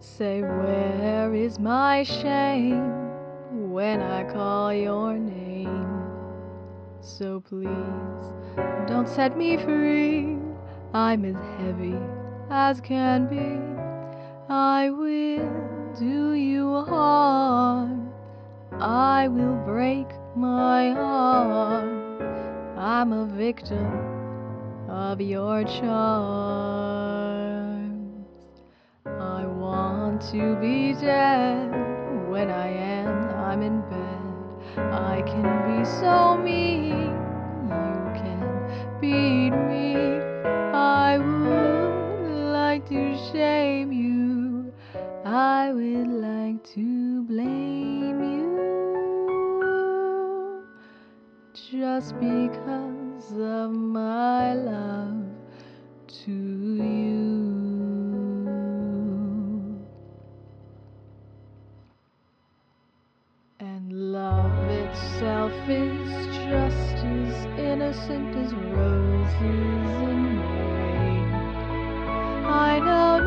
Say, where is my shame when I call your name? So please, don't set me free. I'm as heavy as can be. I will do you harm. I will break my arm. I'm a victim of your charms. I want to be dead. When I'm in bed. I can be so mean. You can beat me. I would like to shame you. I would like to blame you. Just because of my love to you. And love itself is just as innocent as roses in May. I know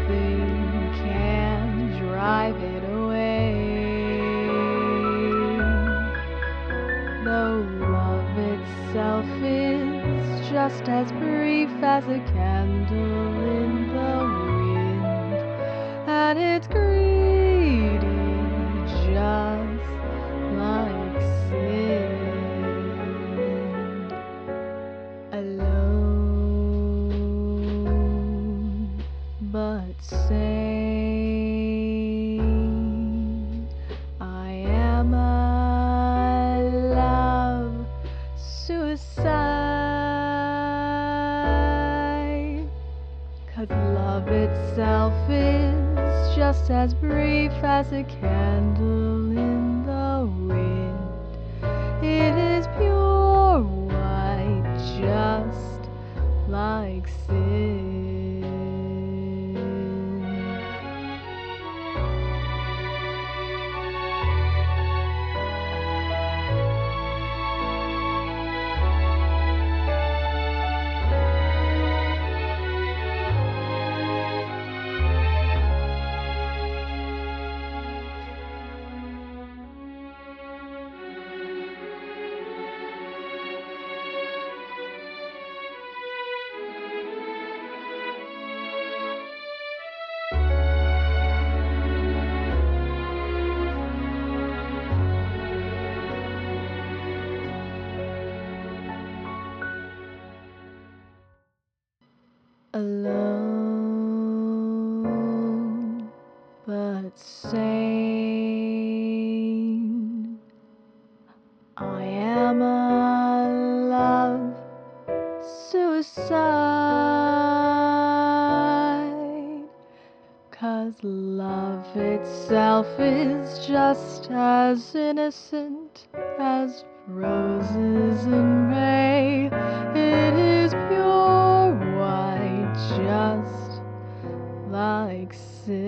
nothing can drive it away. Though love itself is just as brief as a candle in the wind, and it's greedy just like sin. Alone but sane, I am a love suicide. 'Cause love itself is just as brief as a candle in the wind. It is pure white, just like sin. Alone but sane, I am a love suicide. 'Cause love itself is just as innocent as roses in May. It is pure white, just like sin.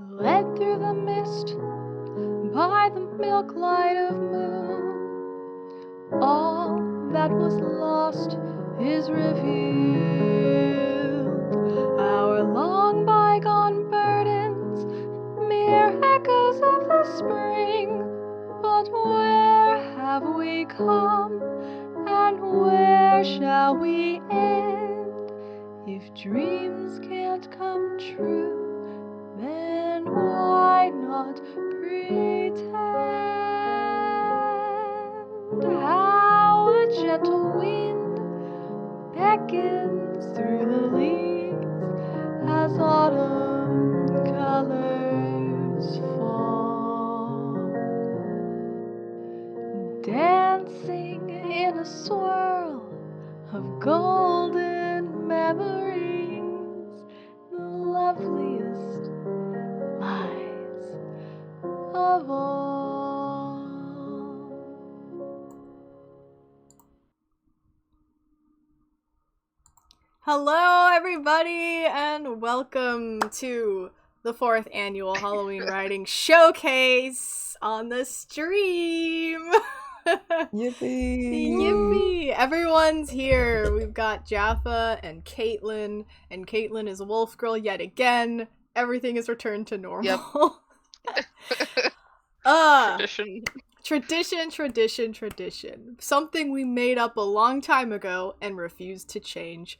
Led through the mist by the milk light of moon, all that was lost is revealed. Our long bygone burdens, mere echoes of the spring. But where have we come, and where shall we end? If dreams can't come true, then why not pretend? How a gentle wind beckons through the leaves as autumn colors fall, dancing in a swirl of golden memories, the loveliest lies of all. Hello, everybody, and welcome to the 4th annual Halloween writing showcase on the stream. Yippee! Yippee! Everyone's here. We've got Jaffa and Caitlin is a wolf girl yet again. Everything is returned to normal. Tradition. Something we made up a long time ago and refused to change.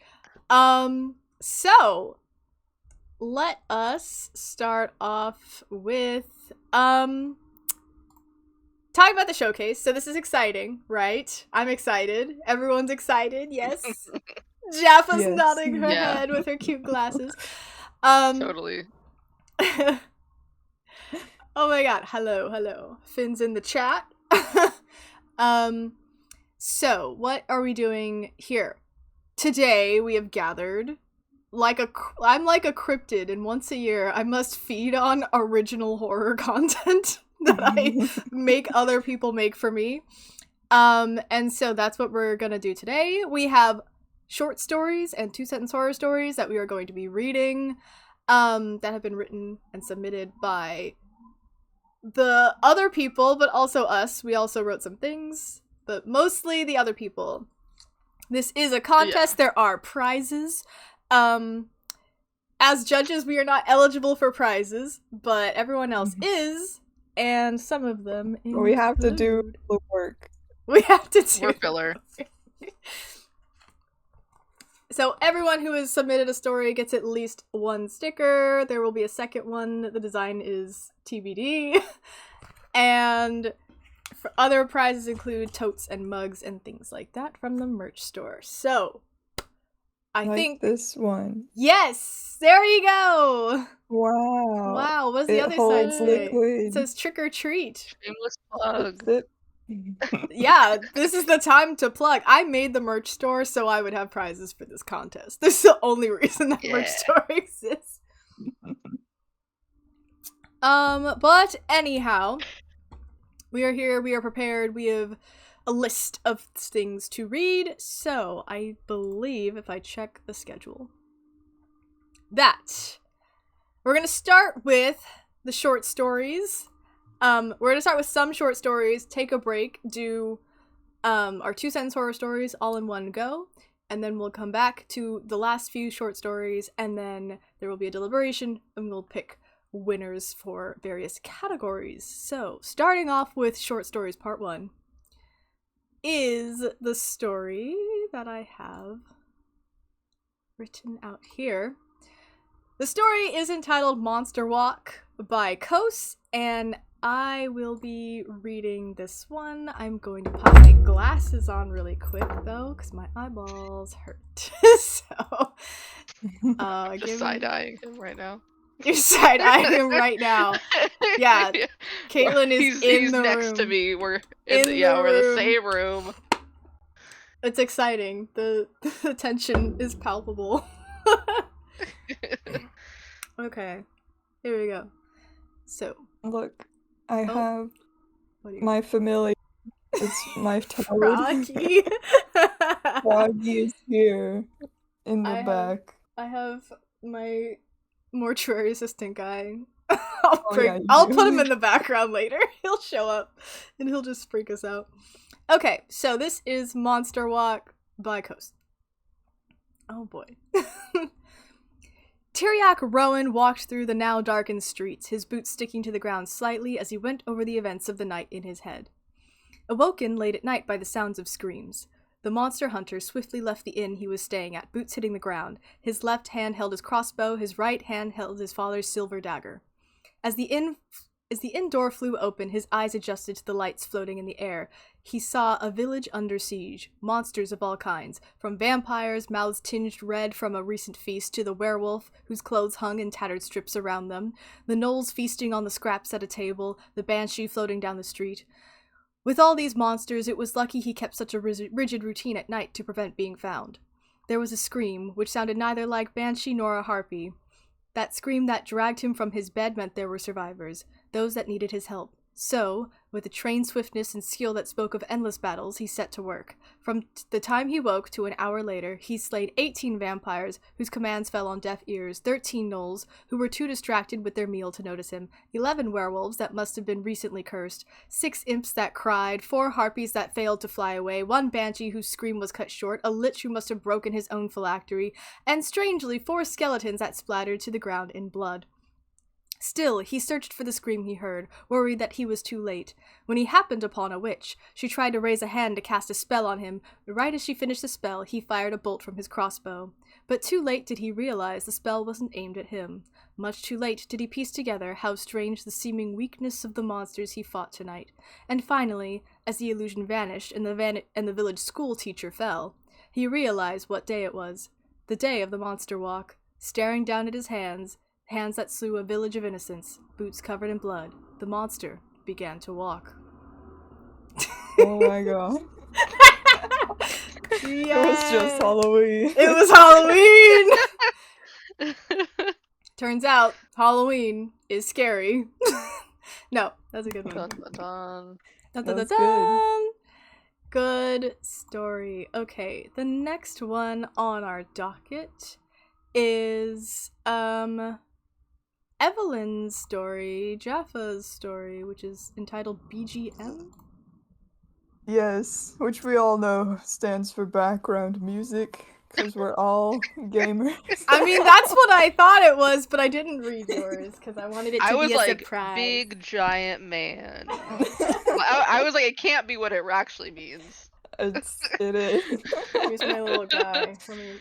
So let us start off with talking about the showcase. So this is exciting, right? I'm excited. Everyone's excited. Yes. Jaffa's nodding her head with her cute glasses. Totally. Oh my god, hello. Finn's in the chat. So what are we doing here? Today we have gathered I'm like a cryptid, and once a year I must feed on original horror content that I make other people make for me. And so that's what we're gonna do today. We have short stories and 2-sentence horror stories that we are going to be reading, that have been written and submitted by the other people, but also us. We also wrote some things, but mostly the other people. This is a contest. There are prizes. As judges, we are not eligible for prizes, but everyone else is, and some of them include... We have to do the work. We have to do We're filler. So everyone who has submitted a story gets at least one sticker. There will be a second one. The design is TBD. And for other prizes include totes and mugs and things like that from the merch store. So I think this one. Yes, there you go. Wow. What's the other side say? Liquid. It says trick or treat. Shameless plug. Yeah, this is the time to plug. I made the merch store so I would have prizes for this contest. This is the only reason that merch store exists. But anyhow, we are here, we are prepared, we have a list of things to read, so I believe if I check the schedule that we're gonna start with the short stories. We're gonna start with some short stories, take a break, do our 2-sentence horror stories all in one go, and then we'll come back to the last few short stories, and then there will be a deliberation, and we'll pick winners for various categories. So, starting off with short stories part 1 is the story that I have written out here. The story is entitled Monster Walk by Kos, and I will be reading this one. I'm going to pop my glasses on really quick, though, because my eyeballs hurt. So, just side-eyeing him right now. You're side-eyeing him right now. Yeah, Caitlin is he's in the next room. to me. We're in the same room. It's exciting. The tension is palpable. Okay, here we go. So, look, I have what my familiar. It's my toad. Froggy. Froggy is here in the back. I have my mortuary assistant guy. Yeah, I'll put him in the background later. He'll show up and he'll just freak us out. Okay, so this is Monster Walk by Kos. Oh boy. Tyriak Rowan walked through the now darkened streets, his boots sticking to the ground slightly as he went over the events of the night in his head. Awoken late at night by the sounds of screams, the monster hunter swiftly left the inn he was staying at, boots hitting the ground. His left hand held his crossbow, his right hand held his father's silver dagger. As the inn door flew open, his eyes adjusted to the lights floating in the air. He saw a village under siege, monsters of all kinds, from vampires, mouths tinged red from a recent feast, to the werewolf, whose clothes hung in tattered strips around them, the gnolls feasting on the scraps at a table, the banshee floating down the street. With all these monsters, it was lucky he kept such a rigid routine at night to prevent being found. There was a scream, which sounded neither like banshee nor a harpy. That scream that dragged him from his bed meant there were survivors, those that needed his help. So, with a trained swiftness and skill that spoke of endless battles, he set to work. From the time he woke to an hour later, he slayed 18 vampires, whose commands fell on deaf ears, 13 gnolls, who were too distracted with their meal to notice him, 11 werewolves that must have been recently cursed, 6 imps that cried, 4 harpies that failed to fly away, 1 banshee whose scream was cut short, a lich who must have broken his own phylactery, and strangely 4 skeletons that splattered to the ground in blood. Still, he searched for the scream he heard, worried that he was too late. When he happened upon a witch, she tried to raise a hand to cast a spell on him, but right as she finished the spell, he fired a bolt from his crossbow. But too late did he realize the spell wasn't aimed at him. Much too late did he piece together how strange the seeming weakness of the monsters he fought tonight. And finally, as the illusion vanished and the village school teacher fell, he realized what day it was. The day of the monster walk. Staring down at his hands that slew a village of innocents, boots covered in blood, the monster began to walk. Oh my god. Yeah. It was just Halloween. It was Halloween! Turns out, Halloween is scary. No, that's a good one. Dun, dun, dun. Dun, dun, dun, That's dun. Good story. Okay, the next one on our docket is, Evelyn's story, Jaffa's story, which is entitled BGM? Yes, which we all know stands for background music, because we're all gamers. I mean, that's what I thought it was, but I didn't read yours, because I wanted it to be a surprise. Big giant man. I was like, it can't be what it actually means. It is. Here's my little guy. Let me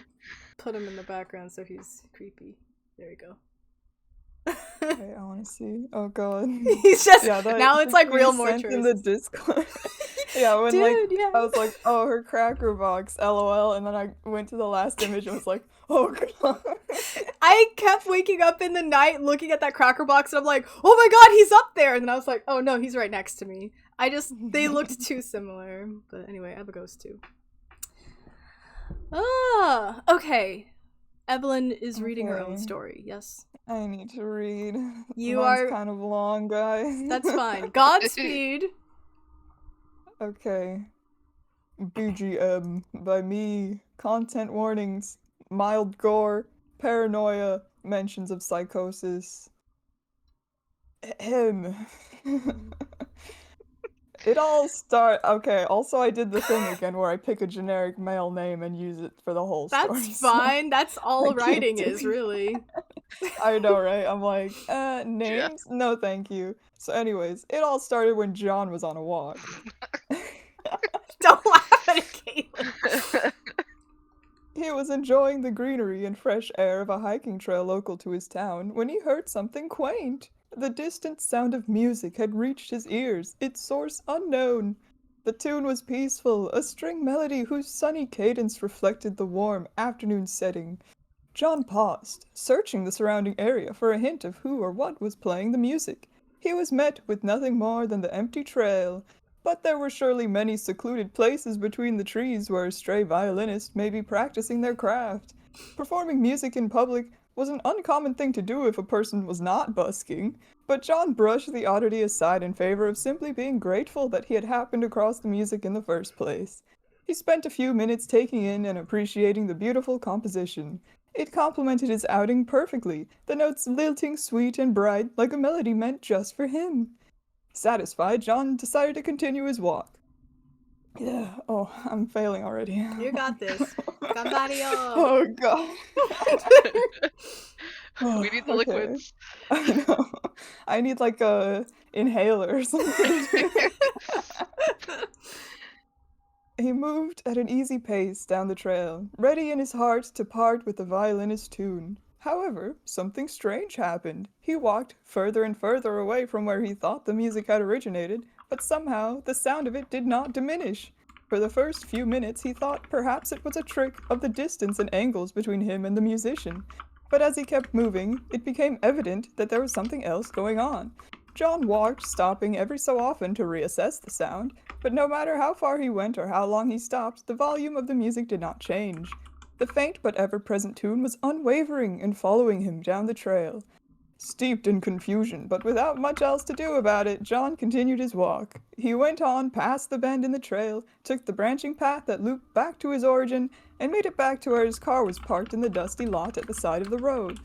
put him in the background so he's creepy. There we go. Wait, I want to see. Oh god. He's just now it's like real sent mortars. in the Discord. Yeah, when I was like, oh, her cracker box, LOL, and then I went to the last image and was like, oh god. I kept waking up in the night looking at that cracker box and I'm like, oh my god, he's up there, and then I was like, oh no, he's right next to me. They looked too similar. But anyway, I have a ghost too. Okay. Evelyn is reading her own story, yes? I need to read. You Mine's are kind of long, guys. That's fine. Godspeed. Okay. BGM by me. Content warnings. Mild gore. Paranoia. Mentions of psychosis. It all okay, also I did the thing again where I pick a generic male name and use it for the whole story. That's fine. That's all writing is, really. I know, right? I'm like, names? Yeah. No, thank you. So anyways, it all started when John was on a walk. Don't laugh at it, Caitlin. He was enjoying the greenery and fresh air of a hiking trail local to his town when he heard something quaint. The distant sound of music had reached his ears, its source unknown. The tune was peaceful, a string melody whose sunny cadence reflected the warm afternoon setting. John paused, searching the surrounding area for a hint of who or what was playing the music. He was met with nothing more than the empty trail, but there were surely many secluded places between the trees where a stray violinist may be practicing their craft. Performing music in public was an uncommon thing to do if a person was not busking, but John brushed the oddity aside in favor of simply being grateful that he had happened across the music in the first place. He spent a few minutes taking in and appreciating the beautiful composition. It complemented his outing perfectly, the notes lilting sweet and bright like a melody meant just for him. Satisfied, John decided to continue his walk. Yeah, oh, I'm failing already. You got this. Gambario. Oh, God. We need the liquids. I know. I need like a inhaler or something. He moved at an easy pace down the trail, ready in his heart to part with the violinist's tune. However, something strange happened. He walked further and further away from where he thought the music had originated, but somehow the sound of it did not diminish. For the first few minutes he thought perhaps it was a trick of the distance and angles between him and the musician. But as he kept moving, it became evident that there was something else going on. John walked, stopping every so often to reassess the sound, but no matter how far he went or how long he stopped, the volume of the music did not change. The faint but ever-present tune was unwavering in following him down the trail. Steeped in confusion, but without much else to do about it, John continued his walk. He went on past the bend in the trail, took the branching path that looped back to his origin, and made it back to where his car was parked in the dusty lot at the side of the road.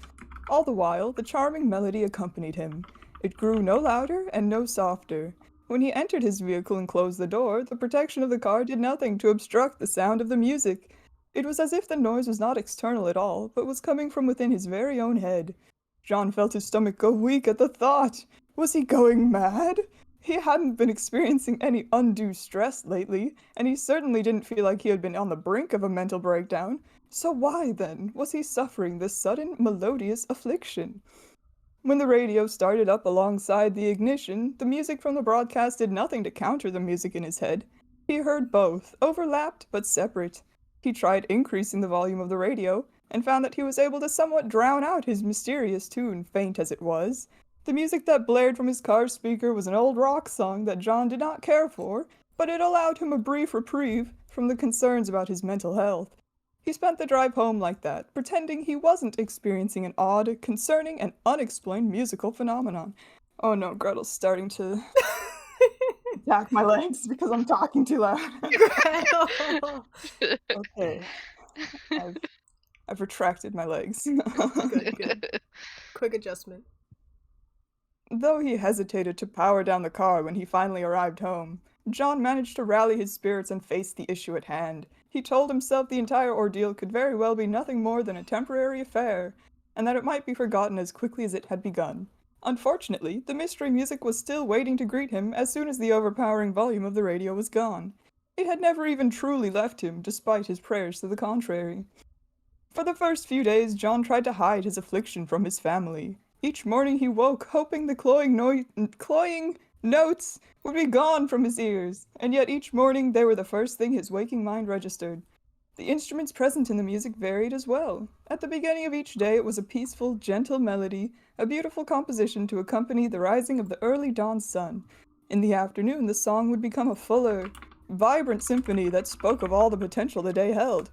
All the while, the charming melody accompanied him. It grew no louder and no softer. When he entered his vehicle and closed the door, the protection of the car did nothing to obstruct the sound of the music. It was as if the noise was not external at all, but was coming from within his very own head. John felt his stomach go weak at the thought. Was he going mad? He hadn't been experiencing any undue stress lately, and he certainly didn't feel like he had been on the brink of a mental breakdown. So why, then, was he suffering this sudden, melodious affliction? When the radio started up alongside the ignition, the music from the broadcast did nothing to counter the music in his head. He heard both, overlapped but separate. He tried increasing the volume of the radio, and found that he was able to somewhat drown out his mysterious tune, faint as it was. The music that blared from his car speaker was an old rock song that John did not care for, but it allowed him a brief reprieve from the concerns about his mental health. He spent the drive home like that, pretending he wasn't experiencing an odd, concerning, and unexplained musical phenomenon. Oh no, Gretel's starting to attack my legs because I'm talking too loud. Okay. I've retracted my legs. Good. Quick adjustment. Though he hesitated to power down the car when he finally arrived home, John managed to rally his spirits and face the issue at hand. He told himself the entire ordeal could very well be nothing more than a temporary affair, and that it might be forgotten as quickly as it had begun. Unfortunately, the mystery music was still waiting to greet him as soon as the overpowering volume of the radio was gone. It had never even truly left him, despite his prayers to the contrary. For the first few days, John tried to hide his affliction from his family. Each morning he woke, hoping the cloying notes would be gone from his ears, and yet each morning they were the first thing his waking mind registered. The instruments present in the music varied as well. At the beginning of each day it was a peaceful, gentle melody, a beautiful composition to accompany the rising of the early dawn sun. In the afternoon the song would become a fuller, vibrant symphony that spoke of all the potential the day held.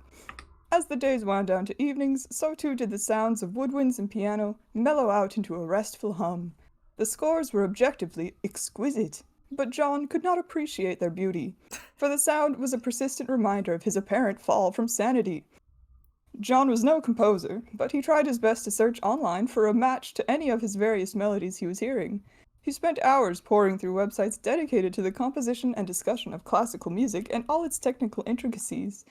As the days wound down to evenings, so too did the sounds of woodwinds and piano mellow out into a restful hum. The scores were objectively exquisite, but John could not appreciate their beauty, for the sound was a persistent reminder of his apparent fall from sanity. John was no composer, but he tried his best to search online for a match to any of his various melodies he was hearing. He spent hours poring through websites dedicated to the composition and discussion of classical music and all its technical intricacies.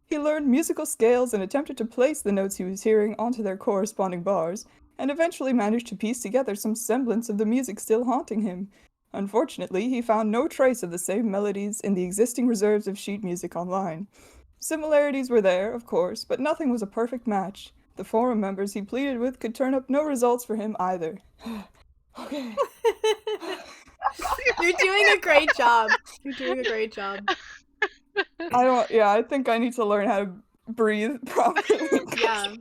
He learned musical scales and attempted to place the notes he was hearing onto their corresponding bars, and eventually managed to piece together some semblance of the music still haunting him. Unfortunately, he found no trace of the same melodies in the existing reserves of sheet music online. Similarities were there, of course, but nothing was a perfect match. The forum members he pleaded with could turn up no results for him either. Okay. You're doing a great job. I think I need to learn how to breathe properly. Yeah.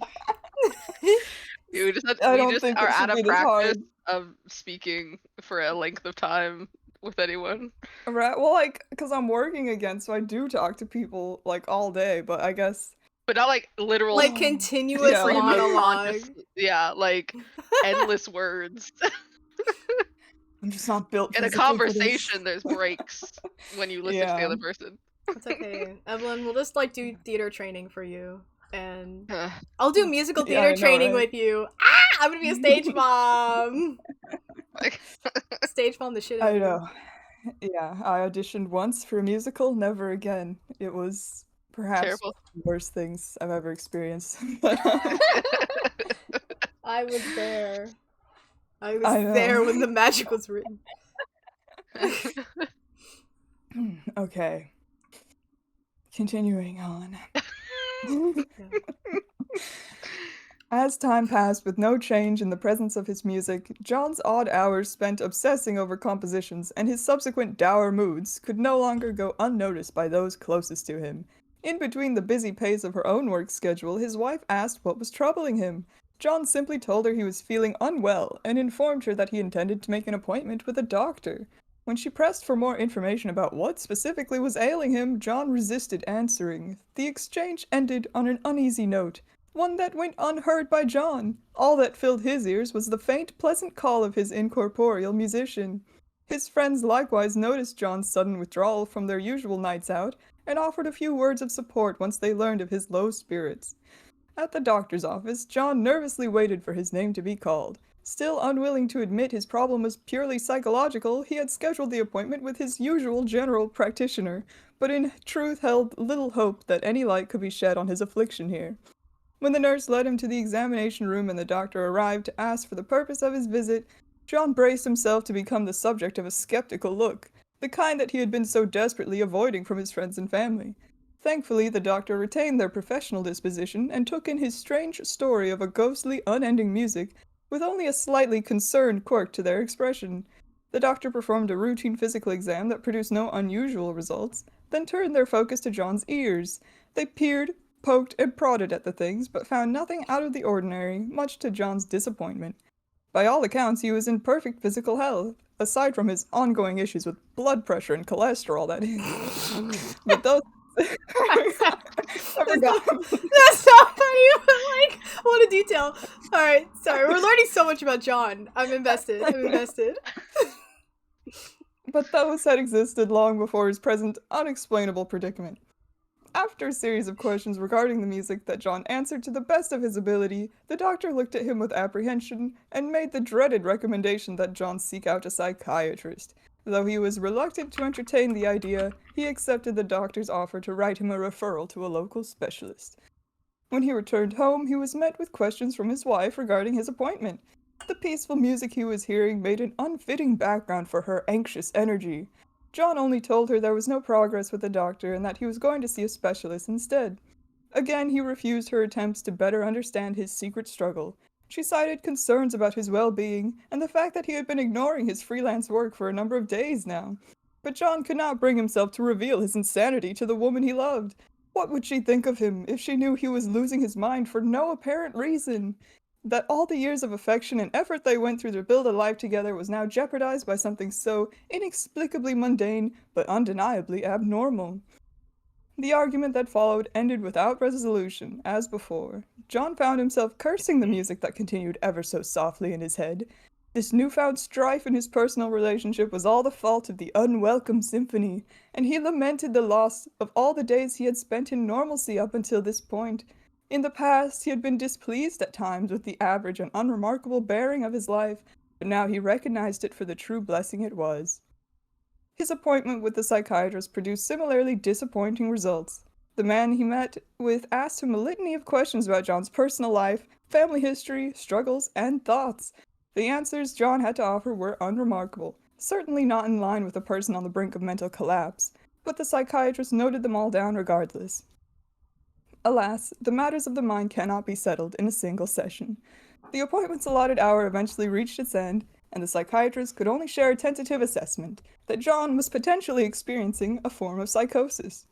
We just think are it should out of be this practice hard. of speaking for a length of time with anyone. Right, well, because I'm working again, so I do talk to people, all day, but I guess... But not literal. Continuous Yeah, monologue. Yeah, endless words. I'm just not built In a physically for this. conversation, there's breaks when you listen to the other person. It's okay. Evelyn, we'll just do theater training for you. And I'll do musical theater training with you. I'm gonna be a stage mom. Stage mom the shit out of you. I know. Yeah, I auditioned once for a musical, never again. It was perhaps Terrible. one of the worst things I've ever experienced. I was there. I was I know. there when the magic was written. Okay. Continuing on. As time passed with no change in the presence of his music, John's odd hours spent obsessing over compositions and his subsequent dour moods could no longer go unnoticed by those closest to him. In between the busy pace of her own work schedule, his wife asked what was troubling him. John simply told her he was feeling unwell and informed her that he intended to make an appointment with a doctor. When she pressed for more information about what specifically was ailing him, John resisted answering. The exchange ended on an uneasy note. one that went unheard by John. All that filled his ears was the faint, pleasant call of his incorporeal musician. His friends likewise noticed John's sudden withdrawal from their usual nights out, and offered a few words of support once they learned of his low spirits. At the doctor's office, John nervously waited for his name to be called. Still unwilling to admit his problem was purely psychological, he had scheduled the appointment with his usual general practitioner, but in truth held little hope that any light could be shed on his affliction here. When the nurse led him to the examination room and the doctor arrived to ask for the purpose of his visit, John braced himself to become the subject of a skeptical look, the kind that he had been so desperately avoiding from his friends and family. Thankfully, the doctor retained their professional disposition and took in his strange story of a ghostly, unending music with only a slightly concerned quirk to their expression. The doctor performed a routine physical exam that produced no unusual results, then turned their focus to John's ears. They peered, poked, and prodded at the things, but found nothing out of the ordinary, much to John's disappointment. By all accounts, he was in perfect physical health, aside from his ongoing issues with blood pressure and cholesterol, that is. But those... I forgot. That's not funny, but like, what a detail. Alright, sorry, we're learning so much about John. I'm invested. But those had existed long before his present unexplainable predicament. After a series of questions regarding the music that John answered to the best of his ability, the doctor looked at him with apprehension and made the dreaded recommendation that John seek out a psychiatrist. Though he was reluctant to entertain the idea, he accepted the doctor's offer to write him a referral to a local specialist. When he returned home, he was met with questions from his wife regarding his appointment. The peaceful music he was hearing made an unfitting background for her anxious energy. John only told her there was no progress with the doctor and that he was going to see a specialist instead. Again, he refused her attempts to better understand his secret struggle. She cited concerns about his well-being and the fact that he had been ignoring his freelance work for a number of days now. But John could not bring himself to reveal his insanity to the woman he loved. What would she think of him if she knew he was losing his mind for no apparent reason? That all the years of affection and effort they went through to build a life together was now jeopardized by something so inexplicably mundane but undeniably abnormal. The argument that followed ended without resolution, as before. John found himself cursing the music that continued ever so softly in his head. This newfound strife in his personal relationship was all the fault of the unwelcome symphony, and he lamented the loss of all the days he had spent in normalcy up until this point. In the past, he had been displeased at times with the average and unremarkable bearing of his life, but now he recognized it for the true blessing it was. His appointment with the psychiatrist produced similarly disappointing results. The man he met with asked him a litany of questions about John's personal life, family history, struggles, and thoughts. The answers John had to offer were unremarkable, certainly not in line with a person on the brink of mental collapse, but the psychiatrist noted them all down regardless. Alas, the matters of the mind cannot be settled in a single session. The appointment's allotted hour eventually reached its end, and the psychiatrist could only share a tentative assessment that John was potentially experiencing a form of psychosis.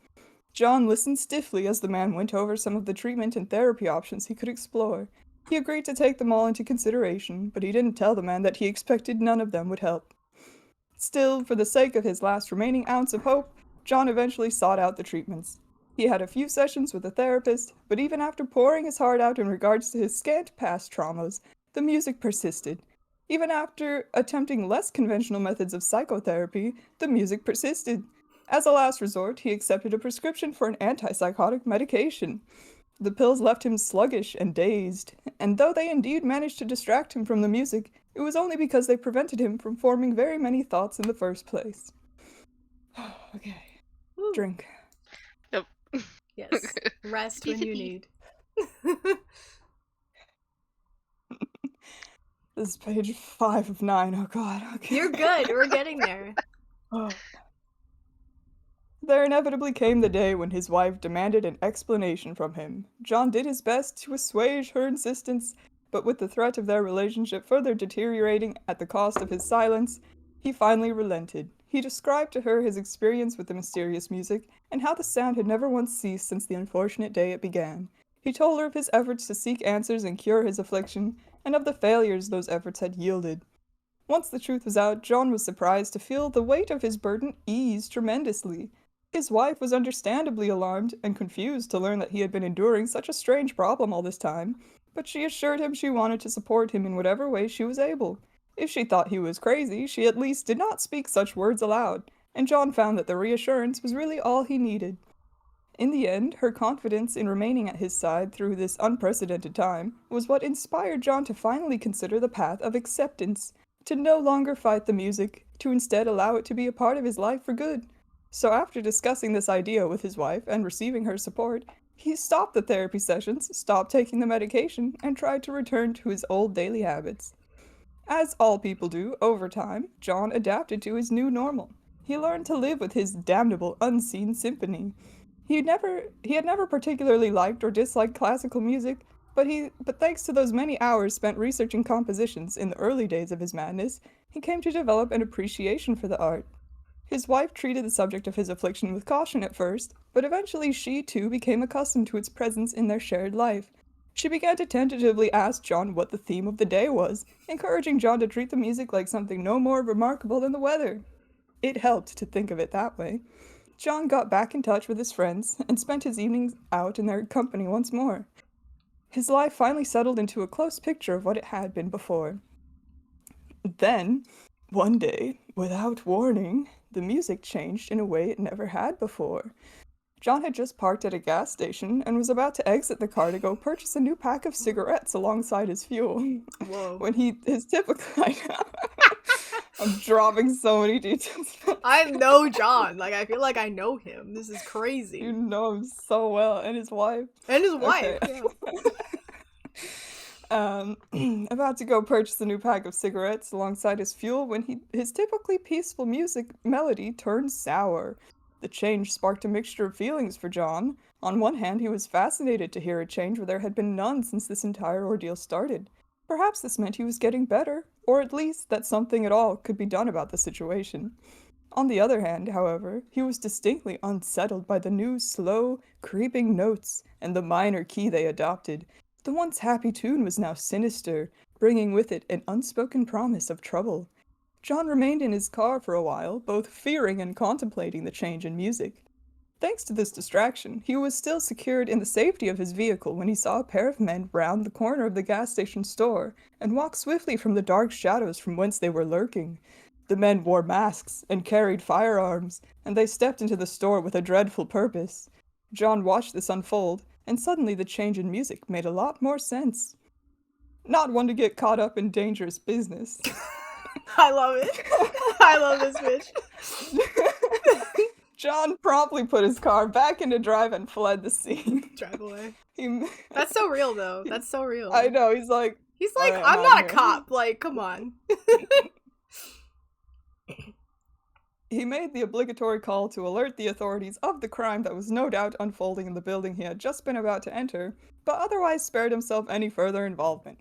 John listened stiffly as the man went over some of the treatment and therapy options he could explore. He agreed to take them all into consideration, but he didn't tell the man that he expected none of them would help. Still, for the sake of his last remaining ounce of hope, John eventually sought out the treatments. He had a few sessions with a therapist, but even after pouring his heart out in regards to his scant past traumas, the music persisted. Even after attempting less conventional methods of psychotherapy, the music persisted. As a last resort, he accepted a prescription for an antipsychotic medication. The pills left him sluggish and dazed, and though they indeed managed to distract him from the music, it was only because they prevented him from forming very many thoughts in the first place. Okay. Woo. Drink. Nope. Yes. Rest when you need. This is page 5 of 9. Oh god, okay. You're good. We're getting there. Oh. There inevitably came the day when his wife demanded an explanation from him. John did his best to assuage her insistence, but with the threat of their relationship further deteriorating at the cost of his silence, he finally relented. He described to her his experience with the mysterious music, and how the sound had never once ceased since the unfortunate day it began. He told her of his efforts to seek answers and cure his affliction, and of the failures those efforts had yielded. Once the truth was out, John was surprised to feel the weight of his burden ease tremendously. His wife was understandably alarmed and confused to learn that he had been enduring such a strange problem all this time, but she assured him she wanted to support him in whatever way she was able. If she thought he was crazy, she at least did not speak such words aloud, and John found that the reassurance was really all he needed. In the end, her confidence in remaining at his side through this unprecedented time was what inspired John to finally consider the path of acceptance, to no longer fight the music, to instead allow it to be a part of his life for good. So after discussing this idea with his wife and receiving her support, he stopped the therapy sessions, stopped taking the medication, and tried to return to his old daily habits. As all people do, over time, John adapted to his new normal. He learned to live with his damnable unseen symphony. He had never particularly liked or disliked classical music, but thanks to those many hours spent researching compositions in the early days of his madness, he came to develop an appreciation for the art. His wife treated the subject of his affliction with caution at first, but eventually she too became accustomed to its presence in their shared life. She began to tentatively ask John what the theme of the day was, encouraging John to treat the music like something no more remarkable than the weather. It helped to think of it that way. John got back in touch with his friends and spent his evenings out in their company once more. His life finally settled into a close picture of what it had been before. Then, one day, without warning, the music changed in a way it never had before. John had just parked at a gas station and was about to exit the car to go purchase a new pack of cigarettes alongside his fuel. Whoa. When his typical... I'm dropping so many details. I know John. Like, I feel like I know him. This is crazy. You know him so well. And his wife. Okay. Yeah. About to go purchase a new pack of cigarettes alongside his fuel when his typically peaceful music melody turned sour. The change sparked a mixture of feelings for John. On one hand, he was fascinated to hear a change where there had been none since this entire ordeal started. Perhaps this meant he was getting better, or at least that something at all could be done about the situation. On the other hand, however, he was distinctly unsettled by the new, slow, creeping notes and the minor key they adopted. The once happy tune was now sinister, bringing with it an unspoken promise of trouble. John remained in his car for a while, both fearing and contemplating the change in music. Thanks to this distraction, he was still secured in the safety of his vehicle when he saw a pair of men round the corner of the gas station store and walk swiftly from the dark shadows from whence they were lurking. The men wore masks and carried firearms, and they stepped into the store with a dreadful purpose. John watched this unfold, and suddenly the change in music made a lot more sense. Not one to get caught up in dangerous business. I love it. I love this bitch. John promptly put his car back into drive and fled the scene. Drive away. That's so real, though. That's so real. I know, he's like, right, I'm not a cop. Like, come on. He made the obligatory call to alert the authorities of the crime that was no doubt unfolding in the building he had just been about to enter, but otherwise spared himself any further involvement.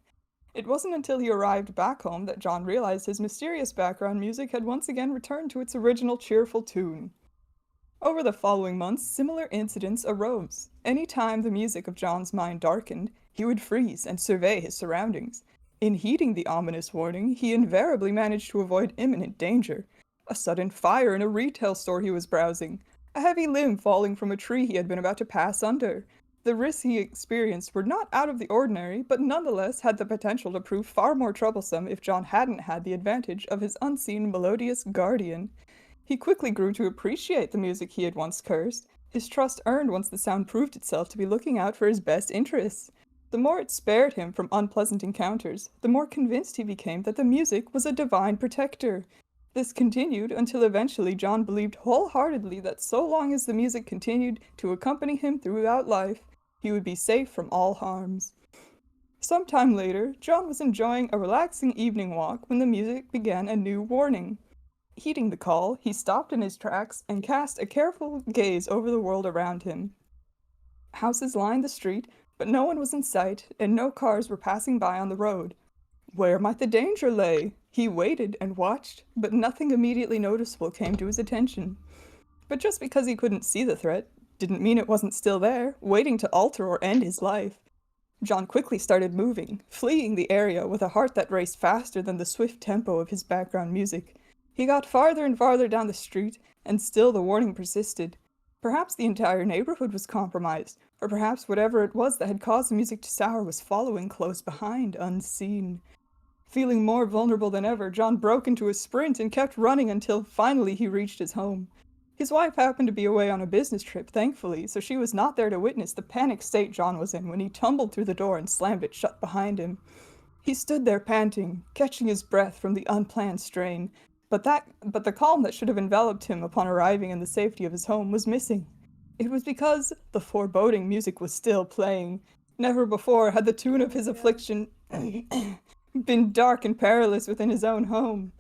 It wasn't until he arrived back home that John realized his mysterious background music had once again returned to its original cheerful tune. Over the following months, similar incidents arose. Any time the music of John's mind darkened, he would freeze and survey his surroundings. In heeding the ominous warning, he invariably managed to avoid imminent danger. A sudden fire in a retail store he was browsing, a heavy limb falling from a tree he had been about to pass under. The risks he experienced were not out of the ordinary, but nonetheless had the potential to prove far more troublesome if John hadn't had the advantage of his unseen melodious guardian. He quickly grew to appreciate the music he had once cursed, his trust earned once the sound proved itself to be looking out for his best interests. The more it spared him from unpleasant encounters, the more convinced he became that the music was a divine protector. This continued until eventually John believed wholeheartedly that so long as the music continued to accompany him throughout life, he would be safe from all harms. Sometime later, John was enjoying a relaxing evening walk when the music began a new warning. Heeding the call, he stopped in his tracks and cast a careful gaze over the world around him. Houses lined the street, but no one was in sight, and no cars were passing by on the road. Where might the danger lay? He waited and watched, but nothing immediately noticeable came to his attention. But just because he couldn't see the threat didn't mean it wasn't still there, waiting to alter or end his life. John quickly started moving, fleeing the area with a heart that raced faster than the swift tempo of his background music. He got farther and farther down the street, and still the warning persisted. Perhaps the entire neighborhood was compromised, or perhaps whatever it was that had caused the music to sour was following close behind, unseen. Feeling more vulnerable than ever, John broke into a sprint and kept running until finally he reached his home. His wife happened to be away on a business trip, thankfully, so she was not there to witness the panicked state John was in when he tumbled through the door and slammed it shut behind him. He stood there panting, catching his breath from the unplanned strain, but the calm that should have enveloped him upon arriving in the safety of his home was missing. It was because the foreboding music was still playing. Never before had the tune of his affliction been dark and perilous within his own home.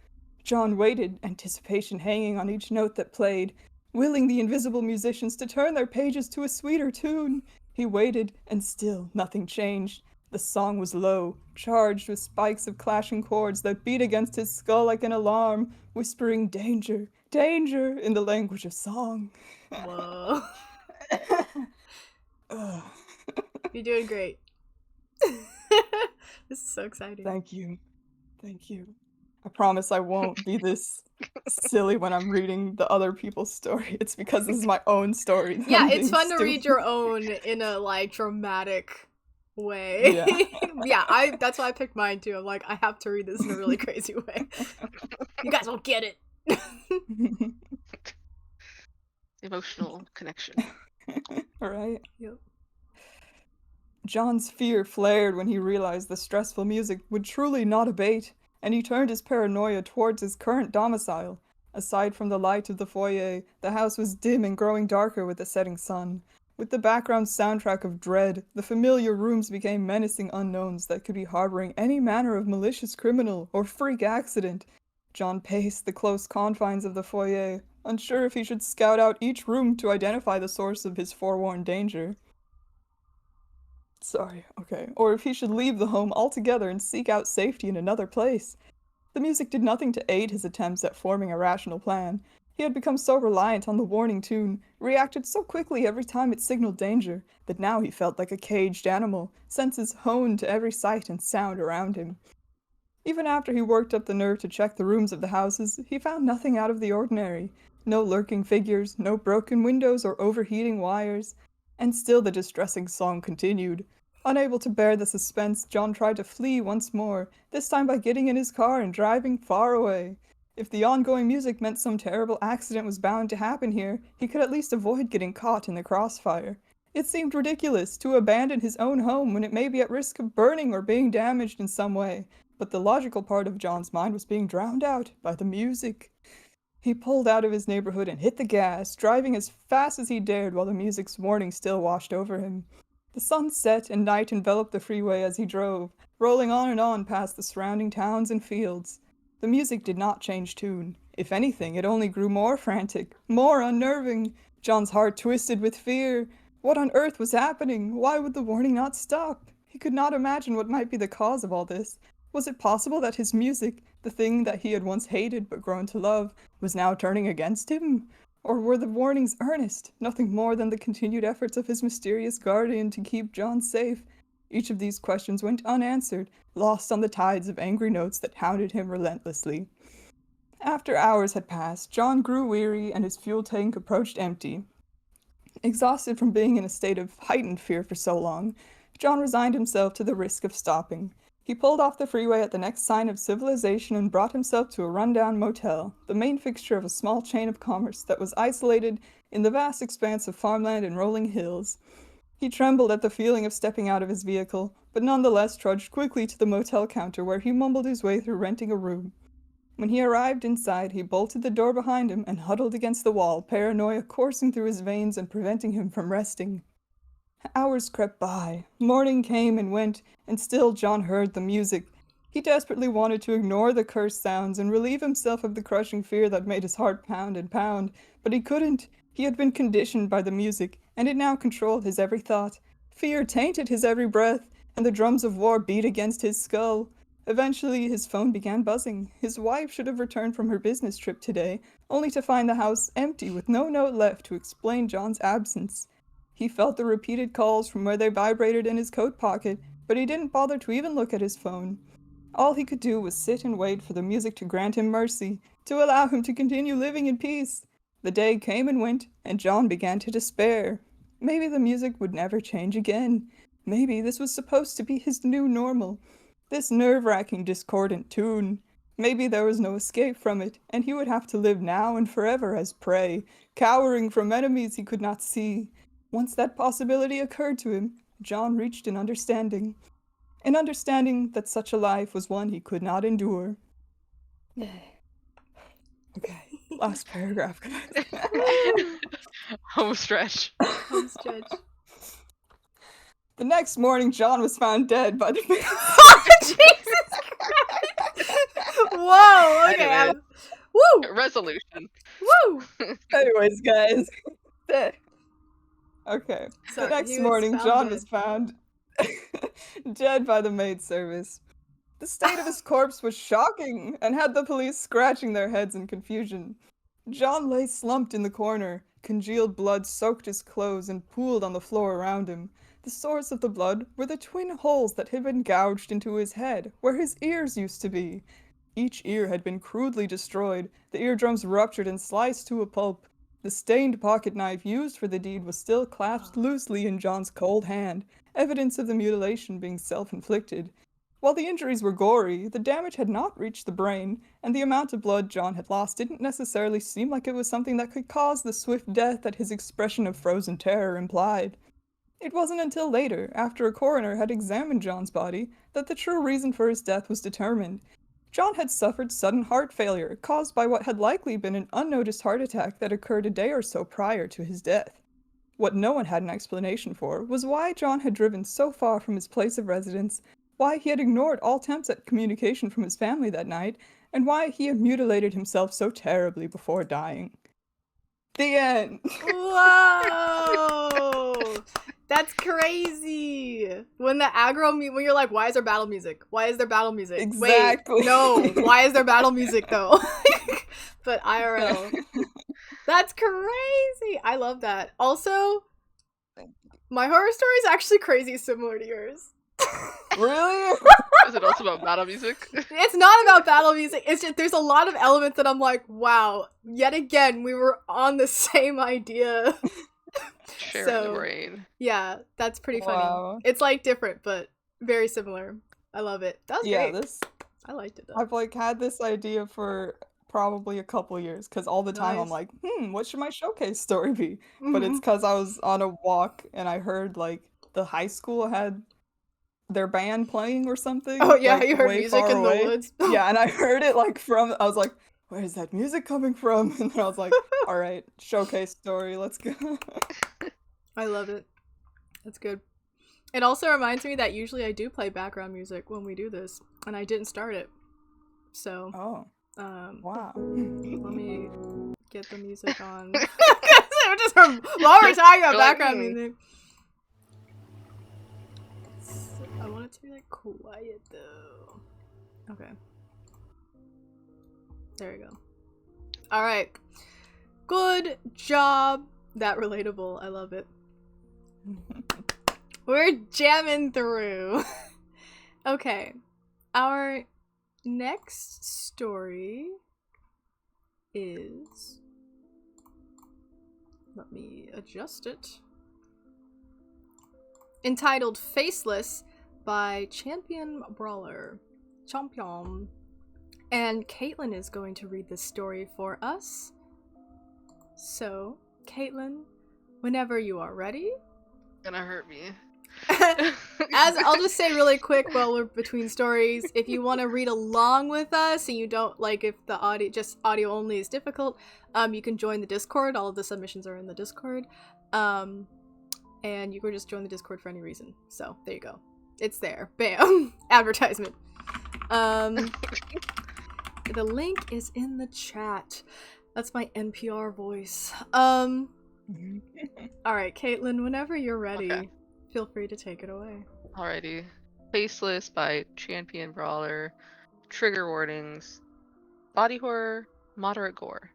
John waited, anticipation hanging on each note that played, willing the invisible musicians to turn their pages to a sweeter tune. He waited, and still nothing changed. The song was low, charged with spikes of clashing chords that beat against his skull like an alarm, whispering danger, danger in the language of song. Whoa. You're doing great. This is so exciting. Thank you. Thank you. I promise I won't be this silly when I'm reading the other people's story. It's because this is my own story. Yeah, it's fun to read your own in a, like, dramatic way. Yeah, that's why I picked mine too. I'm like, I have to read this in a really crazy way. You guys won't get it. Emotional connection. Right? Yep. John's fear flared when he realized the stressful music would truly not abate, and he turned his paranoia towards his current domicile. Aside from the light of the foyer, the house was dim and growing darker with the setting sun. With the background soundtrack of dread, the familiar rooms became menacing unknowns that could be harboring any manner of malicious criminal or freak accident. John paced the close confines of the foyer, unsure if he should scout out each room to identify the source of his forewarned danger. Or if he should leave the home altogether and seek out safety in another place. The music did nothing to aid his attempts at forming a rational plan. He had become so reliant on the warning tune, reacted so quickly every time it signaled danger, that now he felt like a caged animal, senses honed to every sight and sound around him. Even after he worked up the nerve to check the rooms of the houses, he found nothing out of the ordinary. No lurking figures, no broken windows or overheating wires. And still the distressing song continued. Unable to bear the suspense, John tried to flee once more, this time by getting in his car and driving far away. If the ongoing music meant some terrible accident was bound to happen here, he could at least avoid getting caught in the crossfire. It seemed ridiculous to abandon his own home when it may be at risk of burning or being damaged in some way, but the logical part of John's mind was being drowned out by the music. He pulled out of his neighborhood and hit the gas, driving as fast as he dared while the music's warning still washed over him. The sun set and night enveloped the freeway as he drove, rolling on and on past the surrounding towns and fields. The music did not change tune. If anything, it only grew more frantic, more unnerving. John's heart twisted with fear. What on earth was happening? Why would the warning not stop? He could not imagine what might be the cause of all this. Was it possible that his music, the thing that he had once hated but grown to love, was now turning against him? Or were the warnings earnest, nothing more than the continued efforts of his mysterious guardian to keep John safe? Each of these questions went unanswered, lost on the tides of angry notes that hounded him relentlessly. After hours had passed, John grew weary and his fuel tank approached empty. Exhausted from being in a state of heightened fear for so long, John resigned himself to the risk of stopping. He pulled off the freeway at the next sign of civilization and brought himself to a rundown motel, the main fixture of a small chain of commerce that was isolated in the vast expanse of farmland and rolling hills. He trembled at the feeling of stepping out of his vehicle, but nonetheless trudged quickly to the motel counter where he mumbled his way through renting a room. When he arrived inside, he bolted the door behind him and huddled against the wall, paranoia coursing through his veins and preventing him from resting. Hours crept by. Morning came and went, and still John heard the music. He desperately wanted to ignore the cursed sounds and relieve himself of the crushing fear that made his heart pound and pound, but he couldn't. He had been conditioned by the music, and it now controlled his every thought. Fear tainted his every breath, and the drums of war beat against his skull. Eventually, his phone began buzzing. His wife should have returned from her business trip today, only to find the house empty with no note left to explain John's absence. He felt the repeated calls from where they vibrated in his coat pocket, but he didn't bother to even look at his phone. All he could do was sit and wait for the music to grant him mercy, to allow him to continue living in peace. The day came and went, and John began to despair. Maybe the music would never change again. Maybe this was supposed to be his new normal. This nerve-wracking, discordant tune. Maybe there was no escape from it, and he would have to live now and forever as prey, cowering from enemies he could not see. Once that possibility occurred to him, John reached an understanding that such a life was one he could not endure. Okay, last paragraph, guys. Home stretch. Home stretch. The next morning, John was found dead by the Jesus Christ! Whoa, okay. Anyway. Woo! Resolution. Woo! Anyways, guys. Okay. Sorry, the next he was morning, found John dead. was found dead by the maid service. The state of his corpse was shocking and had the police scratching their heads in confusion. John lay slumped in the corner. Congealed blood soaked his clothes and pooled on the floor around him. The source of the blood were the twin holes that had been gouged into his head, where his ears used to be. Each ear had been crudely destroyed, the eardrums ruptured and sliced to a pulp. The stained pocket knife used for the deed was still clasped loosely in John's cold hand, evidence of the mutilation being self-inflicted. While the injuries were gory, the damage had not reached the brain, and the amount of blood John had lost didn't necessarily seem like it was something that could cause the swift death that his expression of frozen terror implied. It wasn't until later, after a coroner had examined John's body, that the true reason for his death was determined. John had suffered sudden heart failure, caused by what had likely been an unnoticed heart attack that occurred a day or so prior to his death. What no one had an explanation for was why John had driven so far from his place of residence, why he had ignored all attempts at communication from his family that night, and why he had mutilated himself so terribly before dying. The end! Whoa! That's crazy! When the aggro when you're like, why is there battle music? Why is there battle music? Exactly. Wait, no, why is there battle music though? But IRL. That's crazy! I love that. Also, my horror story is actually crazy similar to yours. Really? Is it also about battle music? It's not about battle music. It's just there's a lot of elements that I'm like, wow, yet again, we were on the same idea. Sharing the brain. Yeah, that's pretty funny. Wow. It's like different, but very similar. I love it. That was great. I liked it though. I've like had this idea for probably a couple years, because all the time I'm Nice. like, what should my showcase story be? But it's because I was on a walk and I heard like the high school had their band playing or something. Oh yeah, like, you heard way music far in away. the woods. Yeah, and I heard it like from, I was like, where is that music coming from? And then I was like, all right, showcase story, let's go. I love it. That's good. It also reminds me that usually I do play background music when we do this, and I didn't start it. So, Oh, wow. let me get the music on. Just while we're talking about You're like, background music. I want it to be like quiet though. Okay. There we go. Alright. Good job. That relatable. I love it. We're jamming through. Okay. Our next story is... Let me adjust it. Entitled Faceless by ChanpionBrawler. Champion. And Caitlin is going to read this story for us. So, Caitlin, whenever you are ready. Gonna hurt me. As I'll just say really quick while we're between stories, if you want to read along with us and you don't like if the audio, just audio only is difficult, you can join the Discord. All of the submissions are in the Discord. And you can just join the Discord for any reason. So, there you go. It's there. Bam. Advertisement. The link is in the chat. That's my NPR voice. Alright, Caitlin, whenever you're ready, Okay. feel free to take it away. Alrighty. Faceless by ChanpionBrawler. Trigger warnings. Body horror. Moderate gore.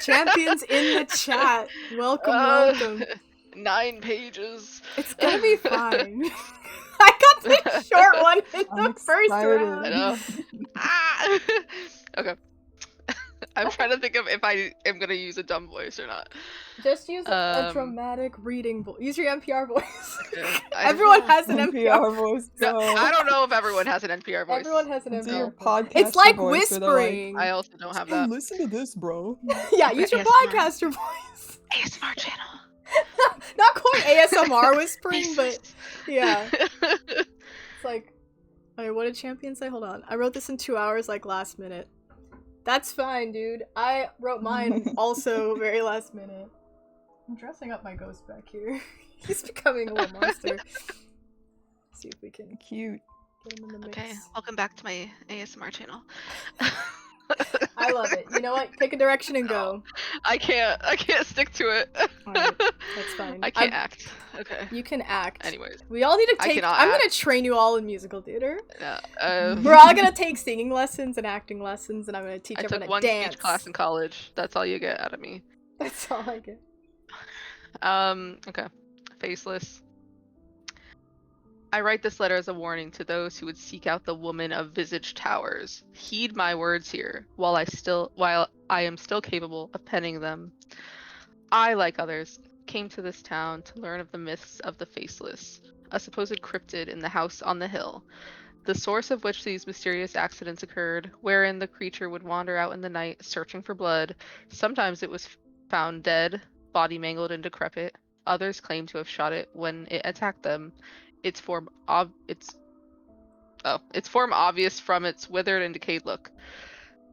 Champions in the chat. Welcome, welcome. 9 pages. It's gonna be fine. I got the short one in I'm the first excited. I round. know. Ah! Okay. I'm trying to think of if I am gonna use a dumb voice or not. Just use a Um, dramatic reading voice. Use your NPR voice. Okay. Everyone has an NPR. NPR voice. No, No. I don't know if everyone has an NPR voice. Everyone has an Do NPR your voice. podcaster It's like voice where they're like, whispering. I also don't have "Oh, that. listen to this, bro." Yeah, use your ASMR. podcaster voice. ASMR channel. Not quite ASMR whispering, but yeah. It's like, okay, what did Champion say? Hold on. I wrote this in 2 hours, like last minute. That's fine, dude. I wrote mine also very last minute. I'm dressing up my ghost back here. He's becoming a little monster. See if we can Cute. get him in the mix. Okay, welcome back to my ASMR channel. I love it. You know what? Pick a direction and go. I can't stick to it. Alright, that's fine. I can't act. Okay. You can act. Anyways. We all need to I take. cannot I'm gonna act. train you all in musical theater. Yeah. We're all gonna take singing lessons and acting lessons, and I'm gonna teach I everyone took to one dance. speech class in college. That's all you get out of me. That's all I get. Okay. Faceless. I write this letter as a warning to those who would seek out the woman of visage towers. Heed my words here, while I am still capable of penning them. I, like others, came to this town to learn of the myths of the Faceless, a supposed cryptid in the house on the hill, the source of which these mysterious accidents occurred, wherein the creature would wander out in the night searching for blood. Sometimes it was found dead, body mangled and decrepit. Others claim to have shot it when it attacked them. Its form obvious from its withered and decayed look.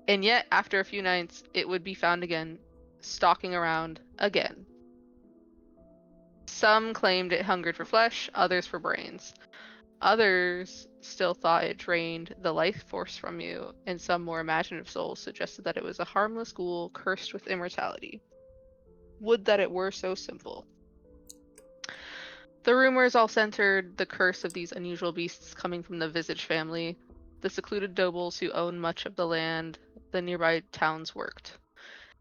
And yet, after a few nights, it would be found again, stalking around again. Some claimed it hungered for flesh, others for brains. Others still thought it drained the life force from you, and some more imaginative souls suggested that it was a harmless ghoul cursed with immortality. Would that it were so simple. The rumors all centered the curse of these unusual beasts coming from the Visage family, the secluded nobles who owned much of the land the nearby towns worked.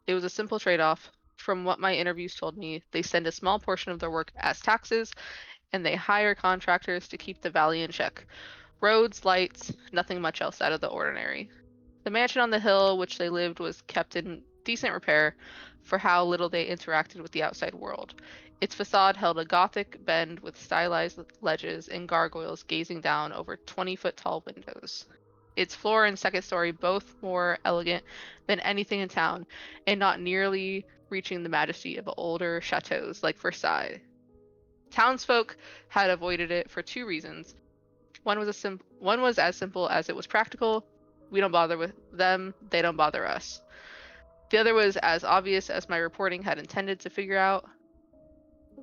It was a simple trade-off. From what my interviews told me, they send a small portion of their work as taxes, and they hire contractors to keep the valley in check. Roads, lights, nothing much else out of the ordinary. The mansion on the hill which they lived was kept in decent repair for how little they interacted with the outside world. Its facade held a Gothic bend with stylized ledges and gargoyles gazing down over 20-foot tall windows. Its floor and second story both more elegant than anything in town, and not nearly reaching the majesty of older chateaus like Versailles. Townsfolk had avoided it for two reasons. One was as simple as it was practical. We don't bother with them, they don't bother us. The other was as obvious as my reporting had intended to figure out.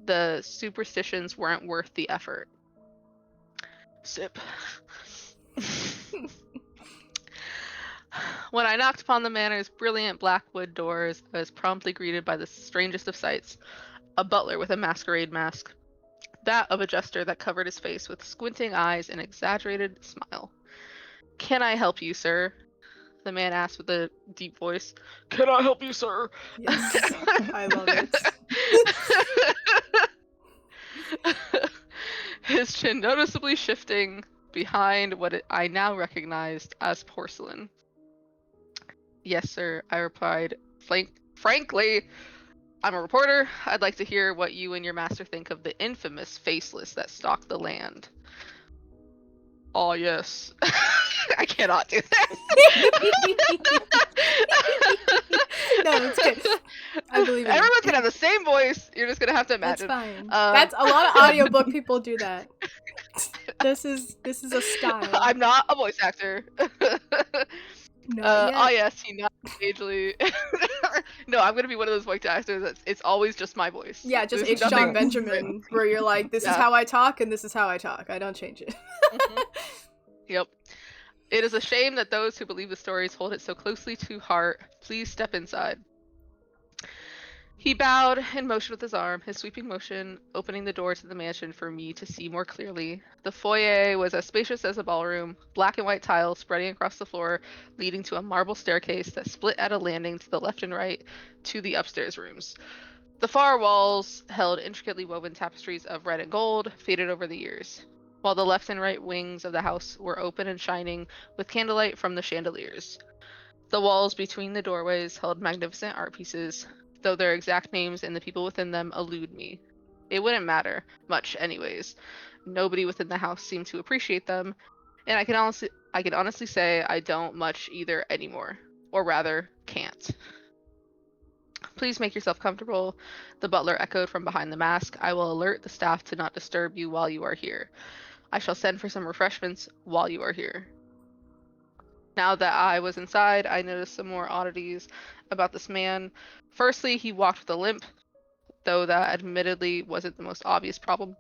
The superstitions weren't worth the effort. Sip. When I knocked upon the manor's brilliant black wood doors, I was promptly greeted by the strangest of sights, a butler with a masquerade mask. That of a jester that covered his face with squinting eyes and exaggerated smile. "Can I help you, sir?" the man asked with a deep voice. "Can I help you, sir?" Yes, I love it. His chin noticeably shifting behind what I now recognized as porcelain. "Yes, sir," I replied. Frankly, I'm a reporter. I'd like to hear what you and your master think of the infamous Faceless that stalk the land. "Oh, yes." I cannot do that. No, it's good. I believe in Everyone's it. gonna have the same voice. You're just gonna have to That's imagine. fine. That's a lot of audiobook people do that. This is a style. I'm not a voice actor. No, Oh yes, he not sagely. No, I'm gonna be one of those voice actors that's it's always just my voice. yeah, just There's H. John nothing- Benjamin, where you're like, this is Yeah. how I talk, and this is how I talk. I don't change it. Mhm. Yep. It is a shame that those who believe the stories hold it so closely to heart. Please step inside. He bowed and motioned with his arm, his sweeping motion opening the door to the mansion for me to see more clearly. The foyer was as spacious as a ballroom, black and white tiles spreading across the floor, leading to a marble staircase that split at a landing to the left and right to the upstairs rooms. The far walls held intricately woven tapestries of red and gold, faded over the years, while the left and right wings of the house were open and shining with candlelight from the chandeliers. The walls between the doorways held magnificent art pieces, though their exact names and the people within them elude me. It wouldn't matter much anyways. Nobody within the house seemed to appreciate them, and I can honestly say I don't much either anymore, or rather, can't. Please make yourself comfortable, the butler echoed from behind the mask. I will alert the staff to not disturb you while you are here. I shall send for some refreshments while you are here. Now that I was inside, I noticed some more oddities about this man. Firstly, he walked with a limp, though that admittedly wasn't the most obvious problem.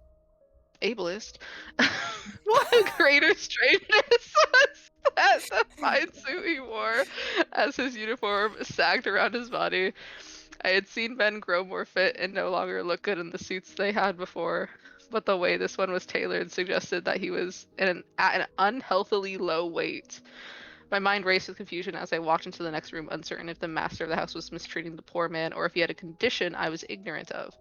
Ableist. The greater strangeness was that the fine suit he wore as his uniform sagged around his body. I had seen men grow more fit and no longer look good in the suits they had before, but the way this one was tailored suggested that he was at an unhealthily low weight. My mind raced with confusion as I walked into the next room, uncertain if the master of the house was mistreating the poor man or if he had a condition I was ignorant of.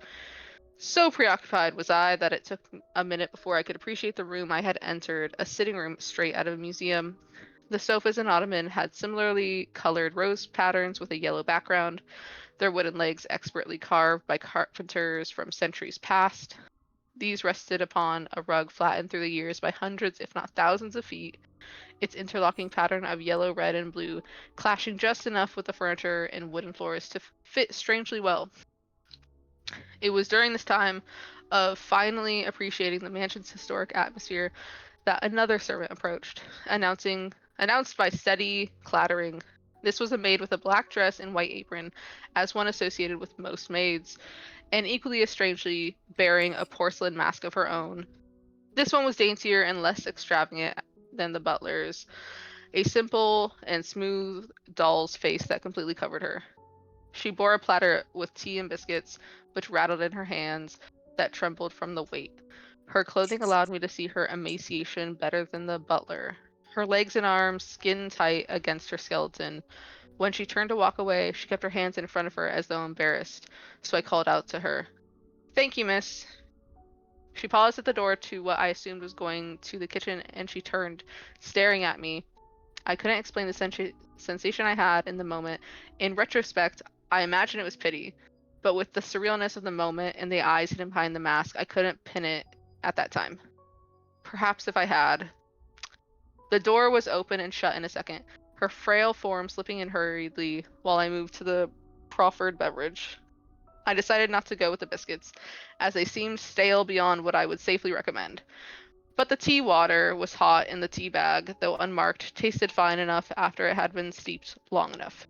So preoccupied was I that it took a minute before I could appreciate the room I had entered, a sitting room straight out of a museum. The sofas and ottoman had similarly colored rose patterns with a yellow background, their wooden legs expertly carved by carpenters from centuries past. These rested upon a rug flattened through the years by hundreds, if not thousands of feet, its interlocking pattern of yellow, red, and blue clashing just enough with the furniture and wooden floors to fit strangely well. It was during this time of finally appreciating the mansion's historic atmosphere that another servant approached, announced by steady clattering. This was a maid with a black dress and white apron, as one associated with most maids, and equally as strangely bearing a porcelain mask of her own. This one was daintier and less extravagant than the butler's, a simple and smooth doll's face that completely covered her. She bore a platter with tea and biscuits, which rattled in her hands that trembled from the weight. Her clothing allowed me to see her emaciation better than the butler. Her legs and arms skin tight against her skeleton. When she turned to walk away, she kept her hands in front of her as though embarrassed, so I called out to her. "Thank you, miss." She paused at the door to what I assumed was going to the kitchen, and she turned, staring at me. I couldn't explain the sensation I had in the moment. In retrospect, I imagine it was pity, but with the surrealness of the moment and the eyes hidden behind the mask, I couldn't pin it at that time. Perhaps if I had. The door was open and shut in a second, her frail form slipping in hurriedly while I moved to the proffered beverage. I decided not to go with the biscuits, as they seemed stale beyond what I would safely recommend. But the tea water was hot in the tea bag, though unmarked, tasted fine enough after it had been steeped long enough.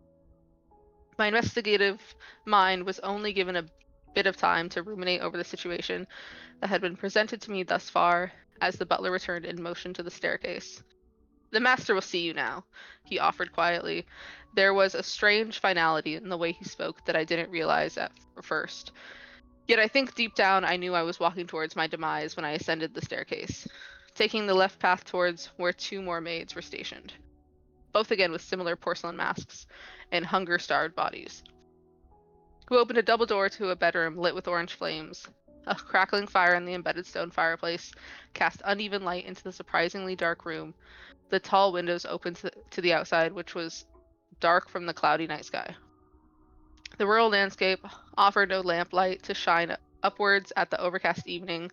My investigative mind was only given a bit of time to ruminate over the situation that had been presented to me thus far, as the butler returned in motion to the staircase. "The master will see you now," he offered quietly. There was a strange finality in the way he spoke that I didn't realize at first. Yet I think deep down I knew I was walking towards my demise when I ascended the staircase, taking the left path towards where two more maids were stationed, both again with similar porcelain masks and hunger-starved bodies, who opened a double door to a bedroom lit with orange flames. A crackling fire in the embedded stone fireplace cast uneven light into the surprisingly dark room. The tall windows opened to the outside, which was dark from the cloudy night sky. The rural landscape offered no lamplight to shine upwards at the overcast evening,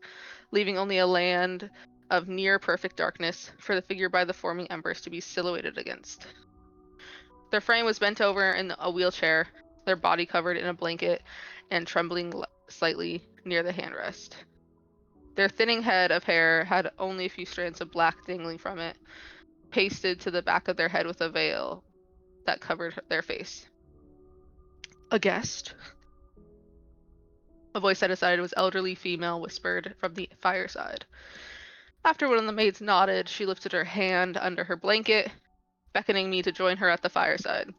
leaving only a land of near-perfect darkness for the figure by the forming embers to be silhouetted against. Their frame was bent over in a wheelchair, their body covered in a blanket and trembling slightly near the handrest. Their thinning head of hair had only a few strands of black dangling from it, pasted to the back of their head with a veil that covered their face. "A guest?" A voice I decided was elderly female whispered from the fireside. After one of the maids nodded, she lifted her hand under her blanket, beckoning me to join her at the fireside.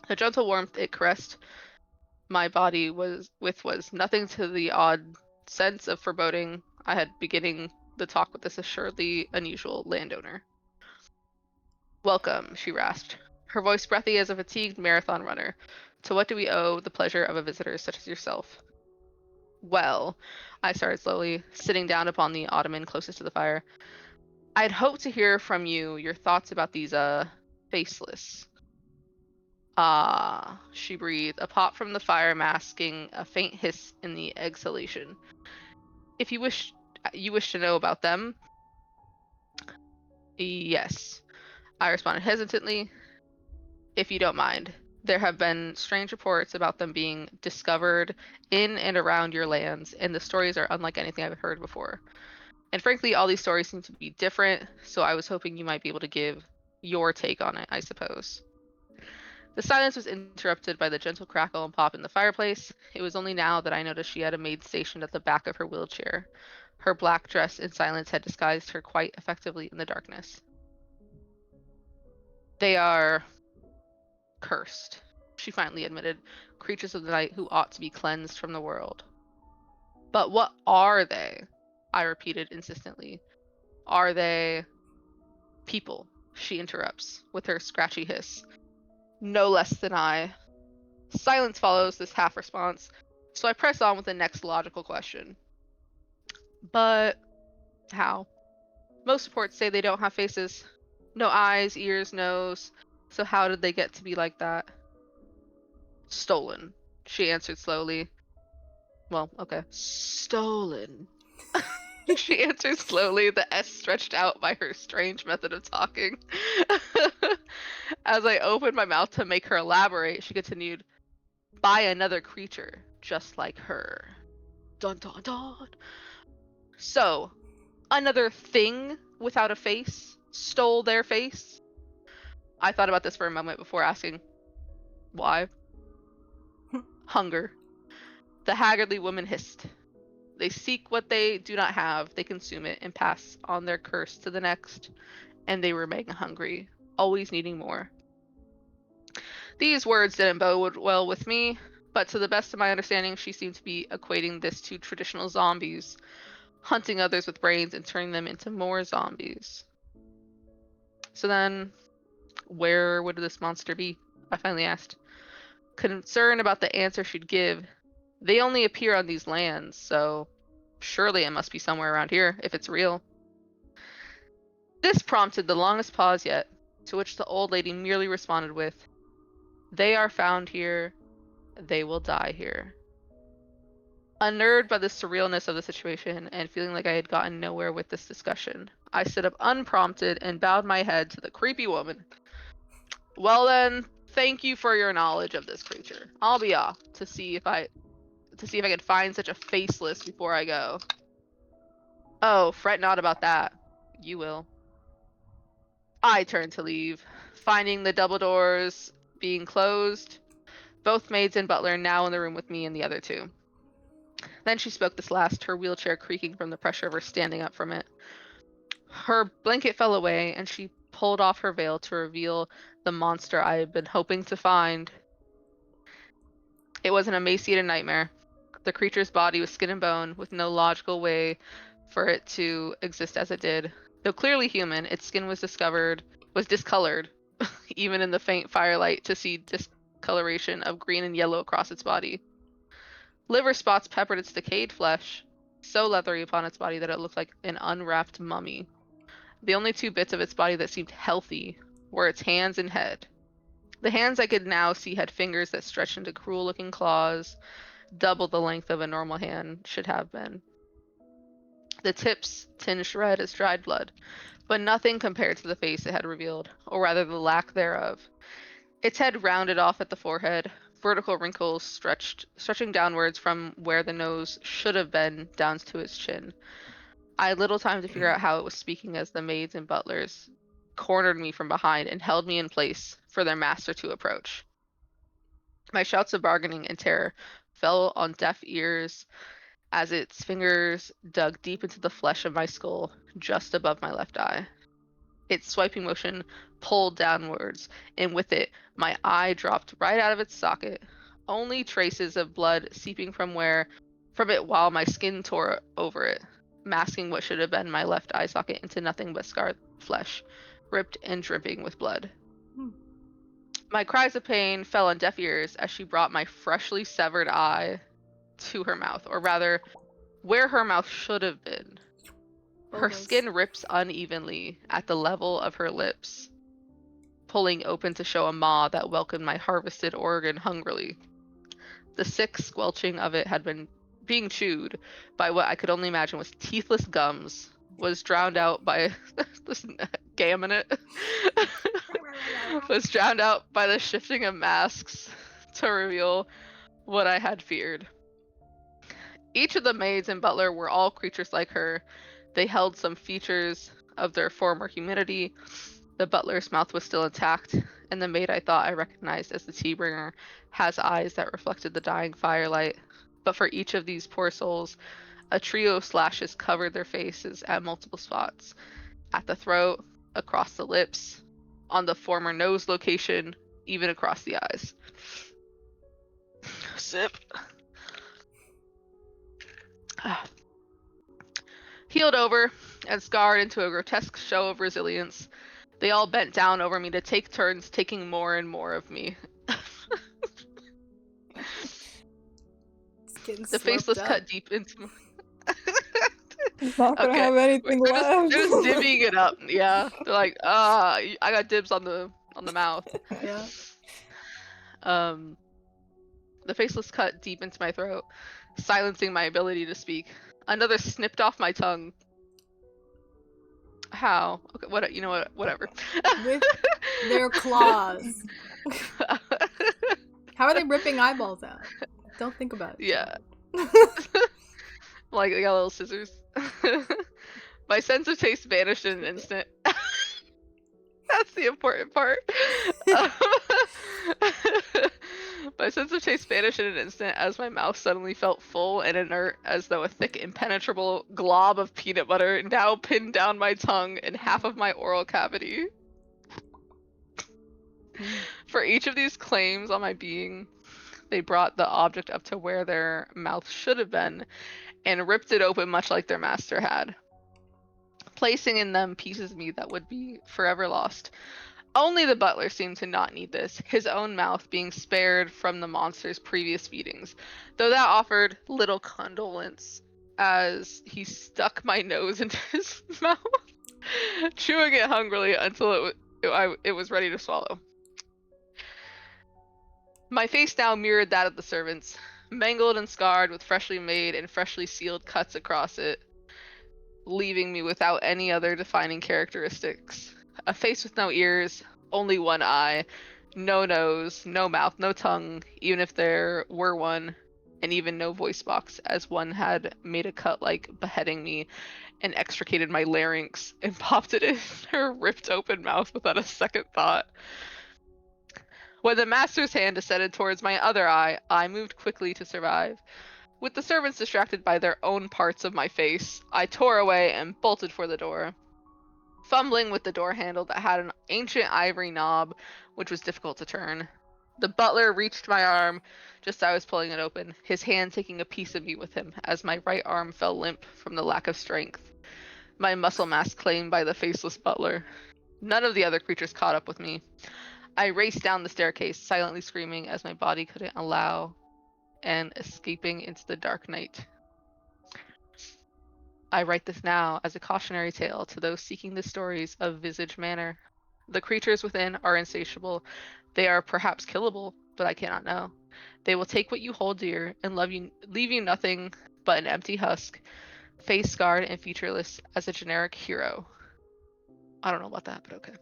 The gentle warmth it caressed my body was nothing to the odd sense of foreboding I had beginning the talk with this assuredly unusual landowner. "Welcome," she rasped, her voice breathy as a fatigued marathon runner. "To what do we owe the pleasure of a visitor such as yourself?" "Well," I started slowly, sitting down upon the ottoman closest to the fire, "I'd hoped to hear from you your thoughts about these, Faceless." Ah, she breathed, a pop from the fire masking a faint hiss in the exhalation. If you wish to know about them? Yes, I responded hesitantly. If you don't mind. There have been strange reports about them being discovered in and around your lands, and the stories are unlike anything I've heard before. And frankly, all these stories seem to be different, so I was hoping you might be able to give your take on it, I suppose. The silence was interrupted by the gentle crackle and pop in the fireplace. It was only now that I noticed she had a maid stationed at the back of her wheelchair. Her black dress in silence had disguised her quite effectively in the darkness. They are cursed, she finally admitted, creatures of the night who ought to be cleansed from the world. But what are they? I repeated insistently. Are they people? She interrupts with her scratchy hiss. No less than I. Silence follows this half response, so I press on with the next logical question. But how? Most reports say they don't have faces. No eyes, ears, nose. So how did they get to be like that? Stolen, she answered slowly. Well, okay. Stolen. She answered slowly, the S stretched out by her strange method of talking. As I opened my mouth to make her elaborate, she continued, by another creature, just like her. Dun dun dun. So, another thing without a face stole their face? I thought about this for a moment before asking, why? Hunger. The haggardly woman hissed. They seek what they do not have, they consume it, and pass on their curse to the next, and they remain hungry, always needing more. These words didn't bode well with me, but to the best of my understanding, she seemed to be equating this to traditional zombies, hunting others with brains and turning them into more zombies. So then, where would this monster be? I finally asked. Concerned about the answer she'd give. They only appear on these lands, so surely it must be somewhere around here, if it's real. This prompted the longest pause yet, to which the old lady merely responded with, they are found here, they will die here. Unnerved by the surrealness of the situation and feeling like I had gotten nowhere with this discussion, I stood up unprompted and bowed my head to the creepy woman. Well then, thank you for your knowledge of this creature. I'll be off to see if I could find such a faceless before I go. Oh, fret not about that. You will. I turned to leave, finding the double doors being closed, both maids and butler now in the room with me and the other two. Then she spoke this last, her wheelchair creaking from the pressure of her standing up from it. Her blanket fell away, and she pulled off her veil to reveal the monster I had been hoping to find. It was an emaciated nightmare. The creature's body was skin and bone, with no logical way for it to exist as it did. Though clearly human, its skin was discolored, even in the faint firelight, to see discoloration of green and yellow across its body. Liver spots peppered its decayed flesh, so leathery upon its body that it looked like an unwrapped mummy. The only two bits of its body that seemed healthy were its hands and head. The hands I could now see had fingers that stretched into cruel-looking claws, double the length of a normal hand should have been. The tips tinged red as dried blood, but nothing compared to the face it had revealed, or rather the lack thereof. Its head rounded off at the forehead, vertical wrinkles stretching downwards from where the nose should have been down to its chin. I had little time to figure out how it was speaking as the maids and butlers cornered me from behind and held me in place for their master to approach. My shouts of bargaining and terror fell on deaf ears as its fingers dug deep into the flesh of my skull just above my left eye. Its swiping motion pulled downwards, and with it, my eye dropped right out of its socket. Only traces of blood seeping from it while my skin tore over it, masking what should have been my left eye socket into nothing but scarred flesh, ripped and dripping with blood. My cries of pain fell on deaf ears as she brought my freshly severed eye to her mouth, or rather, where her mouth should have been. Her skin rips unevenly at the level of her lips, pulling open to show a maw that welcomed my harvested organ hungrily. The sick squelching of it had been being chewed by what I could only imagine was teethless gums, was drowned out by this gaminate, was drowned out by the shifting of masks to reveal what I had feared. Each of the maids and butler were all creatures like her. They held some features of their former humanity. The butler's mouth was still intact, and the maid I thought I recognized as the tea bringer has eyes that reflected the dying firelight. But for each of these poor souls, a trio of slashes covered their faces at multiple spots. At the throat, across the lips, on the former nose location, even across the eyes. Sip. Healed over and scarred into a grotesque show of resilience, they all bent down over me to take turns taking more and more of me. The Faceless cut deep into my... He's not gonna have anything left. They're just divvying it up. Yeah, they're like, I got dibs on the mouth. Yeah. The Faceless cut deep into my throat, silencing my ability to speak. Another snipped off my tongue. How? Okay, whatever. With their claws. How are they ripping eyeballs out? Don't think about it. Yeah. Like, they got little scissors. My sense of taste vanished in an instant. That's the important part. My sense of taste vanished in an instant as my mouth suddenly felt full and inert, as though a thick, impenetrable glob of peanut butter now pinned down my tongue and half of my oral cavity. For each of these claims on my being, they brought the object up to where their mouth should have been and ripped it open much like their master had, placing in them pieces of me that would be forever lost. Only the butler seemed to not need this, his own mouth being spared from the monster's previous feedings, though that offered little condolence as he stuck my nose into his mouth, chewing it hungrily until it was ready to swallow. My face now mirrored that of the servants, mangled and scarred with freshly made and freshly sealed cuts across it, leaving me without any other defining characteristics. A face with no ears, only one eye, no nose, no mouth, no tongue, even if there were one, and even no voice box, as one had made a cut like beheading me and extricated my larynx and popped it in her ripped open mouth without a second thought. When the master's hand descended towards my other eye, I moved quickly to survive. With the servants distracted by their own parts of my face, I tore away and bolted for the door, fumbling with the door handle that had an ancient ivory knob, which was difficult to turn. The butler reached my arm just as I was pulling it open, his hand taking a piece of me with him as my right arm fell limp from the lack of strength, my muscle mass claimed by the Faceless butler. None of the other creatures caught up with me. I raced down the staircase, silently screaming as my body couldn't allow, and escaping into the dark night. I write this now as a cautionary tale to those seeking the stories of Visage Manor. The creatures within are insatiable. They are perhaps killable, but I cannot know. They will take what you hold dear and leave you nothing but an empty husk, face scarred and featureless as a generic hero. I don't know about that, but okay.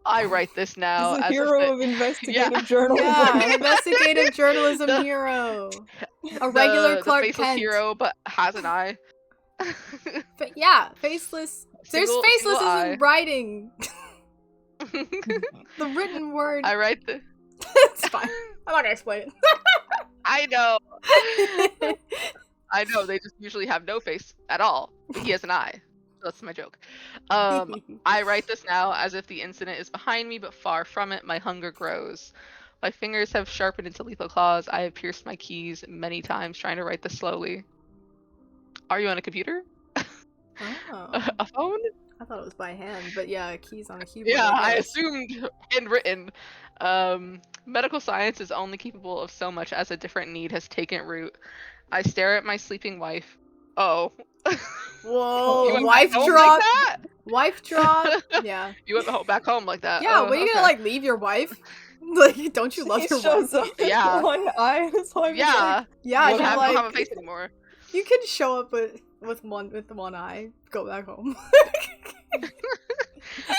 I write this now He's a as hero of investigative journalism. Yeah, investigative journalism hero. A regular Clark the faceless Kent. hero, but has an eye. Yeah, faceless. There's faceless eye. in writing. The written word. I write the. It's fine. I'm not gonna explain it. I know. I know. They just usually have no face at all. He has an eye. That's my joke. I write this now as if the incident is behind me, but far from it. My hunger grows. My fingers have sharpened into lethal claws. I have pierced my keys many times trying to write this slowly. Are you on a computer? Oh. A phone? I thought it was by hand, but yeah, keys on a keyboard. Yeah, I assumed handwritten. Medical science is only capable of so much as a different need has taken root. I stare at my sleeping wife, Oh. Whoa, You went wife back home drop. like that? Wife drop. Yeah. You went back home like that. Yeah, Oh, what are you okay. gonna, like, leave your wife? Like, don't you love He your shows wife? up with Yeah. one eye, and his wife is Yeah. like, Yeah, You she's don't like, have a face anymore. you can show up with one eye, go back home.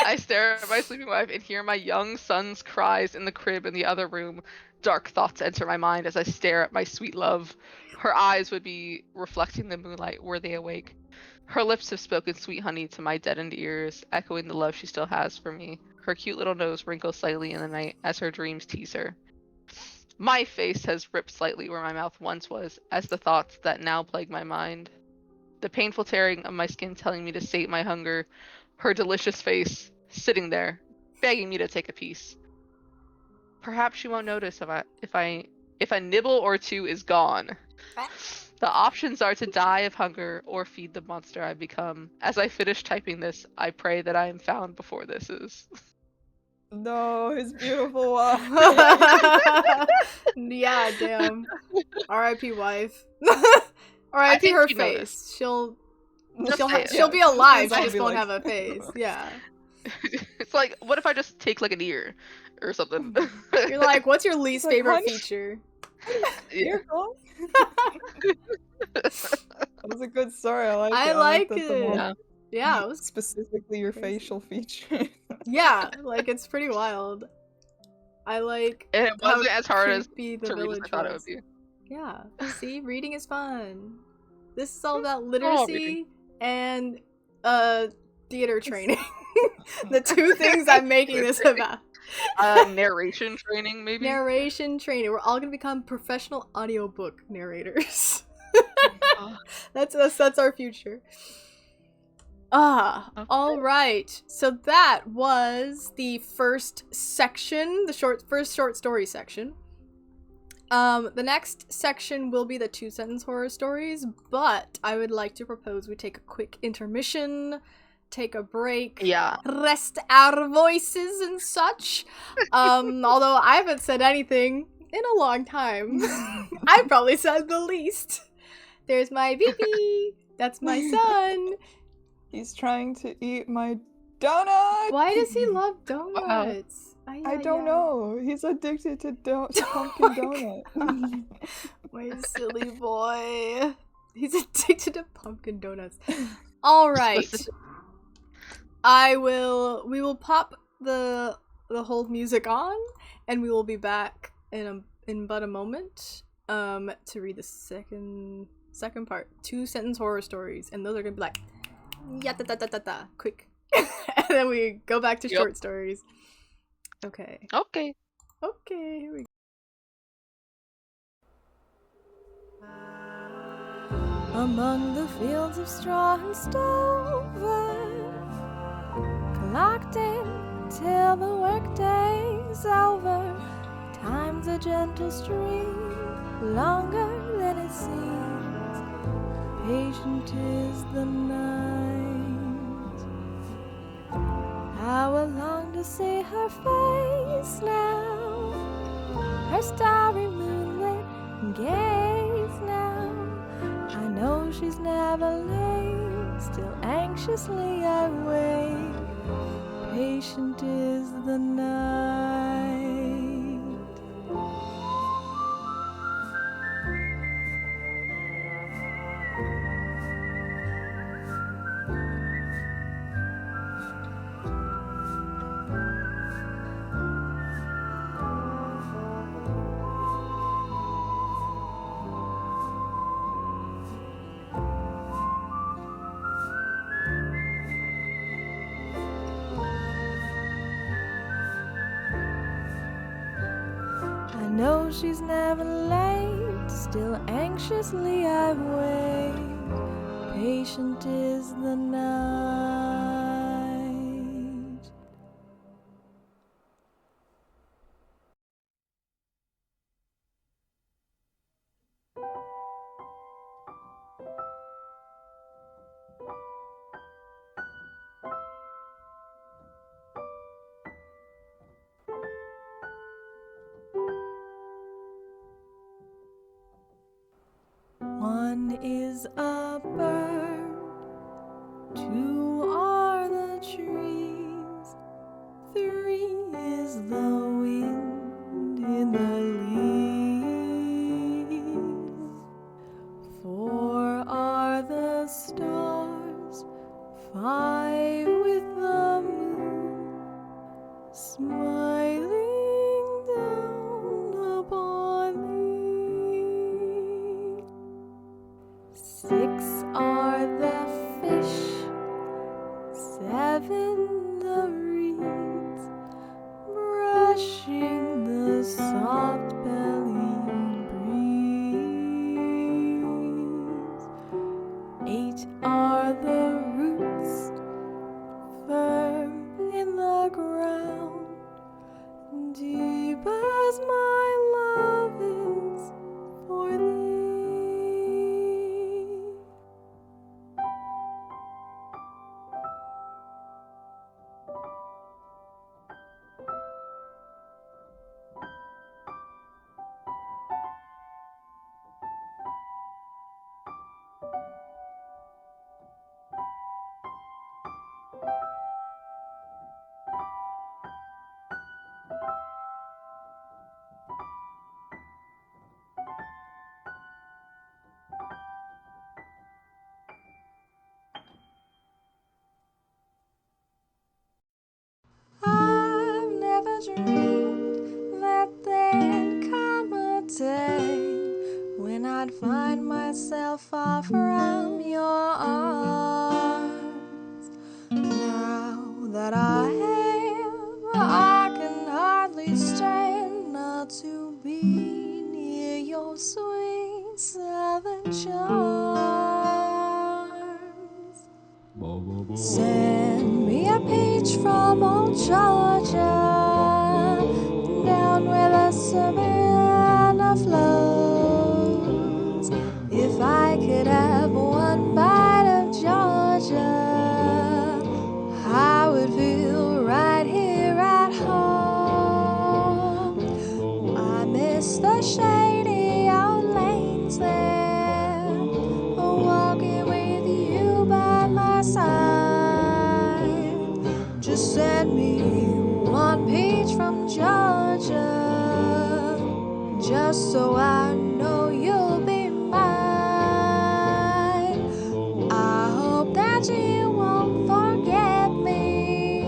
I stare at my sleeping wife and hear my young son's cries in the crib in the other room. Dark thoughts enter my mind as I stare at my sweet love. Her eyes would be reflecting the moonlight were they awake. Her lips have spoken sweet honey to my deadened ears, echoing the love she still has for me. Her cute little nose wrinkles slightly in the night as her dreams tease her. My face has ripped slightly where my mouth once was, as the thoughts that now plague my mind. The painful tearing of my skin telling me to sate my hunger. Her delicious face, sitting there, begging me to take a piece. Perhaps she won't notice if a nibble or two is gone. The options are to die of hunger or feed the monster I've become. As I finish typing this, I pray that I am found before this is. no, his beautiful wife. Yeah, damn. R.I.P. wife. I R.I.P. think her she face. noticed. She'll Just she'll say it. she'll be Yeah, alive. she'll She just be won't like- have a face. Yeah. It's like, what if I just take like an ear or something? You're like, what's your least like, favorite honey? feature? Yeah. You're gone. That was a good story. I like it. I like like that the it. mom- Yeah. Yeah, it was specifically your crazy. facial feature. yeah, like it's pretty wild. I like And it how wasn't as hard as creepy the to read as village I thought it would was. be. Yeah. See, reading is fun. This is all about reading. literacy and theater training. The two things I'm making this about. Narration training, maybe? Narration training. We're all gonna become professional audiobook narrators. Oh, That's our future. okay. All right. So that was the first section, the first short story section. The next section will be the 2-sentence horror stories, but I would like to propose we take a quick intermission, take a break, Yeah. rest our voices and such. Although I haven't said anything in a long time. I probably said the least. There's my baby. That's my son. He's trying to eat my donut. Why does he love donuts? I don't know. He's addicted to pumpkin donut. My silly boy. He's addicted to pumpkin donuts. All right. We will pop the hold music on, and we will be back in but a moment to read the second part, 2-sentence horror stories, and those are gonna be like quick. And then we go back to short stories. Okay, here we go. Among the fields of straw and stover, collecting till the workday's over. Time's a gentle stream, longer than it seems. Patient is the night. How I long to see her face now, her starry moonlit gaze now. I know she's never late, still anxiously I wait. Patient is the night. I know she's never late, still anxiously I wait. Patient is the night. One is a bird, two are the trees, three is the wind in the leaves, four are the stars, five with the moon smiling down upon thee. Six are the fish, seven the reeds, brushing the soft-bellied breeze. Eight are the roots, firm in the ground, deep as my love is for thee. I've never dreamed that there'd come a day when I'd find myself far from your arms. Now that I am, I can hardly stand not to be near your sweet southern charms. Send me a peach from old Georgia, down where the Savannah flows. If I could have one bite of Georgia, I would feel right here at home. I miss the shady old lanes there, walking with you by my side. Just send me one peach from Georgia, just so I know you'll be mine. I hope that you won't forget me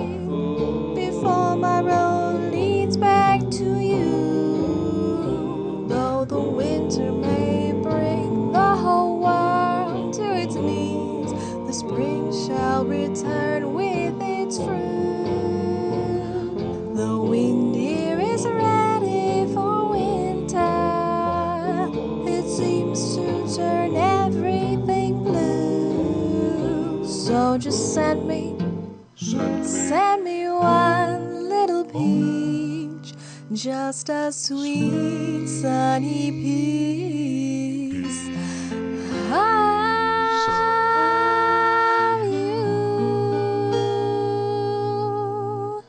before my road leads back to you. Though the winter may bring the whole world to its knees, the spring shall return with its fruit. The wind here is ready for winter. It seems to turn everything blue. So just send me one little peach, just a sweet sunny piece of you.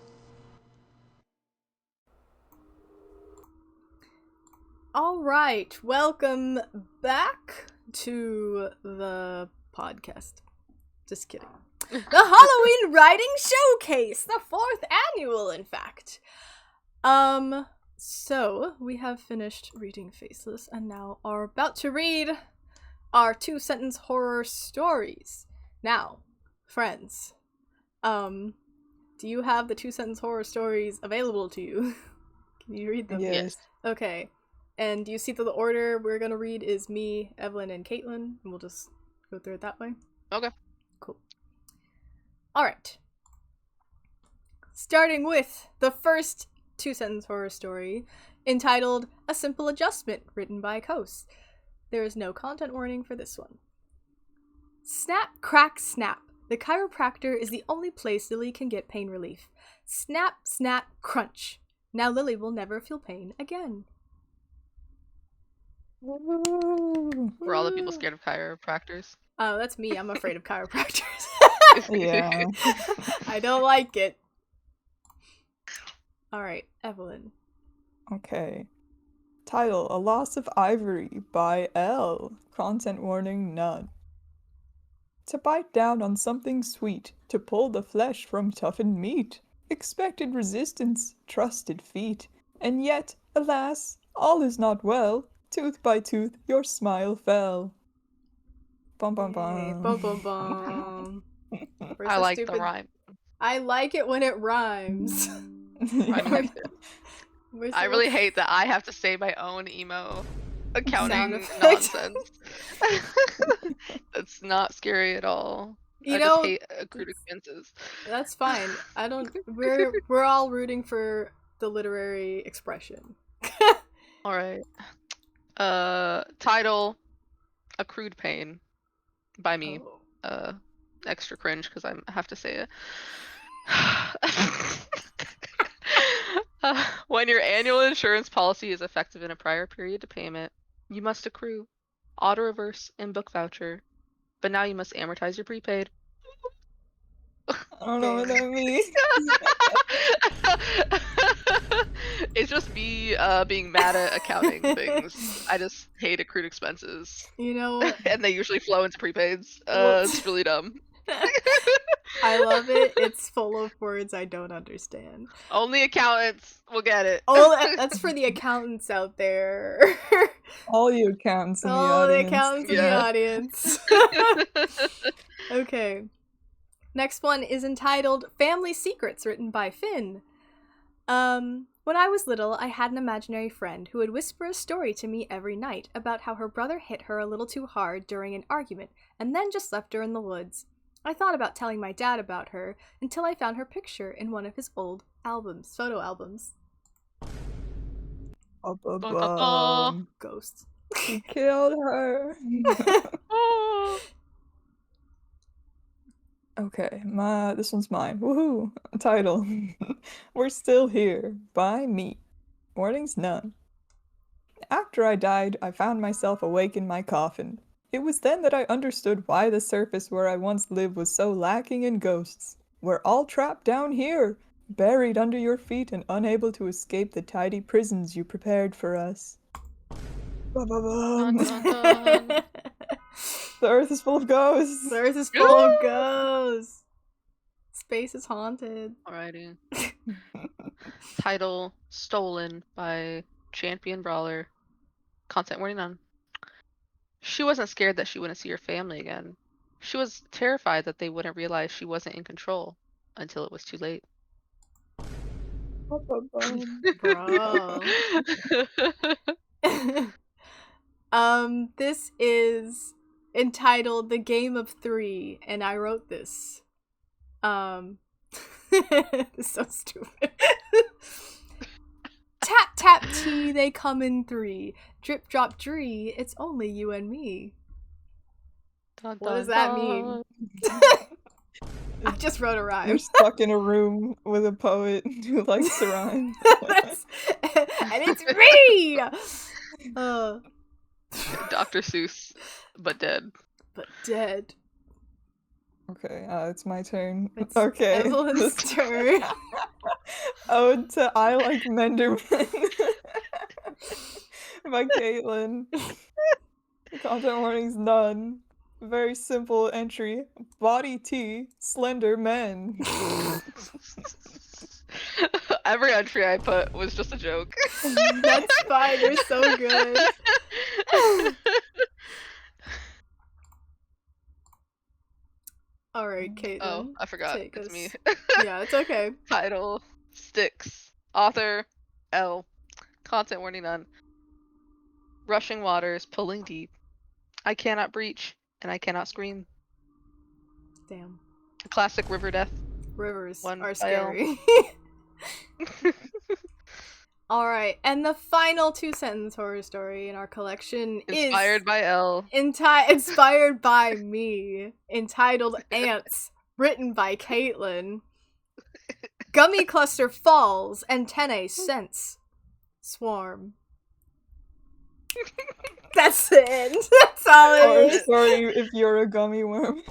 All right, welcome back to the podcast. Just kidding. The Halloween Writing Showcase, the 4th annual, in fact. So we have finished reading Faceless and now are about to read our 2-sentence horror stories. Now, friends, do you have the 2-sentence horror stories available to you? Can you read them? Yes. Okay. And do you see that the order we're gonna read is me, Evelyn, and Caitlin? And we'll just go through it that way. Okay. Cool. Alright. Starting with the first 2-sentence horror story, entitled A Simple Adjustment, written by Kos. There is no content warning for this one. Snap, crack, snap. The chiropractor is the only place Lily can get pain relief. Snap, snap, crunch. Now Lily will never feel pain again. Were all the people scared of chiropractors? Oh, that's me. I'm afraid of chiropractors. Yeah. I don't like it. Alright, Evelyn. Okay. Title: A Loss of Ivory by L. Content warning: none. To bite down on something sweet, to pull the flesh from toughened meat, expected resistance, trusted feet, and yet, alas, all is not well. Tooth by tooth, your smile fell. Bum bum Yay, bum. bum bum bum. Where's I the like stupid... the rhyme. I like it when it rhymes. Rhyming is Where's I the really little- hate that I have to say my own emo accounting effect. nonsense. That's not scary at all. You I know, just hate accrued expenses. That's fine. I don't. We're all rooting for the literary expression. All right. Title: Accrued Pain by me. Oh. Extra cringe because I have to say it. When your annual insurance policy is effective in a prior period to payment, you must accrue, auto reverse, and book voucher. But now you must amortize your prepaid. I don't know what that means. It's just me being mad at accounting things. I just hate accrued expenses. You know, And they usually flow into prepaids. Well- It's really dumb. I love it. It's full of words I don't understand. Only accountants will get it. Oh, that's for the accountants out there. All you accountants in the All the audience. accountants in the Yeah. audience. Okay. Next one is entitled Family Secrets, written by Finn. When I was little, I had an imaginary friend who would whisper a story to me every night about how her brother hit her a little too hard during an argument and then just left her in the woods. I thought about telling my dad about her until I found her picture in one of his old albums, photo albums. Ghosts. He killed her. Okay, this one's mine. Woohoo! Title: We're Still Here by me. Warnings: none. After I died, I found myself awake in my coffin. It was then that I understood why the surface where I once lived was so lacking in ghosts. We're all trapped down here, buried under your feet and unable to escape the tidy prisons you prepared for us. Dun, Ba-ba-bum. dun, dun. The earth is full of ghosts. The earth is full of ghosts. Space is haunted. Alrighty. Title: Stolen by ChanpionBrawler. Content warning: none. She wasn't scared that she wouldn't see her family again. She was terrified that they wouldn't realize she wasn't in control until it was too late. Ba-ba-bum. Bro. This is entitled The Game of Three, and I wrote this. It's so stupid. Tap tap tea, they come in three. Drip drop dree, it's only you and me. Dun, What does dun, that dun. mean? I just wrote a rhyme. You're stuck in a room with a poet who likes to rhyme. And it's me! Dr. Seuss, but dead. But dead. Okay, it's my turn. It's Okay. Evelyn's turn. Ode to I Like Menderman by Caitlin. Content warnings: none. Very simple entry. Body tea, slender men. Every entry I put was just a joke. That's fine, you're so good. Alright, Caitlin. Oh, I forgot. take It's us. me. Yeah, it's okay. Title: Sticks. Author: L. Content warning: none. Rushing waters, pulling deep. I cannot breach, and I cannot scream. Damn. Classic river death. Rivers One are by scary. Alright, and the final two-sentence horror story in our collection Inspired is by L. inspired by me, entitled Ants, written by Caitlin. Gummy cluster falls, antennae sense. Swarm. That's it. That's all Or it is. sorry if you're a gummy worm.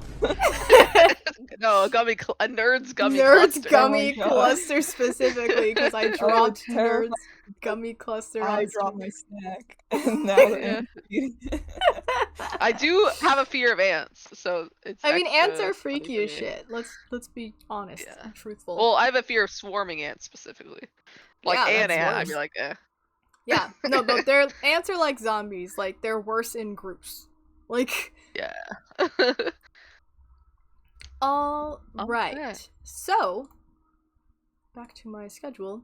No, a nerd's gummy Nerds cluster. gummy Oh my God. cluster specifically because I Oh, dropped it's terrifying. nerds gummy cluster I on dropped stream. my snack, and now they're Yeah. eating it. I do have a fear of ants, so it's. I mean, ants extra are funny freaky for as me. shit. Let's be honest Yeah. and truthful. Well, I have a fear of swarming ants specifically. Like Yeah, an that's ant, I'd be worse. like, eh. Yeah, no, but ants are like zombies. Like they're worse in groups. Like, Yeah. all right. Okay. So, back to my schedule.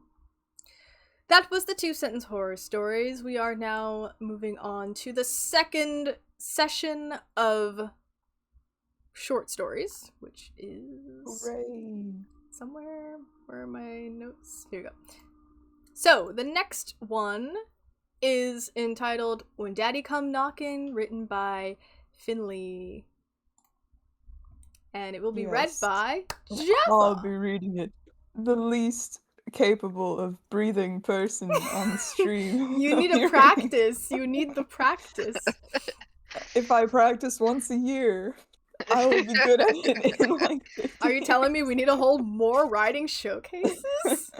That was the 2-sentence horror stories. We are now moving on to the second session of short stories, which is Hooray. somewhere. Where are my notes? Here we go. So, the next one is entitled When Daddy Come Knocking, written by Finley. And it will be read Yes. by I'll Jaffa. be reading it. The least capable of breathing person on the stream. You need You're a reading- practice. You need the practice. If I practice once a year, I will be good at it in like 50 Are you telling me days. we need to hold more writing showcases?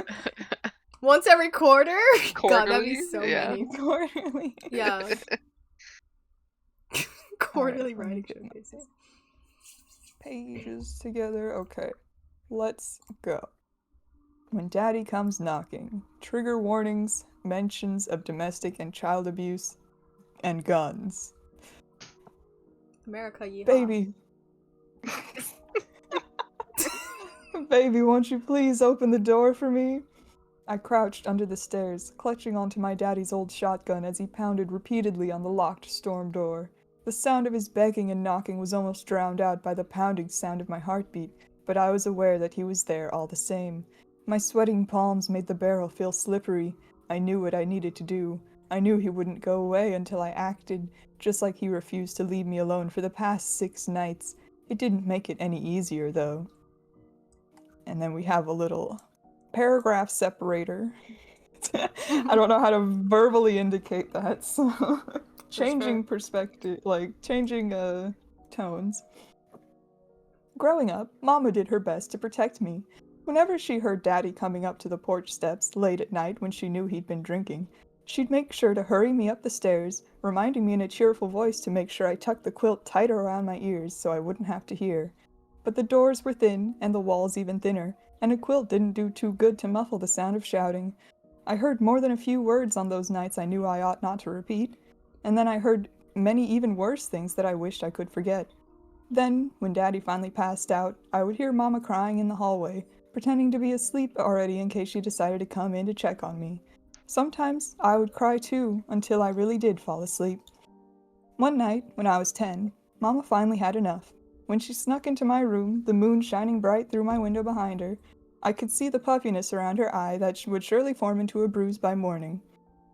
Once every quarter? God, that'd be Quarterly? so Yeah. many. Quarterly. Yeah. Quarterly Alright, let me writing get my showcases. pages together. Okay, let's go. When Daddy Comes Knocking. Trigger warnings, mentions of domestic and child abuse, and guns. America, yeehaw. Baby. Baby, won't you please open the door for me? I crouched under the stairs, clutching onto my daddy's old shotgun as he pounded repeatedly on the locked storm door. The sound of his begging and knocking was almost drowned out by the pounding sound of my heartbeat, but I was aware that he was there all the same. My sweating palms made the barrel feel slippery. I knew what I needed to do. I knew he wouldn't go away until I acted, just like he refused to leave me alone for the past 6 nights. It didn't make it any easier, though. And then we have a little paragraph separator. I don't know how to verbally indicate that, so changing perspective, like changing tones. Growing up, Mama did her best to protect me. Whenever she heard Daddy coming up to the porch steps late at night when she knew he'd been drinking, she'd make sure to hurry me up the stairs, reminding me in a cheerful voice to make sure I tucked the quilt tighter around my ears so I wouldn't have to hear. But the doors were thin and the walls even thinner, and a quilt didn't do too good to muffle the sound of shouting. I heard more than a few words on those nights I knew I ought not to repeat, and then I heard many even worse things that I wished I could forget. Then, when Daddy finally passed out, I would hear Mama crying in the hallway, pretending to be asleep already in case she decided to come in to check on me. Sometimes I would cry too, until I really did fall asleep. One night, when I was 10, Mama finally had enough. When she snuck into my room, the moon shining bright through my window behind her, I could see the puffiness around her eye that would surely form into a bruise by morning.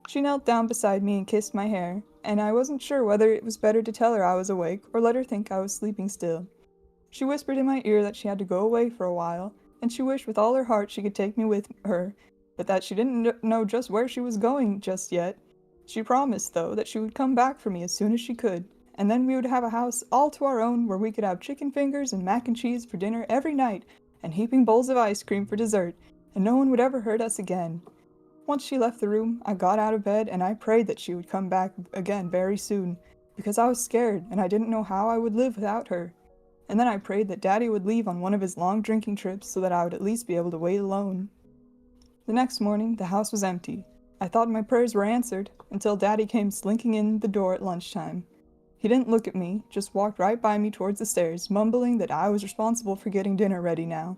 She knelt down beside me and kissed my hair, and I wasn't sure whether it was better to tell her I was awake or let her think I was sleeping still. She whispered in my ear that she had to go away for a while, and she wished with all her heart she could take me with her, but that she didn't know just where she was going just yet. She promised, though, that she would come back for me as soon as she could, and then we would have a house all to our own where we could have chicken fingers and mac and cheese for dinner every night, and heaping bowls of ice cream for dessert, and no one would ever hurt us again. Once she left the room, I got out of bed and I prayed that she would come back again very soon, because I was scared and I didn't know how I would live without her. And then I prayed that Daddy would leave on one of his long drinking trips so that I would at least be able to wait alone. The next morning, the house was empty. I thought my prayers were answered, until Daddy came slinking in the door at lunchtime. He didn't look at me, just walked right by me towards the stairs, mumbling that I was responsible for getting dinner ready now.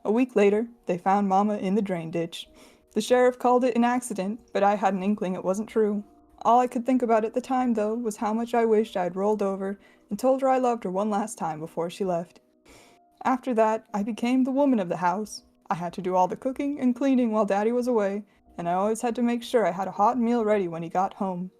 A week later, they found Mama in the drain ditch. The sheriff called it an accident, but I had an inkling it wasn't true. All I could think about at the time, though, was how much I wished I had rolled over and told her I loved her one last time before she left. After that, I became the woman of the house. I had to do all the cooking and cleaning while Daddy was away, and I always had to make sure I had a hot meal ready when he got home.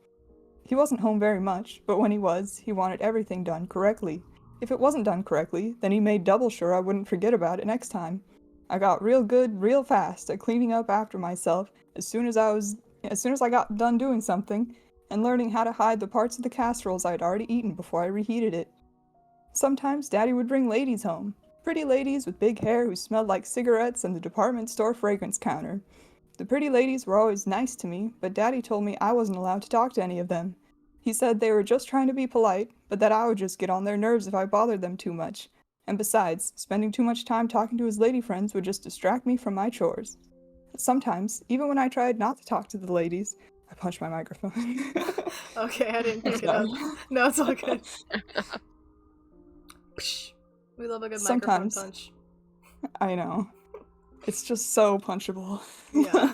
He wasn't home very much, but when he was, he wanted everything done correctly. If it wasn't done correctly, then he made double sure I wouldn't forget about it next time. I got real good, real fast at cleaning up after myself as soon as I got done doing something, and learning how to hide the parts of the casseroles I had already eaten before I reheated it. Sometimes Daddy would bring ladies home. Pretty ladies with big hair who smelled like cigarettes and the department store fragrance counter. The pretty ladies were always nice to me, but Daddy told me I wasn't allowed to talk to any of them. He said they were just trying to be polite, but that I would just get on their nerves if I bothered them too much. And besides, spending too much time talking to his lady friends would just distract me from my chores. Sometimes, even when I tried not to talk to the ladies, I punched my microphone. Okay, I didn't pick it up. No, it's all good. We love a good Sometimes. microphone punch. I know. It's just so punchable. Yeah.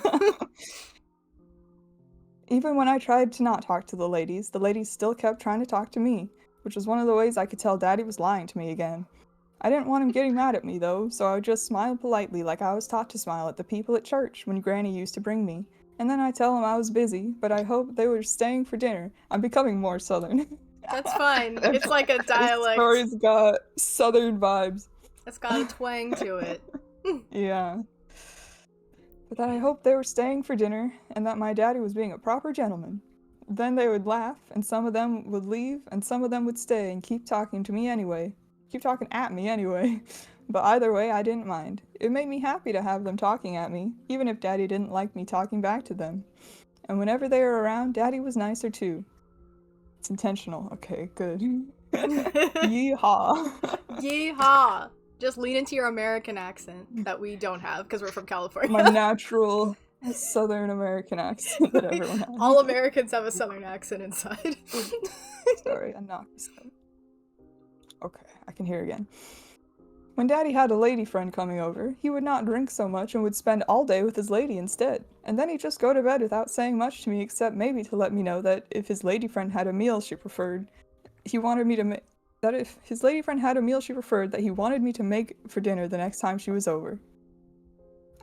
Even when I tried to not talk to the ladies still kept trying to talk to me, which was one of the ways I could tell Daddy was lying to me again. I didn't want him getting mad at me, though, so I would just smile politely like I was taught to smile at the people at church when Granny used to bring me. And then I'd tell him I was busy, but I hoped they were staying for dinner. I'm becoming more southern. That's fine. It's like a dialect. This story's got southern vibes. It's got a twang to it. Yeah. But that I hoped they were staying for dinner, and that my daddy was being a proper gentleman. Then they would laugh, and some of them would leave, and some of them would stay and keep talking to me anyway. Keep talking at me anyway. But either way, I didn't mind. It made me happy to have them talking at me, even if Daddy didn't like me talking back to them. And whenever they were around, Daddy was nicer too. It's intentional. Okay, good. Yeehaw. Yeehaw! Just lean into your American accent that we don't have because we're from California. My natural Southern American accent that everyone has. All Americans have a Southern accent inside. Sorry, I knocked this out. Okay, I can hear again. When Daddy had a lady friend coming over, he would not drink so much and would spend all day with his lady instead. And then he'd just go to bed without saying much to me except maybe to let me know that if his lady friend had a meal she preferred, he wanted me to make that if his lady friend had a meal she preferred that he wanted me to make for dinner the next time she was over.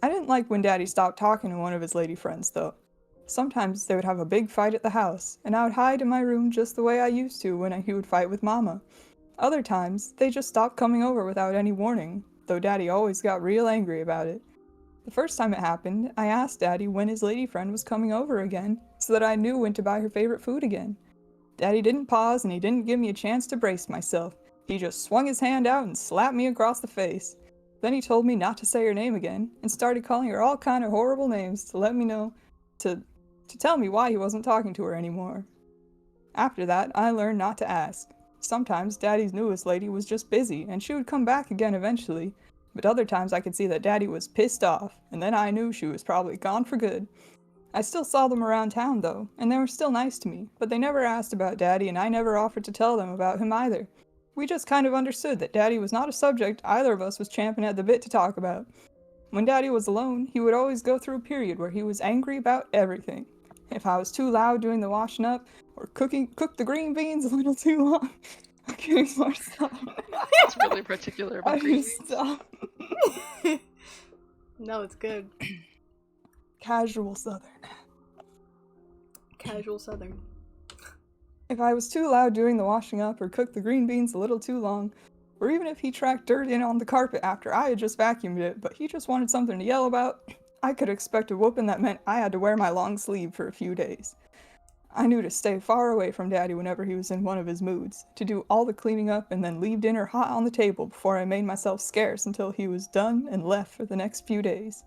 I didn't like when Daddy stopped talking to one of his lady friends, though. Sometimes they would have a big fight at the house, and I would hide in my room just the way I used to when he would fight with Mama. Other times, they just stopped coming over without any warning, though Daddy always got real angry about it. The first time it happened, I asked Daddy when his lady friend was coming over again, so that I knew when to buy her favorite food again. Daddy didn't pause, and he didn't give me a chance to brace myself. He just swung his hand out and slapped me across the face. Then he told me not to say her name again, and started calling her all kind of horrible names to let me know, to tell me why he wasn't talking to her anymore. After that, I learned not to ask. Sometimes Daddy's newest lady was just busy, and she would come back again eventually, but other times I could see that Daddy was pissed off, and then I knew she was probably gone for good. I still saw them around town, though, and they were still nice to me, but they never asked about Daddy, and I never offered to tell them about him either. We just kind of understood that Daddy was not a subject either of us was champing at the bit to talk about. When Daddy was alone, he would always go through a period where he was angry about everything. If I was too loud doing the washing up, or cooked the green beans a little too long. I'm getting more stuff. It's really particular about green beans. Stop. No, it's good. Casual Southern. Casual Southern. If I was too loud doing the washing up or cooked the green beans a little too long, or even if he tracked dirt in on the carpet after I had just vacuumed it, but he just wanted something to yell about, I could expect a whooping that meant I had to wear my long sleeve for a few days. I knew to stay far away from Daddy whenever he was in one of his moods, to do all the cleaning up and then leave dinner hot on the table before I made myself scarce until he was done and left for the next few days.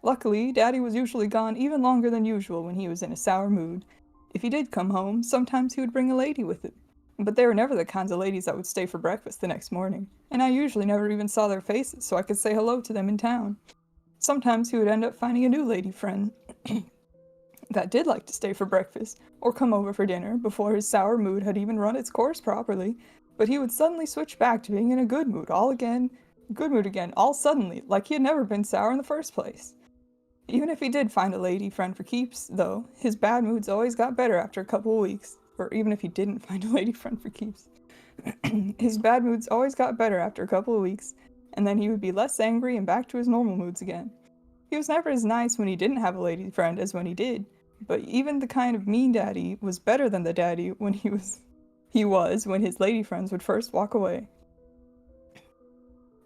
Luckily, Daddy was usually gone even longer than usual when he was in a sour mood. If he did come home, sometimes he would bring a lady with him. But they were never the kinds of ladies that would stay for breakfast the next morning, and I usually never even saw their faces so I could say hello to them in town. Sometimes he would end up finding a new lady friend that did like to stay for breakfast, or come over for dinner before his sour mood had even run its course properly, but he would suddenly switch back to being in a good mood again, all suddenly, like he had never been sour in the first place. Even if he did find a lady friend for keeps, though, his bad moods always got better after a couple of weeks, or even if he didn't find a lady friend for keeps. His bad moods always got better after a couple of weeks, and then he would be less angry and back to his normal moods again. He was never as nice when he didn't have a lady friend as when he did, but even the kind of mean daddy was better than the daddy when he was when his lady friends would first walk away.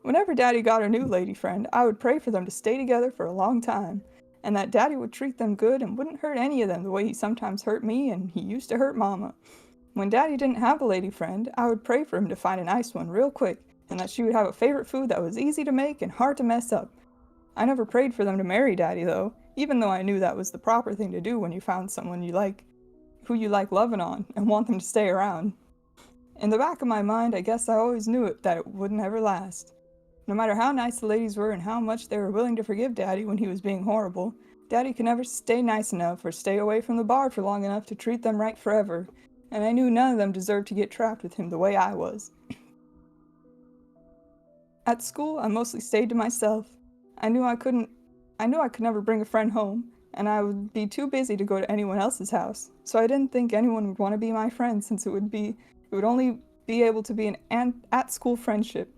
Whenever Daddy got a new lady friend, I would pray for them to stay together for a long time, and that Daddy would treat them good and wouldn't hurt any of them the way he sometimes hurt me and he used to hurt Mama. When Daddy didn't have a lady friend, I would pray for him to find a nice one real quick, and that she would have a favorite food that was easy to make and hard to mess up. I never prayed for them to marry Daddy, though, even though I knew that was the proper thing to do when you found someone you like, who you like loving on, and want them to stay around. In the back of my mind, I guess I always knew that it wouldn't ever last. No matter how nice the ladies were and how much they were willing to forgive Daddy when he was being horrible, Daddy could never stay nice enough or stay away from the bar for long enough to treat them right forever, and I knew none of them deserved to get trapped with him the way I was. At school, I mostly stayed to myself. I knew I could never bring a friend home, and I would be too busy to go to anyone else's house, so I didn't think anyone would want to be my friend since it would only be able to be an at-school friendship.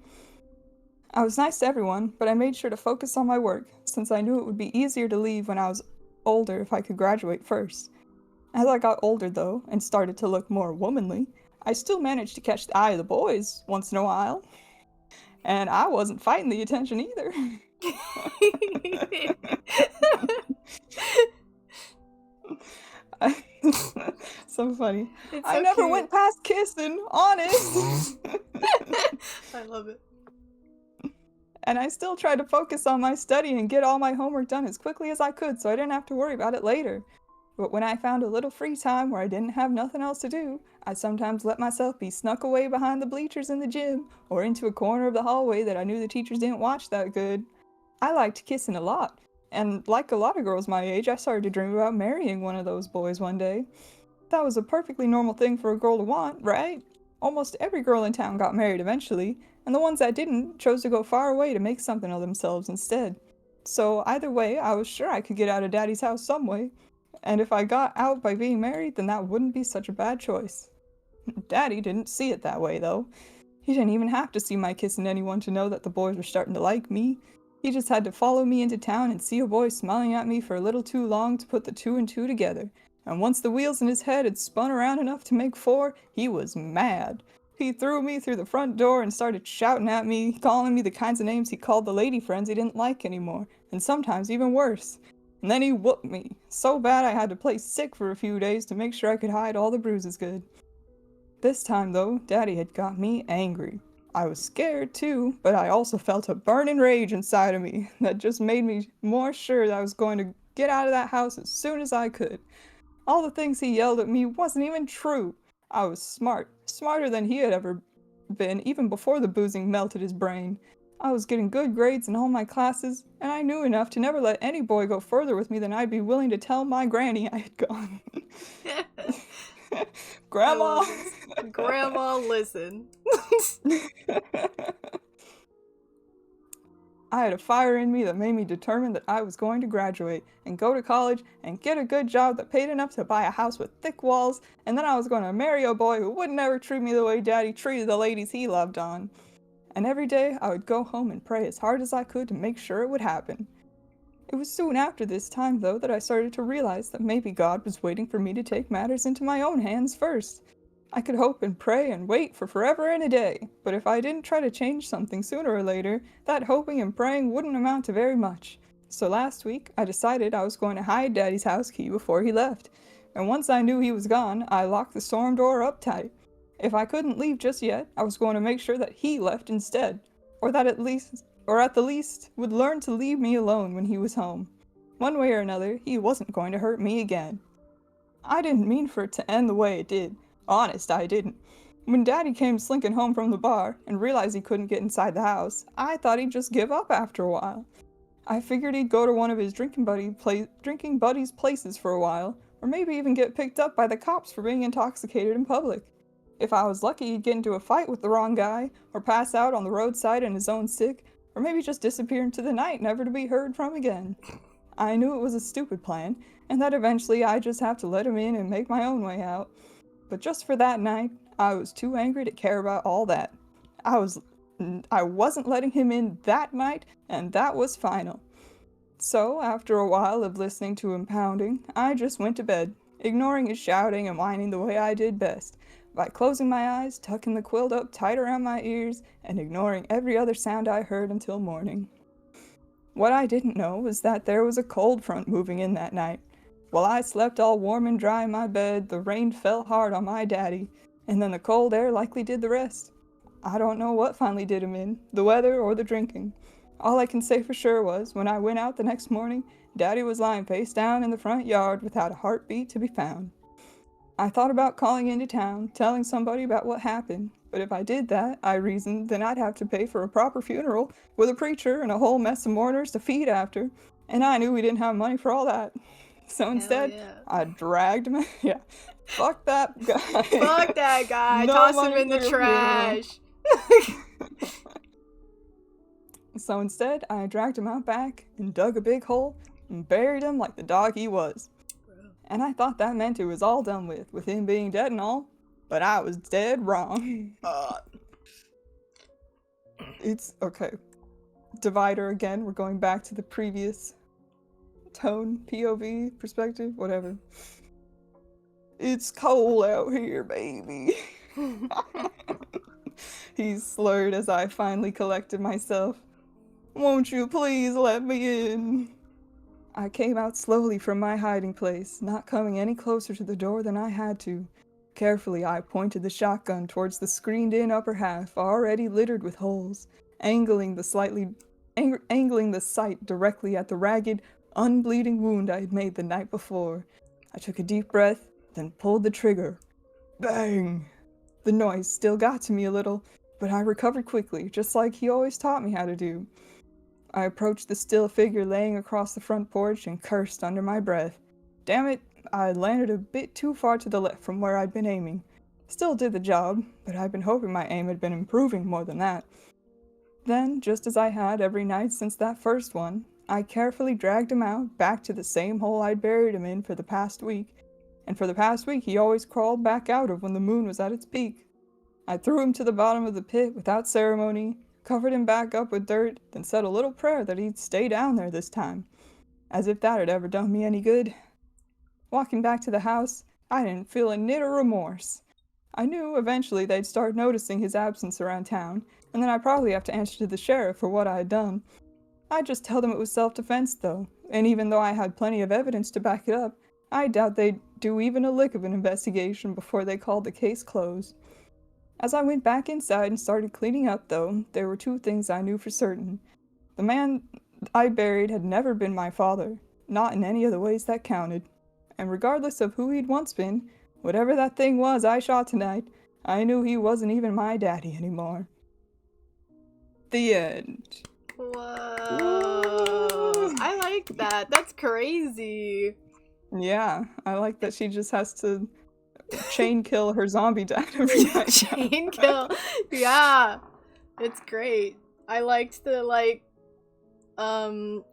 I was nice to everyone, but I made sure to focus on my work, since I knew it would be easier to leave when I was older if I could graduate first. As I got older, though, and started to look more womanly, I still managed to catch the eye of the boys once in a while. And I wasn't fighting the attention either. So funny. I never went past kissing, honest. I love it. And I still tried to focus on my study and get all my homework done as quickly as I could so I didn't have to worry about it later. But when I found a little free time where I didn't have nothing else to do, I sometimes let myself be snuck away behind the bleachers in the gym or into a corner of the hallway that I knew the teachers didn't watch that good. I liked kissing a lot, and like a lot of girls my age, I started to dream about marrying one of those boys one day. That was a perfectly normal thing for a girl to want, right? Almost every girl in town got married eventually, and the ones that didn't chose to go far away to make something of themselves instead. So either way, I was sure I could get out of Daddy's house some way. And if I got out by being married, then that wouldn't be such a bad choice. Daddy didn't see it that way, though. He didn't even have to see my kissing anyone to know that the boys were starting to like me. He just had to follow me into town and see a boy smiling at me for a little too long to put the 2 and 2 together. And once the wheels in his head had spun around enough to make 4, he was mad. He threw me through the front door and started shouting at me, calling me the kinds of names he called the lady friends he didn't like anymore, and sometimes even worse. And then he whooped me, so bad I had to play sick for a few days to make sure I could hide all the bruises good. This time, though, Daddy had got me angry. I was scared, too, but I also felt a burning rage inside of me that just made me more sure that I was going to get out of that house as soon as I could. All the things he yelled at me wasn't even true. I was smart, smarter than he had ever been, even before the boozing melted his brain. I was getting good grades in all my classes, and I knew enough to never let any boy go further with me than I'd be willing to tell my granny I had gone. Grandma! Grandma, listen. I had a fire in me that made me determined that I was going to graduate and go to college and get a good job that paid enough to buy a house with thick walls, and then I was going to marry a boy who would never treat me the way Daddy treated the ladies he loved on. And every day I would go home and pray as hard as I could to make sure it would happen. It was soon after this time, though, that I started to realize that maybe God was waiting for me to take matters into my own hands first. I could hope and pray and wait for forever and a day, but if I didn't try to change something sooner or later, that hoping and praying wouldn't amount to very much. So last week, I decided I was going to hide Daddy's house key before he left, and once I knew he was gone, I locked the storm door up tight. If I couldn't leave just yet, I was going to make sure that he left instead, or at the least, would learn to leave me alone when he was home. One way or another, he wasn't going to hurt me again. I didn't mean for it to end the way it did. Honest, I didn't. When Daddy came slinking home from the bar and realized he couldn't get inside the house, I thought he'd just give up after a while. I figured he'd go to one of his drinking buddies' places for a while, or maybe even get picked up by the cops for being intoxicated in public. If I was lucky, he'd get into a fight with the wrong guy, or pass out on the roadside in his own sick, or maybe just disappear into the night, never to be heard from again. I knew it was a stupid plan, and that eventually I'd just have to let him in and make my own way out. But just for that night, I was too angry to care about all that. I wasn't letting him in that night, and that was final. So, after a while of listening to him pounding, I just went to bed, ignoring his shouting and whining the way I did best, by closing my eyes, tucking the quilt up tight around my ears, and ignoring every other sound I heard until morning. What I didn't know was that there was a cold front moving in that night. While I slept all warm and dry in my bed, the rain fell hard on my daddy, and then the cold air likely did the rest. I don't know what finally did him in, the weather or the drinking. All I can say for sure was, when I went out the next morning, Daddy was lying face down in the front yard without a heartbeat to be found. I thought about calling into town, telling somebody about what happened, but if I did that, I reasoned, then I'd have to pay for a proper funeral with a preacher and a whole mess of mourners to feed after, and I knew we didn't have money for all that. So instead, yeah. I dragged him. Yeah, fuck that guy. Fuck that guy. No Toss him money in the for your trash. So instead, I dragged him out back and dug a big hole and buried him like the dog he was. And I thought that meant it was all done with him being dead and all, but I was dead wrong. It's okay. Divider again, we're going back to the previous tone, POV, perspective, whatever. It's cold out here, baby. He slurred as I finally collected myself. Won't you please let me in? I came out slowly from my hiding place, not coming any closer to the door than I had to. Carefully, I pointed the shotgun towards the screened-in upper half, already littered with holes, angling the sight directly at the ragged, unbleeding wound I had made the night before. I took a deep breath, then pulled the trigger. Bang! The noise still got to me a little, but I recovered quickly, just like he always taught me how to do. I approached the still figure laying across the front porch and cursed under my breath. Damn it, I had landed a bit too far to the left from where I'd been aiming. Still did the job, but I'd been hoping my aim had been improving more than that. Then, just as I had every night since that first one, I carefully dragged him out, back to the same hole I'd buried him in for the past week. And for the past week he always crawled back out of when the moon was at its peak. I threw him to the bottom of the pit without ceremony, covered him back up with dirt, then said a little prayer that he'd stay down there this time. As if that had ever done me any good. Walking back to the house, I didn't feel a nit of remorse. I knew eventually they'd start noticing his absence around town, and then I'd probably have to answer to the sheriff for what I had done. I'd just tell them it was self-defense, though, and even though I had plenty of evidence to back it up, I doubt they'd do even a lick of an investigation before they called the case closed. As I went back inside and started cleaning up, though, there were two things I knew for certain. The man I buried had never been my father, not in any of the ways that counted. And regardless of who he'd once been, whatever that thing was I shot tonight, I knew he wasn't even my daddy anymore. The end. Whoa. I like that. That's crazy. Yeah, I like that she just has to chain kill her zombie dad every night. Chain kill. Yeah. It's great. I liked the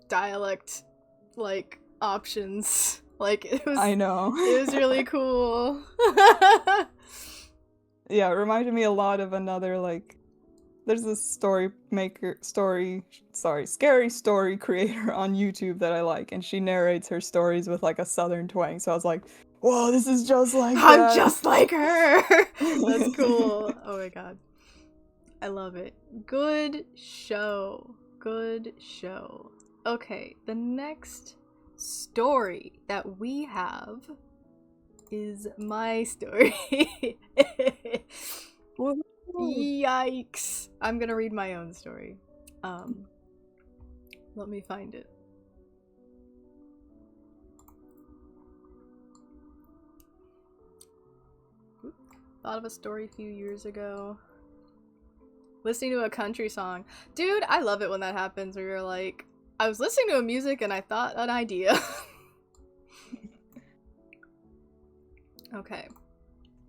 dialect options. It was I know. It was really cool. Yeah, it reminded me a lot of another there's this scary story creator on YouTube that I like, and she narrates her stories with a southern twang. So I was like, whoa, this is just like I'm that. just like her. That's cool. Oh my god. I love it. Good show. Good show. Okay, the next story that we have is my story. Yikes. I'm gonna read my own story. Let me find it. Thought of a story a few years ago. Listening to a country song. Dude, I love it when that happens where you're like, I was listening to a music and I thought an idea. Okay.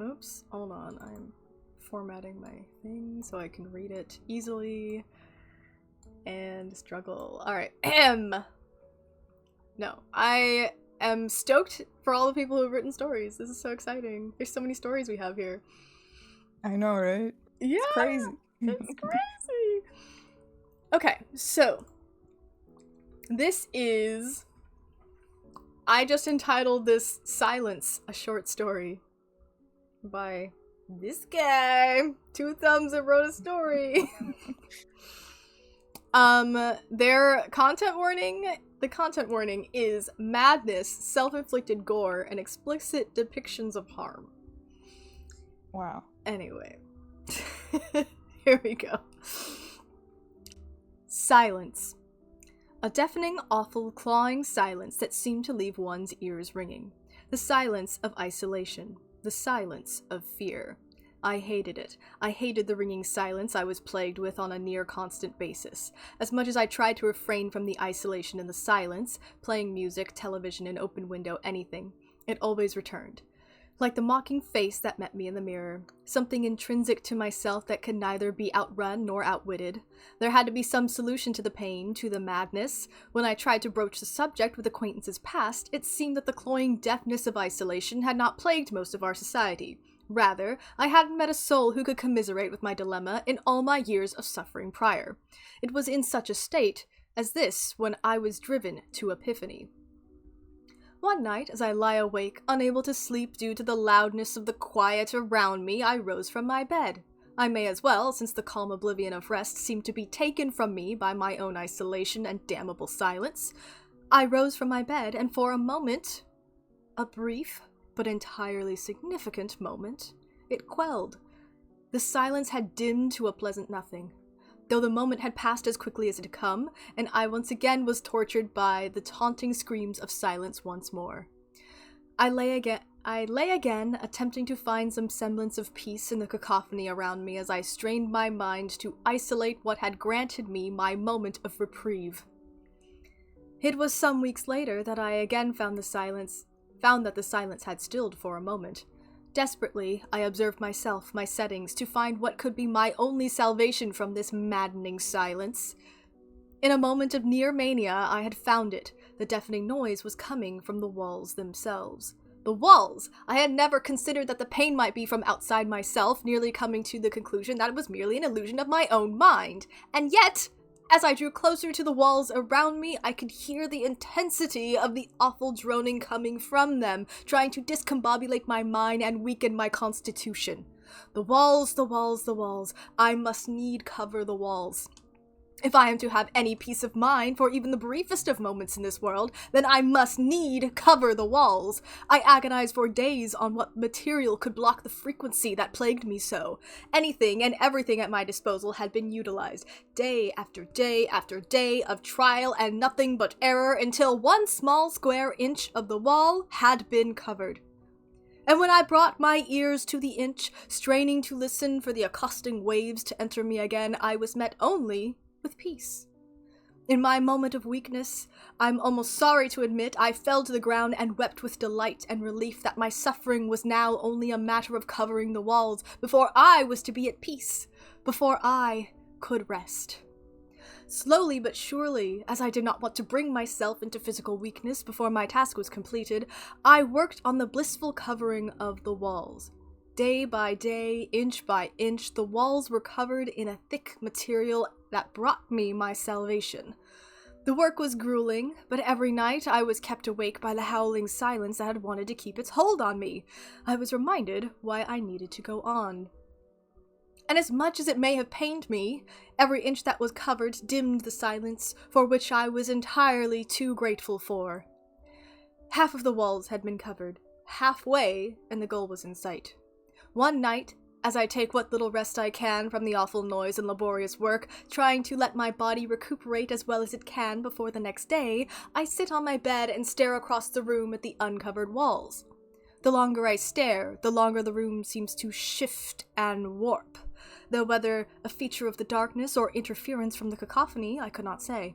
Oops, hold on. I'm formatting my thing so I can read it easily. And struggle. Alright. No, I am stoked for all the people who have written stories. This is so exciting. There's so many stories we have here. I know, right? Yeah! It's crazy. It's crazy! Okay, so this is... I just entitled this Silence, a short story by this guy. 2 thumbs that wrote a story. Their content warning, the content warning is madness, self-inflicted gore, and explicit depictions of harm. Wow. Anyway. Here we go. Silence. A deafening, awful, clawing silence that seemed to leave one's ears ringing. The silence of isolation. The silence of fear. I hated it. I hated the ringing silence I was plagued with on a near-constant basis. As much as I tried to refrain from the isolation and the silence, playing music, television, an open window, anything, it always returned. Like the mocking face that met me in the mirror. Something intrinsic to myself that could neither be outrun nor outwitted. There had to be some solution to the pain, to the madness. When I tried to broach the subject with acquaintances past, it seemed that the cloying deafness of isolation had not plagued most of our society. Rather, I hadn't met a soul who could commiserate with my dilemma in all my years of suffering prior. It was in such a state as this when I was driven to epiphany. One night, as I lie awake, unable to sleep due to the loudness of the quiet around me, I rose from my bed. I may as well, since the calm oblivion of rest seemed to be taken from me by my own isolation and damnable silence. I rose from my bed, and for a moment, a brief but entirely significant moment, it quelled. The silence had dimmed to a pleasant nothing. Though the moment had passed as quickly as it had come, and I once again was tortured by the taunting screams of silence once more. I lay again, attempting to find some semblance of peace in the cacophony around me as I strained my mind to isolate what had granted me my moment of reprieve. It was some weeks later that I again found that the silence had stilled for a moment. Desperately, I observed myself, my settings, to find what could be my only salvation from this maddening silence. In a moment of near mania, I had found it. The deafening noise was coming from the walls themselves. The walls! I had never considered that the pain might be from outside myself, nearly coming to the conclusion that it was merely an illusion of my own mind. And yet, as I drew closer to the walls around me, I could hear the intensity of the awful droning coming from them, trying to discombobulate my mind and weaken my constitution. The walls, the walls, the walls. I must need cover the walls. If I am to have any peace of mind for even the briefest of moments in this world, then I must need cover the walls. I agonized for days on what material could block the frequency that plagued me so. Anything and everything at my disposal had been utilized, day after day after day of trial and nothing but error, until one small square inch of the wall had been covered. And when I brought my ears to the inch, straining to listen for the accosting waves to enter me again, I was met only with peace. In my moment of weakness, I'm almost sorry to admit, I fell to the ground and wept with delight and relief that my suffering was now only a matter of covering the walls, before I was to be at peace, before I could rest. Slowly but surely, as I did not want to bring myself into physical weakness before my task was completed, I worked on the blissful covering of the walls. Day by day, inch by inch, the walls were covered in a thick material that brought me my salvation. The work was grueling, but every night I was kept awake by the howling silence that had wanted to keep its hold on me. I was reminded why I needed to go on. And as much as it may have pained me, every inch that was covered dimmed the silence, for which I was entirely too grateful for. Half of the walls had been covered, halfway, and the goal was in sight. One night, as I take what little rest I can from the awful noise and laborious work, trying to let my body recuperate as well as it can before the next day, I sit on my bed and stare across the room at the uncovered walls. The longer I stare, the longer the room seems to shift and warp, though whether a feature of the darkness or interference from the cacophony, I could not say.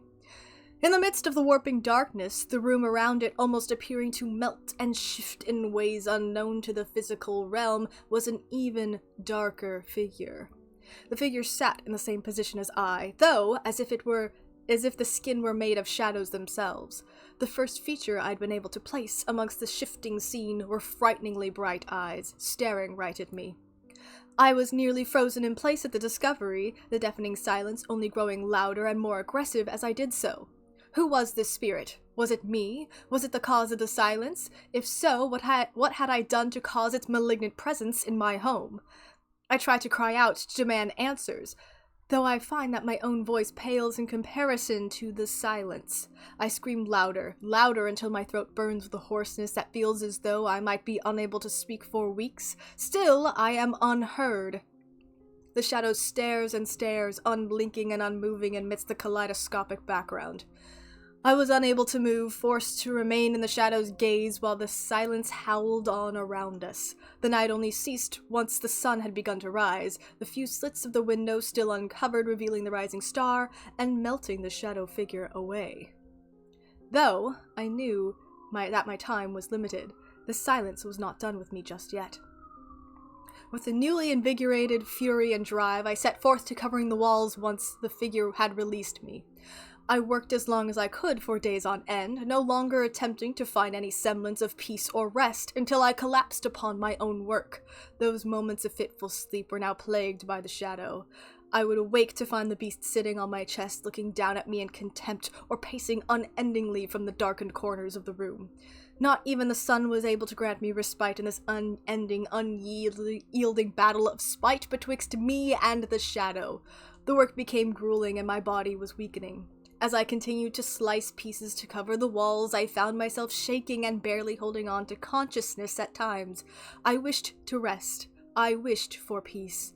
In the midst of the warping darkness, the room around it almost appearing to melt and shift in ways unknown to the physical realm, was an even darker figure. The figure sat in the same position as I, though as if the skin were made of shadows themselves. The first feature I'd been able to place amongst the shifting scene were frighteningly bright eyes, staring right at me. I was nearly frozen in place at the discovery, the deafening silence only growing louder and more aggressive as I did so. Who was this spirit? Was it me? Was it the cause of the silence? If so, what had I done to cause its malignant presence in my home? I tried to cry out, to demand answers, though I find that my own voice pales in comparison to the silence. I scream louder, louder until my throat burns with a hoarseness that feels as though I might be unable to speak for weeks. Still, I am unheard. The shadow stares and stares, unblinking and unmoving amidst the kaleidoscopic background. I was unable to move, forced to remain in the shadow's gaze while the silence howled on around us. The night only ceased once the sun had begun to rise, the few slits of the window still uncovered revealing the rising star and melting the shadow figure away. Though I knew that my time was limited, the silence was not done with me just yet. With a newly invigorated fury and drive, I set forth to covering the walls once the figure had released me. I worked as long as I could for days on end, no longer attempting to find any semblance of peace or rest until I collapsed upon my own work. Those moments of fitful sleep were now plagued by the shadow. I would awake to find the beast sitting on my chest, looking down at me in contempt, or pacing unendingly from the darkened corners of the room. Not even the sun was able to grant me respite in this unending, unyielding battle of spite betwixt me and the shadow. The work became grueling and my body was weakening. As I continued to slice pieces to cover the walls, I found myself shaking and barely holding on to consciousness at times. I wished to rest. I wished for peace.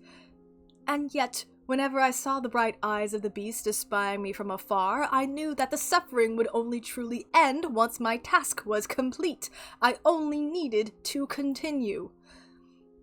And yet, whenever I saw the bright eyes of the beast espying me from afar, I knew that the suffering would only truly end once my task was complete. I only needed to continue.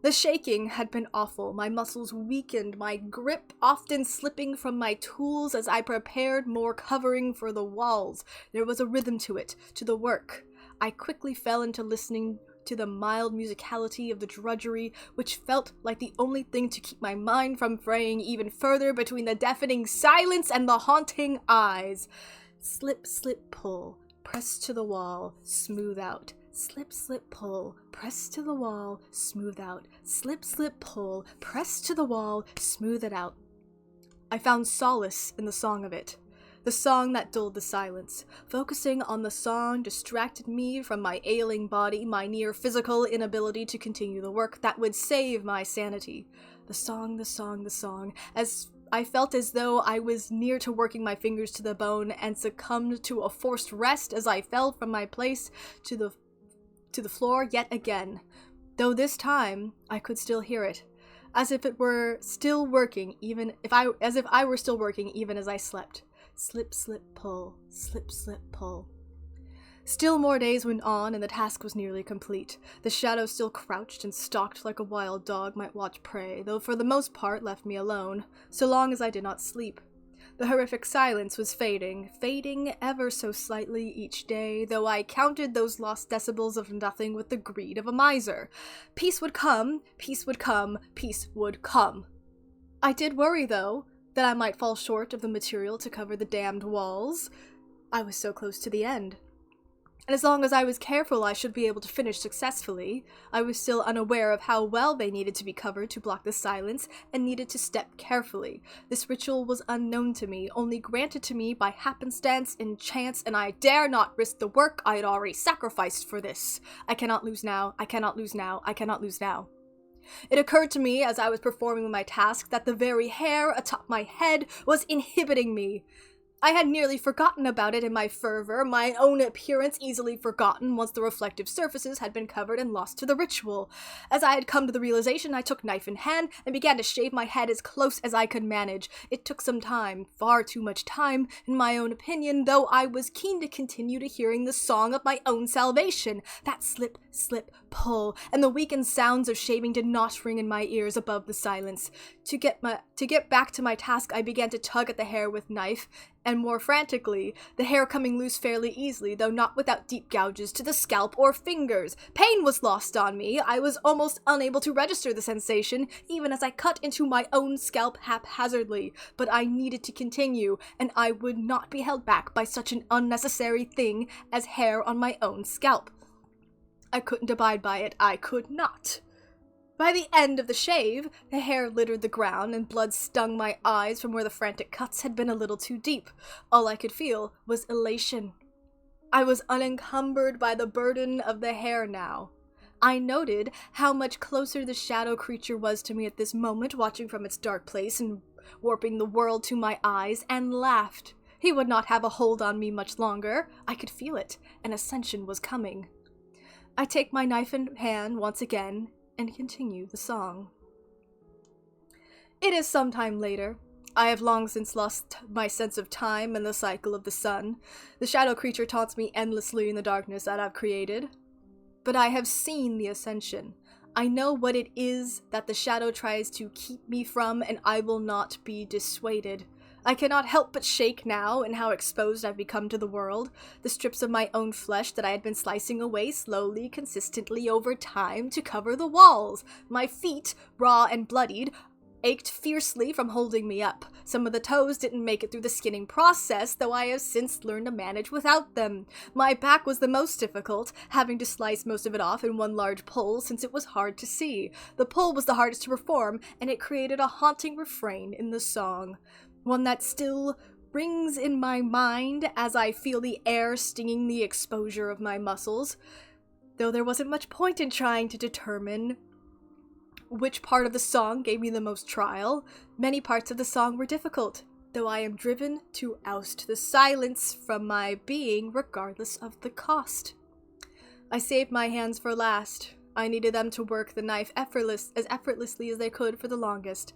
The shaking had been awful, my muscles weakened, my grip often slipping from my tools as I prepared more covering for the walls. There was a rhythm to it, to the work. I quickly fell into listening to the mild musicality of the drudgery, which felt like the only thing to keep my mind from fraying even further between the deafening silence and the haunting eyes. Slip, slip, pull, press to the wall, smooth out. Slip, slip, pull, press to the wall, smooth out. Slip, slip, pull, press to the wall, smooth it out. I found solace in the song of it. The song that dulled the silence. Focusing on the song distracted me from my ailing body, my near physical inability to continue the work that would save my sanity. The song, the song, the song, as I felt as though I was near to working my fingers to the bone and succumbed to a forced rest as I fell from my place to the floor yet again, though this time I could still hear it, as if it were still working, even if I were still working even as I slept. Slip, slip, pull, slip, slip, pull. Still more days went on, and the task was nearly complete. The shadow still crouched and stalked like a wild dog might watch prey, though for the most part left me alone, so long as I did not sleep. The horrific silence was fading ever so slightly each day, though I counted those lost decibels of nothing with the greed of a miser. Peace would come, peace would come, peace would come. I did worry, though, that I might fall short of the material to cover the damned walls. I was so close to the end. And as long as I was careful, I should be able to finish successfully. I was still unaware of how well they needed to be covered to block the silence, and needed to step carefully. This ritual was unknown to me, only granted to me by happenstance and chance, and I dare not risk the work I had already sacrificed for this. I cannot lose now, I cannot lose now, I cannot lose now. It occurred to me as I was performing my task that the very hair atop my head was inhibiting me. I had nearly forgotten about it in my fervor, my own appearance easily forgotten once the reflective surfaces had been covered and lost to the ritual. As I had come to the realization, I took knife in hand and began to shave my head as close as I could manage. It took some time, far too much time, in my own opinion, though I was keen to continue to hearing the song of my own salvation. That slip, slip, pull, and the weakened sounds of shaving did not ring in my ears above the silence. To get back to my task, I began to tug at the hair with knife, and more frantically, the hair coming loose fairly easily, though not without deep gouges to the scalp or fingers. Pain was lost on me. I was almost unable to register the sensation, even as I cut into my own scalp haphazardly, but I needed to continue, and I would not be held back by such an unnecessary thing as hair on my own scalp. I couldn't abide by it. I could not. By the end of the shave, the hair littered the ground and blood stung my eyes from where the frantic cuts had been a little too deep. All I could feel was elation. I was unencumbered by the burden of the hair now. I noted how much closer the shadow creature was to me at this moment, watching from its dark place and warping the world to my eyes, and laughed. He would not have a hold on me much longer. I could feel it. An ascension was coming. I take my knife in hand once again and continue the song. It is some time later. I have long since lost my sense of time and the cycle of the sun. The shadow creature taunts me endlessly in the darkness that I've created. But I have seen the ascension. I know what it is that the shadow tries to keep me from, and I will not be dissuaded. I cannot help but shake now in how exposed I've become to the world, the strips of my own flesh that I had been slicing away slowly, consistently over time to cover the walls. My feet, raw and bloodied, ached fiercely from holding me up. Some of the toes didn't make it through the skinning process, though I have since learned to manage without them. My back was the most difficult, having to slice most of it off in one large pull since it was hard to see. The pull was the hardest to perform, and it created a haunting refrain in the song. One that still rings in my mind as I feel the air stinging the exposure of my muscles. Though there wasn't much point in trying to determine which part of the song gave me the most trial. Many parts of the song were difficult, though I am driven to oust the silence from my being regardless of the cost. I saved my hands for last. I needed them to work the knife as effortlessly as they could for the longest.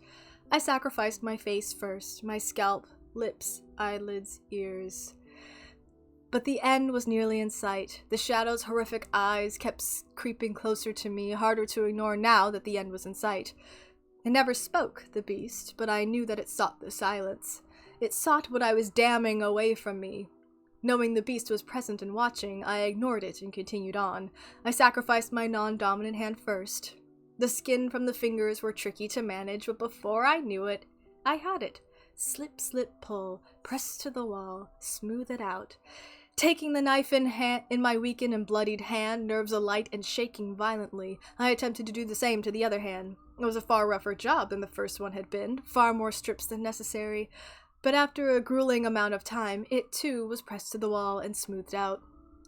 I sacrificed my face first, my scalp, lips, eyelids, ears. But the end was nearly in sight. The shadow's horrific eyes kept creeping closer to me, harder to ignore now that the end was in sight. It never spoke, the beast, but I knew that it sought the silence. It sought what I was damning away from me. Knowing the beast was present and watching, I ignored it and continued on. I sacrificed my non-dominant hand first. The skin from the fingers were tricky to manage, but before I knew it, I had it. Slip, slip, pull, press to the wall, smooth it out. Taking the knife in my weakened and bloodied hand, nerves alight and shaking violently, I attempted to do the same to the other hand. It was a far rougher job than the first one had been, far more strips than necessary, but after a grueling amount of time, it too was pressed to the wall and smoothed out.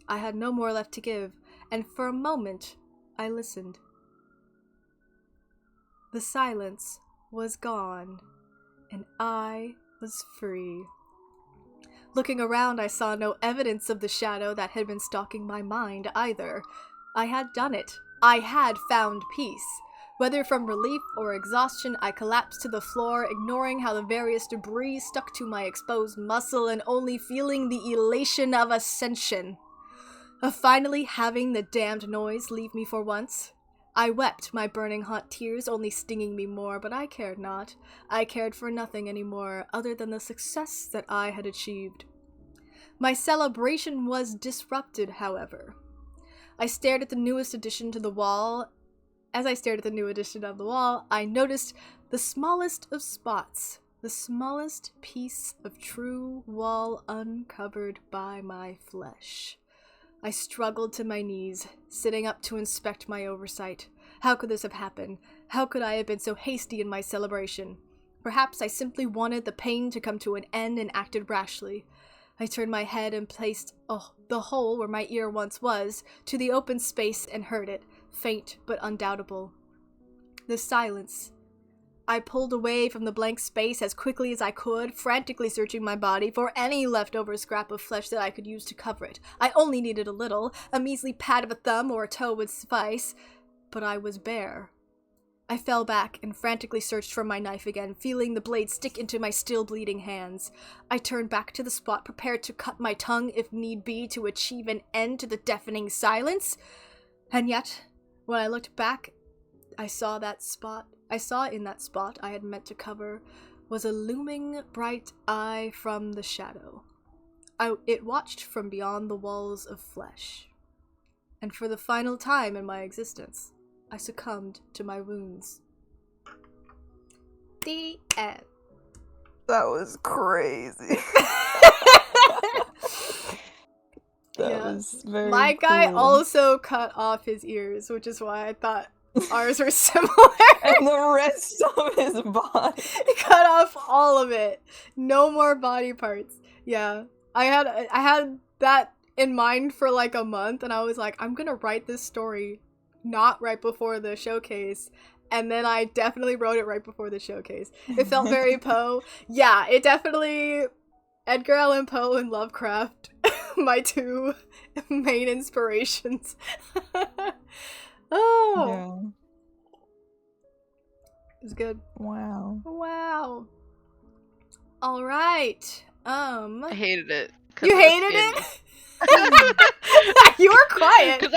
I had no more left to give, and for a moment, I listened. The silence was gone, and I was free. Looking around, I saw no evidence of the shadow that had been stalking my mind either. I had done it. I had found peace. Whether from relief or exhaustion, I collapsed to the floor, ignoring how the various debris stuck to my exposed muscle and only feeling the elation of ascension. Of finally having the damned noise leave me for once. I wept, my burning hot tears only stinging me more, but I cared not. I cared for nothing anymore, other than the success that I had achieved. My celebration was disrupted, however. I stared at the newest addition to the wall. As I stared at the new addition of the wall, I noticed the smallest of spots, the smallest piece of true wall uncovered by my flesh. I struggled to my knees, sitting up to inspect my oversight. How could this have happened? How could I have been so hasty in my celebration? Perhaps I simply wanted the pain to come to an end and acted rashly. I turned my head and placed the hole where my ear once was to the open space and heard it, faint but undoubtable. The silence. I pulled away from the blank space as quickly as I could, frantically searching my body for any leftover scrap of flesh that I could use to cover it. I only needed a little. A measly pat of a thumb or a toe would suffice. But I was bare. I fell back and frantically searched for my knife again, feeling the blade stick into my still bleeding hands. I turned back to the spot, prepared to cut my tongue if need be to achieve an end to the deafening silence. And yet, when I looked back, I saw in that spot I had meant to cover was a looming bright eye from the shadow. It watched from beyond the walls of flesh. And for the final time in my existence, I succumbed to my wounds. The end. That was crazy. That was very My guy cool. also cut off his ears, which is why I thought ours were similar. And the rest of his body. He cut off all of it. No more body parts. Yeah. I had that in mind for like a month, and I was like, I'm gonna write this story not right before the showcase, and then I definitely wrote it right before the showcase. It felt very Poe. Yeah, it definitely... Edgar Allan Poe and Lovecraft, my two main inspirations. Oh. Yeah. It was good. Wow. Wow. All right. I hated it. You hated it? You were quiet. Because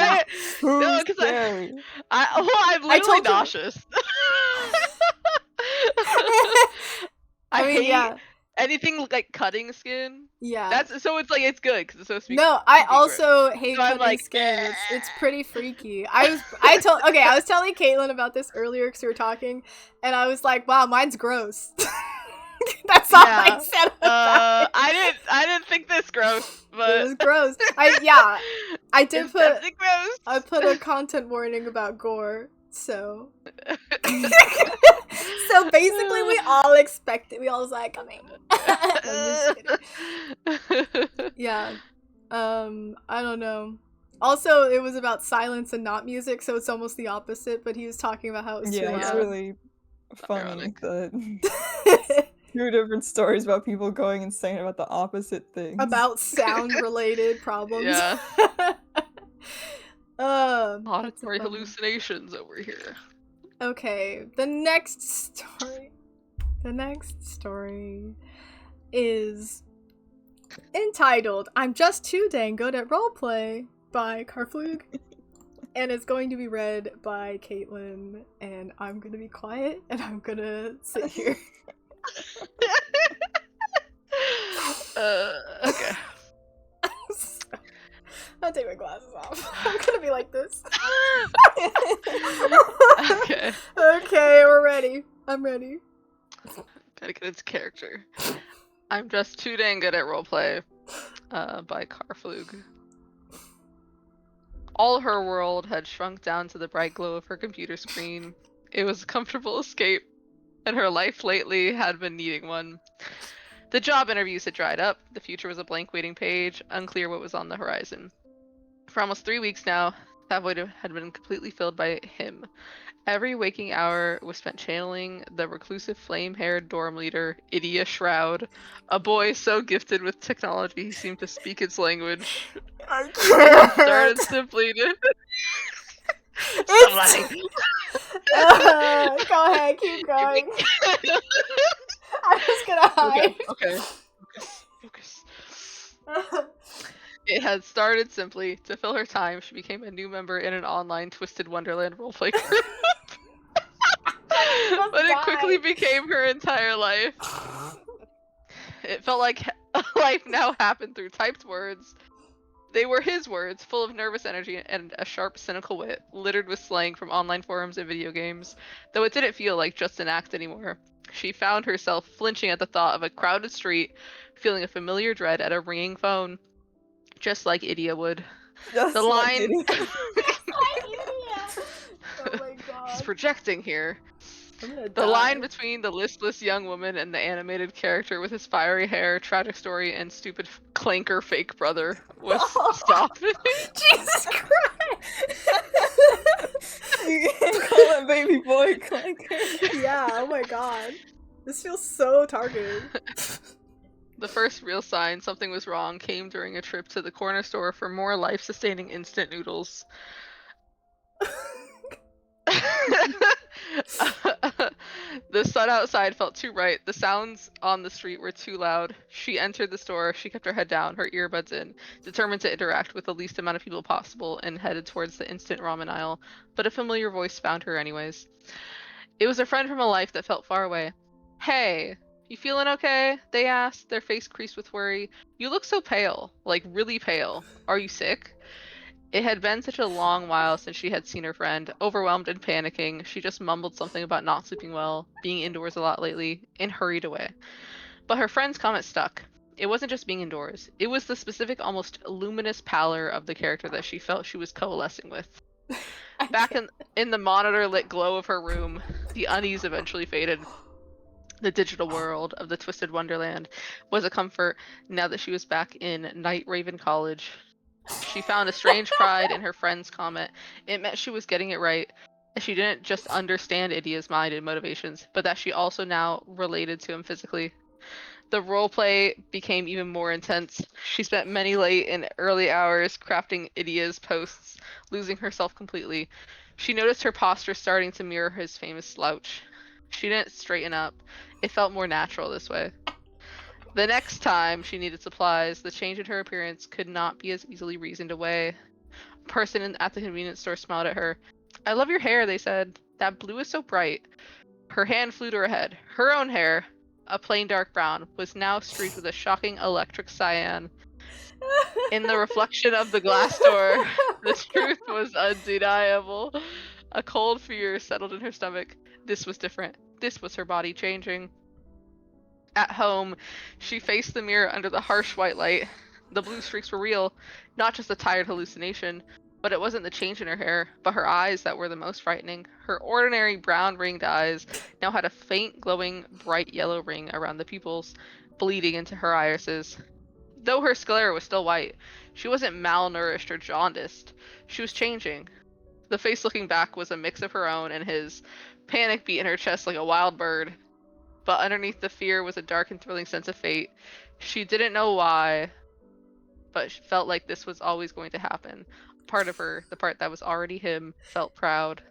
I'm literally nauseous. I hate anything like cutting skin. Yeah. That's so it's like it's good because it's supposed to be. No, I also hate so cutting skin. It's pretty freaky. I was telling Caitlin about this earlier because we were talking, and I was like, "Wow, mine's gross." That's all I said about it. I didn't think this gross, but it was gross. I did put. Gross. I put a content warning about gore. So so basically we all expected, we all was like, coming. Yeah. I don't know. Also, it was about silence and not music, so it's almost the opposite, but he was talking about how it was too loud. It's really funny that two different stories about people going insane about the opposite things. About sound-related problems. Yeah. Auditory hallucinations over here. Okay, the next story is entitled "I'm Just Too Dang Good at Roleplay" by Karfloog, and it's going to be read by Caitlin, and I'm gonna be quiet and I'm gonna sit here. Okay. I'll take my glasses off. I'm gonna be like this. Okay. Okay, we're ready. I'm ready. Gotta get into character. I'm just too dang good at roleplay, by Karfloog. All her world had shrunk down to the bright glow of her computer screen. It was a comfortable escape, and her life lately had been needing one. The job interviews had dried up, the future was a blank waiting page, unclear what was on the horizon. For almost 3 weeks now, that void had been completely filled by him. Every waking hour was spent channeling the reclusive flame-haired dorm leader, Idia Shroud, a boy so gifted with technology he seemed to speak its language. I can't. Started simply to... Go ahead, keep going. I'm just gonna hide. Okay. Focus. It had started simply to fill her time. She became a new member in an online Twisted Wonderland roleplay group. But it quickly became her entire life. It felt like life now happened through typed words. They were his words, full of nervous energy and a sharp, cynical wit, littered with slang from online forums and video games, though it didn't feel like just an act anymore. She found herself flinching at the thought of a crowded street, feeling a familiar dread at a ringing phone, just like Idia would. Just the like line... Idia. Oh my god. He's projecting here. I'm gonna The die. line between the listless young woman and the animated character with his fiery hair, tragic story, and stupid clanker fake brother was stop. Jesus Christ! You can't call that baby boy clanker. Yeah, oh my god. This feels so targeted. The first real sign something was wrong came during a trip to the corner store for more life-sustaining instant noodles. The sun outside felt too bright. The sounds on the street were too loud. She entered the store. She kept her head down, her earbuds in, determined to interact with the least amount of people possible, and headed towards the instant ramen aisle. But a familiar voice found her anyways. It was a friend from a life that felt far away. "Hey, you feeling okay?" they asked, their face creased with worry. "You look so pale, like really pale. Are you sick?" It had been such a long while since she had seen her friend. Overwhelmed and panicking, she just mumbled something about not sleeping well, being indoors a lot lately, and hurried away. But her friend's comment stuck. It wasn't just being indoors. It was the specific, almost luminous pallor of the character that she felt she was coalescing with. Back in the monitor-lit glow of her room, the unease eventually faded. The digital world of the Twisted Wonderland was a comfort now that she was back in Night Raven College. She found a strange pride in her friend's comment. It meant she was getting it right, that she didn't just understand Idia's mind and motivations, but that she also now related to him physically. The roleplay became even more intense. She spent many late and early hours crafting Idia's posts, losing herself completely. She noticed her posture starting to mirror his famous slouch. She didn't straighten up. It felt more natural this way. The next time she needed supplies, the change in her appearance could not be as easily reasoned away. A person at the convenience store smiled at her. "I love your hair," they said. "That blue is so bright." Her hand flew to her head. Her own hair, a plain dark brown, was now streaked with a shocking electric cyan. In the reflection of the glass door, the truth was undeniable. A cold fear settled in her stomach. This was different. This was her body changing. At home, she faced the mirror under the harsh white light. The blue streaks were real, not just a tired hallucination. But it wasn't the change in her hair, but her eyes that were the most frightening. Her ordinary brown-ringed eyes now had a faint, glowing, bright yellow ring around the pupils, bleeding into her irises. Though her sclera was still white, she wasn't malnourished or jaundiced. She was changing. The face looking back was a mix of her own and his. Panic beat in her chest like a wild bird. But underneath the fear was a dark and thrilling sense of fate. She didn't know why, but she felt like this was always going to happen. Part of her, the part that was already him, felt proud.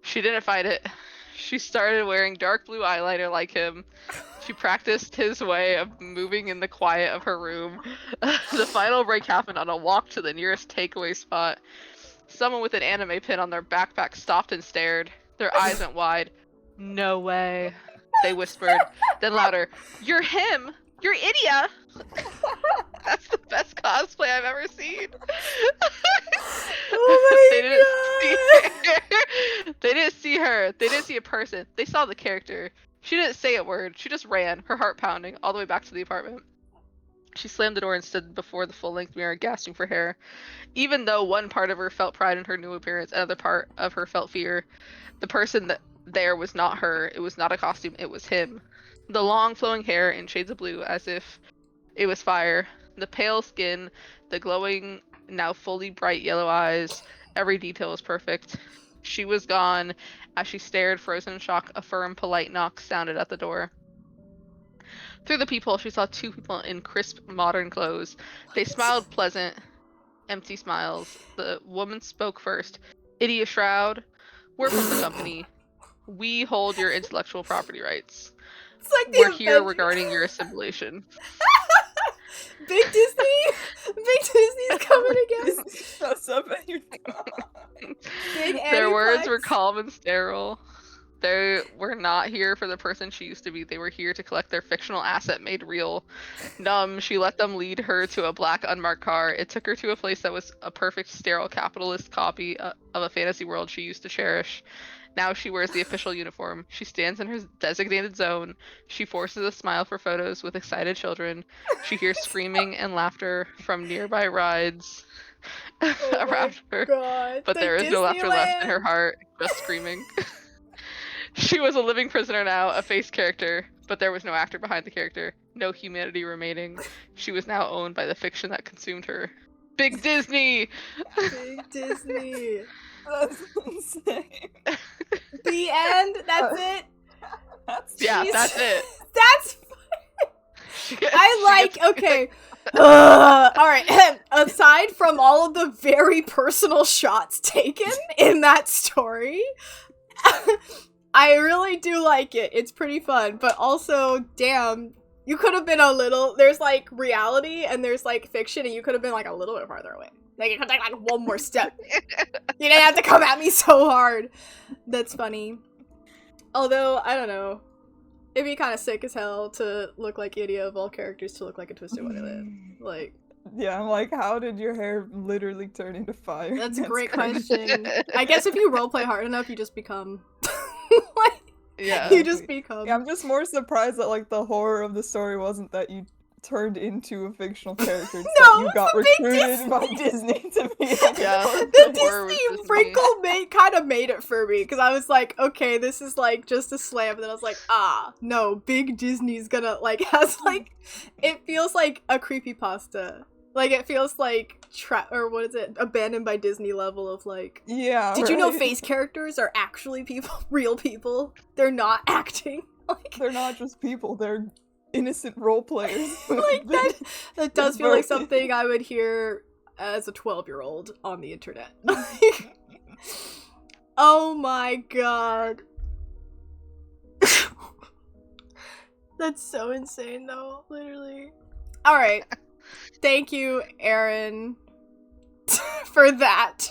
She didn't fight it. She started wearing dark blue eyeliner like him. She practiced his way of moving in the quiet of her room. The final break happened on a walk to the nearest takeaway spot. Someone with an anime pin on their backpack stopped and stared. Their eyes went wide. "No way," they whispered. Then louder, "You're him! You're Idia!" That's the best cosplay I've ever seen. Oh They my didn't god! see her. They didn't see her. They didn't see a person. They saw the character. She didn't say a word. She just ran, her heart pounding, all the way back to the apartment. She slammed the door and stood before the full-length mirror, gasping for hair. Even though one part of her felt pride in her new appearance, another part of her felt fear. The person there was not her. It was not a costume. It was him. The long, flowing hair in shades of blue, as if it was fire. The pale skin, the glowing, now fully bright yellow eyes. Every detail was perfect. She was gone. As she stared, frozen in shock, a firm, polite knock sounded at the door. Through the peephole, she saw two people in crisp, modern clothes. They smiled pleasant, empty smiles. The woman spoke first. "Idia Shroud, we're from the company. We hold your intellectual property rights. It's like the We're here Avengers. regarding your assimilation." Big Disney? Big Disney's coming again. What's up at your Big Their words were Aniplex. calm and sterile. They were not here for the person she used to be. They were here to collect their fictional asset made real. Numb, she let them lead her to a black unmarked car. It took her to a place that was a perfect sterile capitalist copy of a fantasy world she used to cherish. Now she wears the official uniform. She stands in her designated zone. She forces a smile for photos with excited children. She hears screaming and laughter from nearby rides Oh around my her. god. But the there is no laughter left in her Disneyland. heart, just screaming. She was a living prisoner now, a face character, but there was no actor behind the character, no humanity remaining. She was now owned by the fiction that consumed her. Big Disney! Big Disney. That's insane. The end. That's it. That's Yeah, Jeez. that's it. That's. I She like. gets- Okay. All right. Aside from all of the very personal shots taken in that story, I really do like it. It's pretty fun, but also, damn, you could have been a little. There's like reality and there's like fiction, and you could have been like a little bit farther away. Like you could take like one more step. You didn't have to come at me so hard. That's funny. Although I don't know, it'd be kind of sick as hell to look like Idia of all characters to look like a Twisted Wonderland. Like. Yeah, I'm like, how did your hair literally turn into fire? That's a great crazy. question. I guess if you roleplay hard enough, you just become like Yeah. you just become. Yeah, I'm just more surprised that like the horror of the story wasn't that you turned into a fictional character. It's No, that you got the big recruited by Disney to be like Yeah. a The Horror was Disney Disney. wrinkle kind of made it for me because I was like, okay, this is like just a slam, and then I was like, no, Big Disney's gonna like has like it feels like a creepypasta. Like, it feels like or what is it? Abandoned by Disney level of like. Yeah. Did you know face characters are actually people, real people? They're not acting. Like, they're not just people. They're innocent role players. Like that does feel like something I would hear as a 12-year-old on the internet. Oh my god. That's so insane though, literally. Alright. Thank you, Aaron, for that.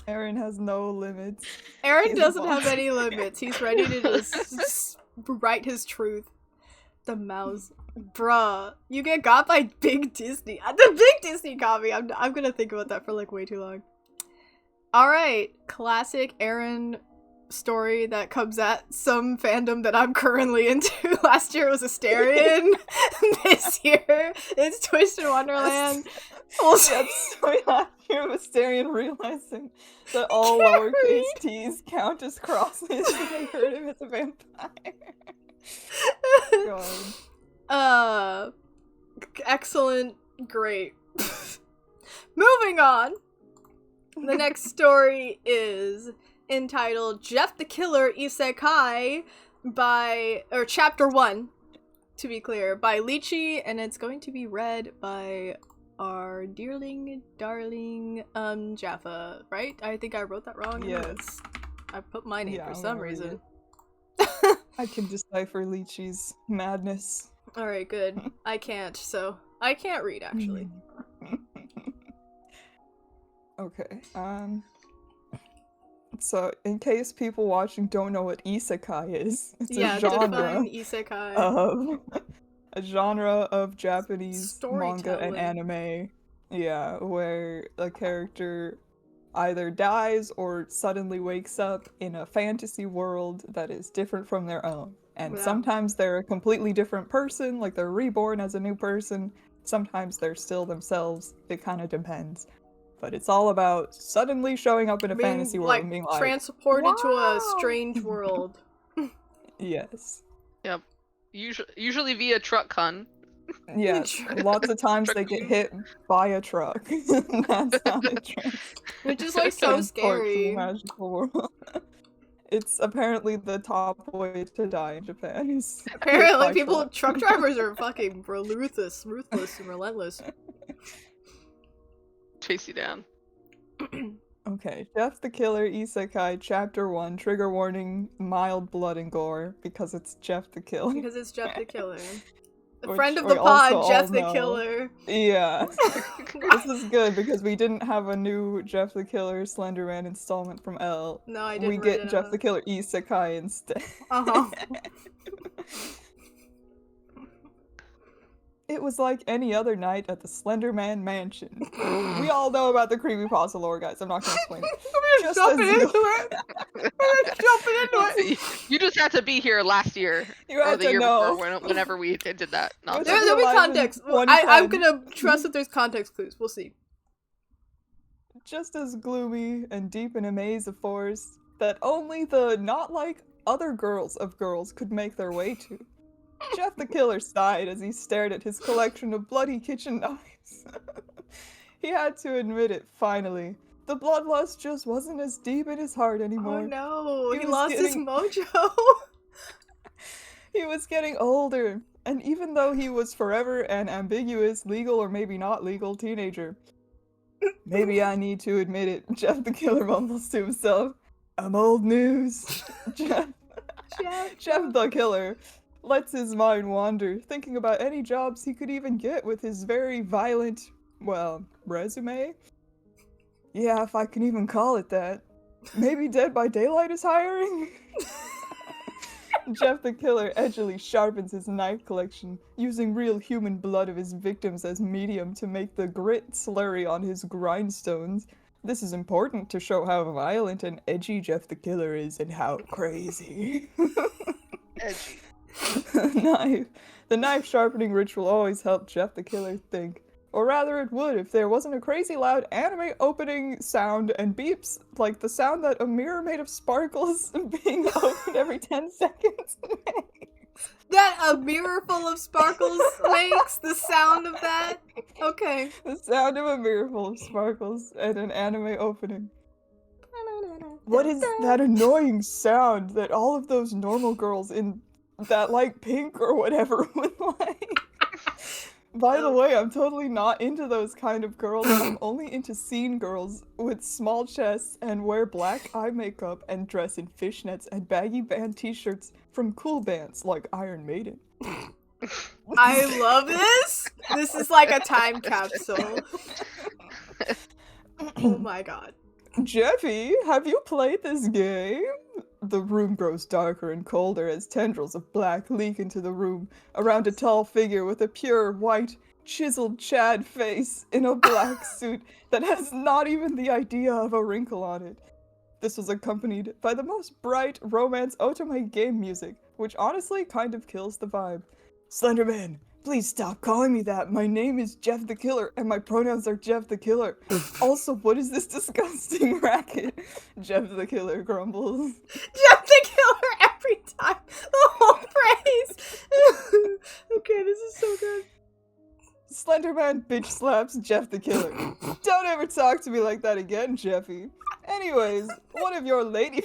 Aaron has no limits. Aaron doesn't have any limits. He's ready to just write his truth. The mouse. Bruh. You get got by Big Disney. The Big Disney got me. I'm gonna think about that for like way too long. Alright. Classic Aaron story that comes at some fandom that I'm currently into. Last year was Asterion. This year it's Twisted Wonderland. Yes, last year was Asterion realizing that all lowercase t's count as crosses and they heard him as a vampire. God. Excellent. Great. Moving on. The next story is entitled Jeff the Killer Isekai or Chapter 1, to be clear, by Lychee, and it's going to be read by our darling Jaffa, right? I think I wrote that wrong. Yes. I put my name for some reason. I can decipher Lychee's madness. Alright, good. I can't, so I can't read, actually. Okay, so in case people watching don't know what isekai is, it's a genre isekai. a genre of Japanese manga and anime, where a character either dies or suddenly wakes up in a fantasy world that is different from their own. And sometimes they're a completely different person, like they're reborn as a new person. Sometimes they're still themselves. It kind of depends. But it's all about suddenly showing up in a fantasy world and being like, transported to a strange world. Yes. Yep. Usually via truck hun. Yes. Lots of times they get hit by a truck. That's how they which is like so scary. Magical world. It's apparently the top way to die in Japan. Apparently truck drivers are fucking ruthless and relentless. Chase you down. Okay, Jeff the Killer Isekai Chapter 1, trigger warning, mild blood and gore, because it's Jeff the Killer. Because it's Jeff the Killer. A friend of the pod, Jeff the Killer. Yeah. This is good, because we didn't have a new Jeff the Killer Slenderman installment from L. No, I didn't. We get Jeff the Killer Isekai instead. Uh-huh. It was like any other night at the Slenderman Mansion. We all know about the creepypasta lore, guys. I'm not gonna explain it. I'm just jumping into it. You just had to be here last year. Or the year before, whenever we did that. There'll be context. I'm gonna trust that there's context clues. We'll see. Just as gloomy and deep in a maze of forest that only the not like other girls of girls could make their way to. Jeff the Killer sighed as he stared at his collection of bloody kitchen knives. He had to admit it, finally. The bloodlust just wasn't as deep in his heart anymore. Oh no, he lost his mojo! He was getting older, and even though he was forever an ambiguous, legal or maybe not legal teenager. Maybe I need to admit it, Jeff the Killer mumbles to himself. I'm old news. Jeff the Killer lets his mind wander, thinking about any jobs he could even get with his very violent, resume? Yeah, if I can even call it that. Maybe Dead by Daylight is hiring? Jeff the Killer edgily sharpens his knife collection, using real human blood of his victims as medium to make the grit slurry on his grindstones. This is important to show how violent and edgy Jeff the Killer is and how crazy. Edgy. The knife sharpening ritual always helped Jeff the Killer think. Or rather it would if there wasn't a crazy loud anime opening sound and beeps, like the sound that a mirror made of sparkles being opened every 10 seconds. That a mirror full of sparkles makes the sound of that? Okay. The sound of a mirror full of sparkles and an anime opening. What is that annoying sound that all of those normal girls in that like pink or whatever would like? By the way, I'm totally not into those kind of girls. I'm only into scene girls with small chests and wear black eye makeup and dress in fishnets and baggy band t-shirts from cool bands like Iron Maiden. I love this! This is like a time capsule. Oh my god. Jeffy, have you played this game? The room grows darker and colder as tendrils of black leak into the room around a tall figure with a pure, white, chiseled Chad face in a black suit that has not even the idea of a wrinkle on it. This was accompanied by the most bright romance otome game music, which honestly kind of kills the vibe. Slenderman, please stop calling me that. My name is Jeff the Killer, and my pronouns are Jeff the Killer. Also, what is this disgusting racket? Jeff the Killer grumbles. Jeff the Killer every time! The whole phrase! Okay, this is so good. Slenderman bitch slaps Jeff the Killer. Don't ever talk to me like that again, Jeffy. Anyways, one of your lady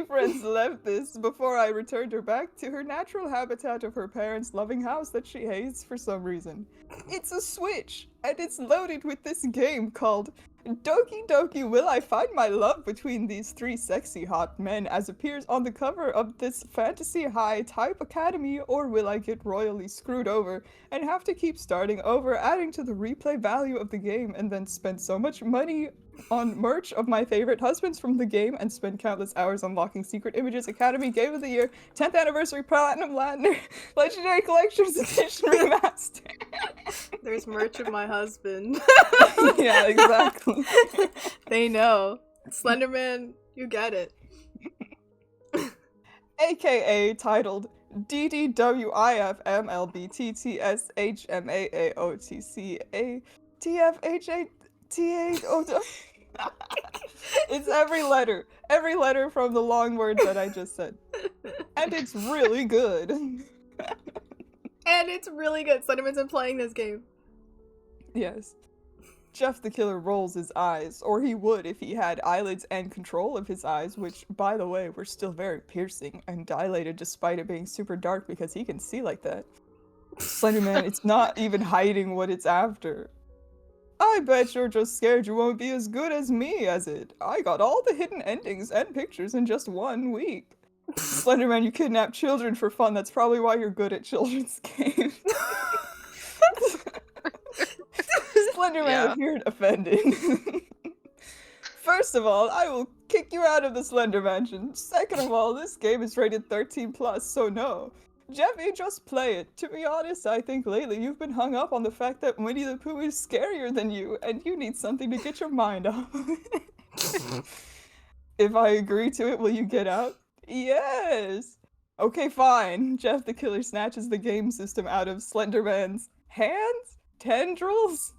friends left this before I returned her back to her natural habitat of her parents' loving house that she hates for some reason. It's a Switch, and it's loaded with this game called Doki Doki Will I Find My Love Between These Three Sexy Hot Men as appears on the cover of this fantasy high type academy, or will I get royally screwed over and have to keep starting over, adding to the replay value of the game, and then spend so much money on merch of my favorite husbands from the game and spend countless hours unlocking Secret Images Academy Game of the Year 10th Anniversary Platinum Legendary Collections Edition Remaster. There's merch of my husband. Yeah, exactly. They know. Slenderman, you get it. AKA titled DDWIFMLBTTSHMAAOTCATFHATAO. It's every letter from the long word that I just said. And it's really good. And it's really good. Slenderman's been playing this game. Yes. Jeff the Killer rolls his eyes, or he would if he had eyelids and control of his eyes, which, by the way, were still very piercing and dilated despite it being super dark because he can see like that. Slenderman, it's not even hiding what it's after. I bet you're just scared you won't be as good as me as it. I got all the hidden endings and pictures in just 1 week. Slenderman, you kidnap children for fun. That's probably why you're good at children's games. Slenderman appeared offended. First of all, I will kick you out of the Slender Mansion. Second of all, this game is rated 13+, so no. Jeffy, just play it. To be honest, I think lately you've been hung up on the fact that Winnie the Pooh is scarier than you, and you need something to get your mind off of it. If I agree to it, will you get out? Yes! Okay, fine. Jeff the Killer snatches the game system out of Slenderman's hands? Tendrils?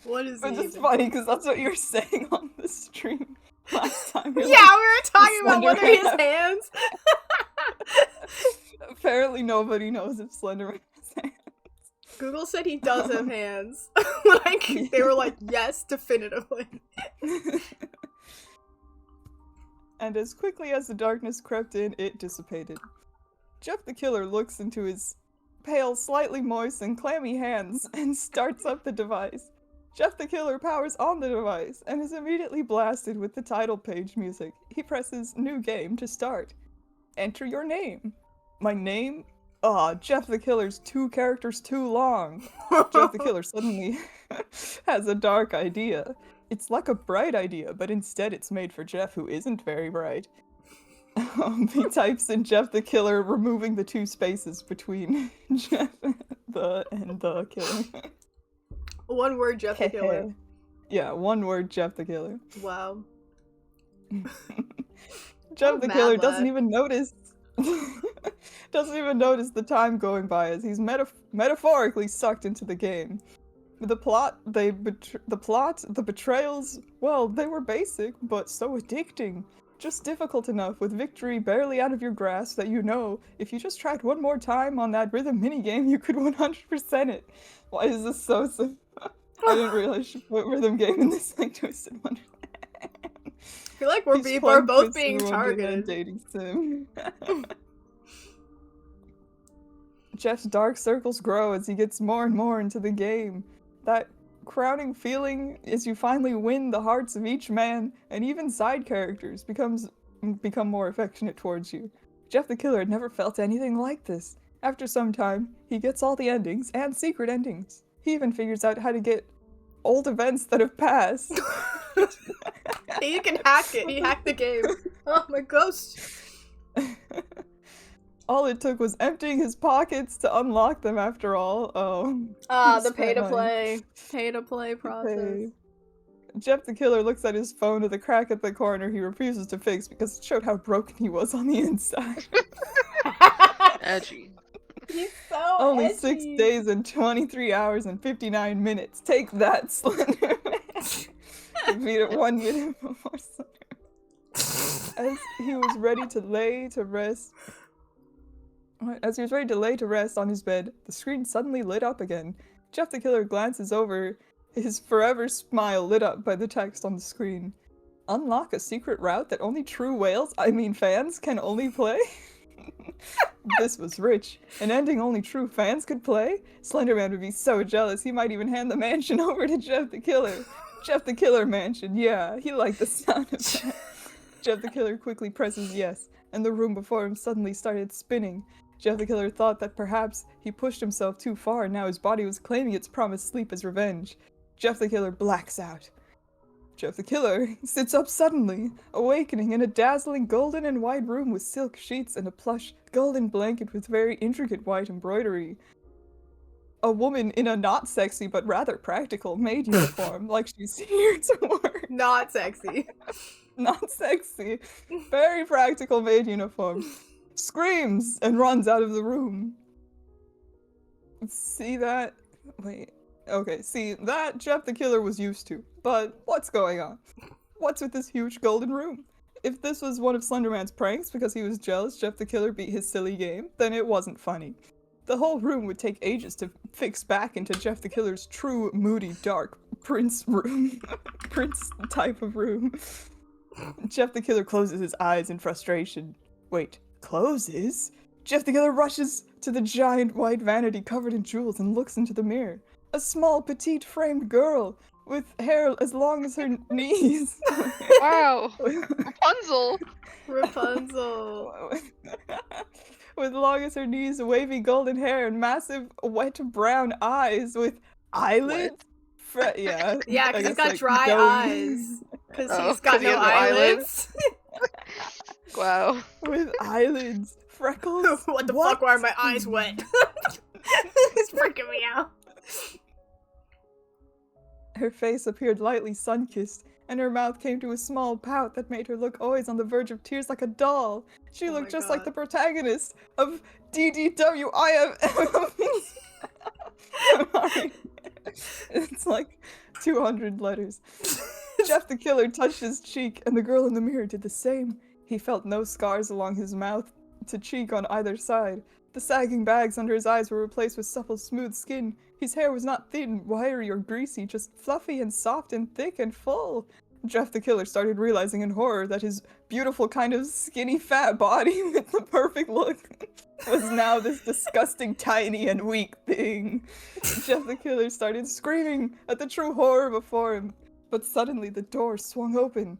What is But it? it's funny, because that's what you were saying on the stream last time. Yeah, Like, we were talking about whether he has Slenderman. hands. Apparently nobody knows if Slenderman has hands. Google said he does have hands. Like, they were like, yes, definitively. And as quickly as the darkness crept in, it dissipated. Jeff the Killer looks into his pale, slightly moist, and clammy hands and starts up the device. Jeff the Killer powers on the device and is immediately blasted with the title page music. He presses New Game to start. Enter your name. My name? Jeff the Killer's 2 characters too long. Jeff the Killer suddenly has a dark idea. It's like a bright idea, but instead it's made for Jeff, who isn't very bright. He types in Jeff the Killer, removing the 2 spaces between Jeff and the killer. One word, Jeff the Killer. Yeah, 1 word, Jeff the Killer. Wow. Jeff the mad Killer lad. doesn't even notice the time going by as he's metaphorically sucked into the game. The betrayals, well, they were basic, but so addicting. just difficult enough with victory barely out of your grasp that you know if you just tried one more time on that rhythm minigame, you could 100% it. Why is this so simple? I didn't realize you put rhythm game in this like Twisted Wonderland. I feel like we're both being targeted. Dating sim. Jeff's dark circles grow as he gets more and more into the game. That crowning feeling as you finally win the hearts of each man, and even side characters become more affectionate towards you. Jeff the Killer had never felt anything like this. After some time, he gets all the endings and secret endings. He even figures out how to get old events that have passed. He can hack it. He hacked the game. Oh, my ghost. All it took was emptying his pockets to unlock them after all. Oh. The pay-to-play process. Jeff the Killer looks at his phone with a crack at the corner he refuses to fix because it showed how broken he was on the inside. Edgy. He's so Only edgy. 6 days and 23 hours and 59 minutes. Take that, Slenderman. Beat it 1 minute before Slenderman. As he was ready to lay to rest on his bed, the screen suddenly lit up again. Jeff the Killer glances over, his forever smile lit up by the text on the screen. Unlock a secret route that only true fans can only play? This was rich. An ending only true fans could play? Slenderman would be so jealous he might even hand the mansion over to Jeff the Killer. Jeff the Killer mansion, yeah, he liked the sound of that. Jeff the Killer quickly presses yes, and the room before him suddenly started spinning. Jeff the Killer thought that perhaps he pushed himself too far and now his body was claiming its promised sleep as revenge. Jeff the Killer blacks out. Jeff the Killer sits up suddenly, awakening in a dazzling golden and white room with silk sheets and a plush golden blanket with very intricate white embroidery. A woman in a not sexy but rather practical maid uniform, like she's here to work. Not sexy. Not sexy. Very practical maid uniform. Screams and runs out of the room. See that? Wait. Okay, see, that Jeff the Killer was used to. But what's going on? What's with this huge golden room? If this was one of Slenderman's pranks because he was jealous Jeff the Killer beat his silly game, then it wasn't funny. The whole room would take ages to fix back into Jeff the Killer's true, moody, dark prince room. Prince type of room. Jeff the Killer closes his eyes in frustration. Wait, closes? Jeff the Killer rushes to the giant white vanity covered in jewels and looks into the mirror. A small, petite, framed girl with hair as long as her knees. Wow. Rapunzel. Rapunzel. With long as her knees, wavy golden hair, and massive, wet brown eyes with eyelids. Yeah. Yeah, because he's got dry eyes. Because he's got no eyelids. Wow. With eyelids. Freckles. What the fuck? Why are my eyes wet? It's freaking me out. Her face appeared lightly sun-kissed, and her mouth came to a small pout that made her look always on the verge of tears like a doll. She looked just like the protagonist of DDWIM. It's like 200 letters. Jeff the Killer touched his cheek, and the girl in the mirror did the same. He felt no scars along his mouth to cheek on either side. The sagging bags under his eyes were replaced with supple, smooth skin. His hair was not thin, wiry, or greasy, just fluffy and soft and thick and full. Jeff the Killer started realizing in horror that his beautiful kind of skinny fat body with the perfect look was now this disgusting tiny and weak thing. Jeff the Killer started screaming at the true horror before him, but suddenly the door swung open.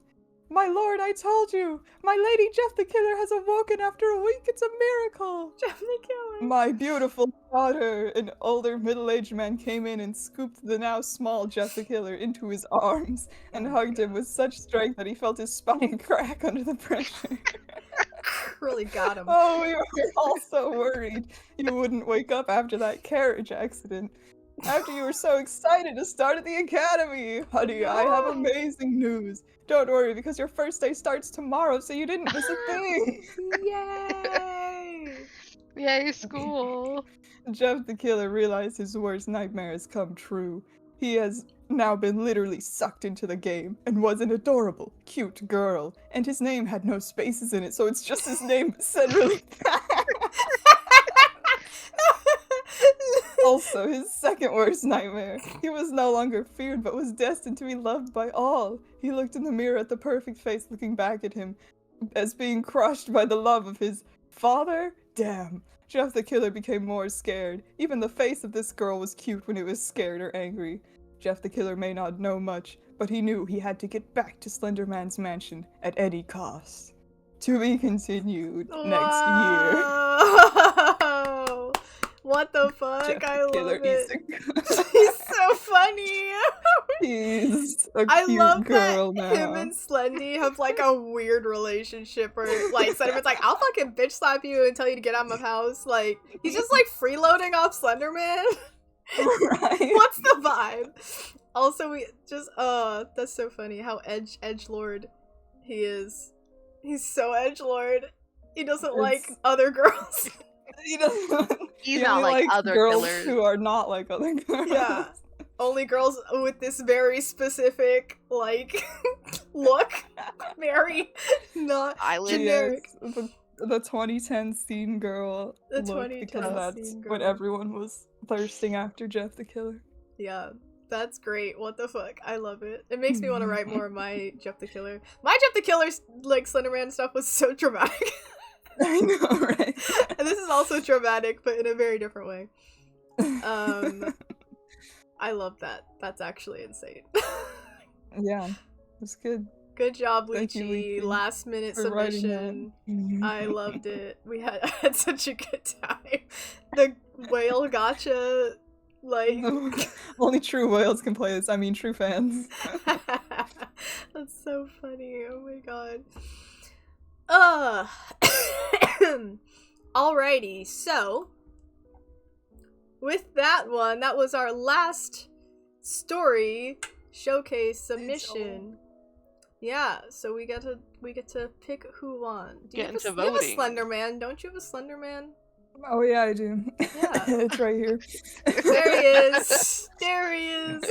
My lord, I told you! My lady Jeff the Killer has awoken after a week! It's a miracle! Jeff the Killer! My beautiful daughter! An older middle-aged man came in and scooped the now small Jeff the Killer into his arms and hugged him with such strength that he felt his spine crack under the pressure. Really got him. Oh, we were all so worried you wouldn't wake up after that carriage accident. After you were so excited to start at the academy! Honey, I have amazing news. Don't worry, because your first day starts tomorrow, so you didn't miss a thing! Yay! Yay, school! Jeff the Killer realized his worst nightmare has come true. He has now been literally sucked into the game and was an adorable, cute girl. And his name had no spaces in it, so it's just his name said really fast. Also, his second worst nightmare. He was no longer feared, but was destined to be loved by all. He looked in the mirror at the perfect face looking back at him, as being crushed by the love of his father? Damn. Jeff the Killer became more scared. Even the face of this girl was cute when it was scared or angry. Jeff the Killer may not know much, but he knew he had to get back to Slenderman's mansion at any cost. To be continued next year. What the fuck? Jeff I the love Killer it. He's so funny. He's a I cute love girl that now. him and Slendy have like a weird relationship where like Slenderman's like, I'll fucking bitch slap you and tell you to get out of my house. Like, he's just like freeloading off Slenderman. Right? What's the vibe? Also, we just, that's so funny how edgelord he is. He's so edgelord. He doesn't like other girls. He doesn't. He's He not only like likes other girls killers. who are not like other girls. Yeah. Only girls with this very specific, like, look. Very not generic. Yes, the 2010 scene girl The look, 2010 because that's scene what girl. everyone was thirsting after Jeff the Killer. Yeah, that's great. What the fuck? I love it. It makes me want to write more of my Jeff the Killer. My Jeff the Killer's, like, Slenderman stuff was so dramatic. I know, right? And this is also dramatic, but in a very different way. I love that. That's actually insane. Yeah, it was good. Good job, Thank you, Lychee. Lychee, Last minute for writing that. submission. I loved it. I had such a good time. The whale gotcha, like... Only true whales can play this. I mean, true fans. That's so funny. Oh my god. Alrighty, so with that one, that was our last story showcase submission. Yeah, so we get to pick who won. Get into you have a voting. Slenderman? Don't you have a Slenderman? Oh yeah, I do. Yeah. It's right here. There he is. There he is.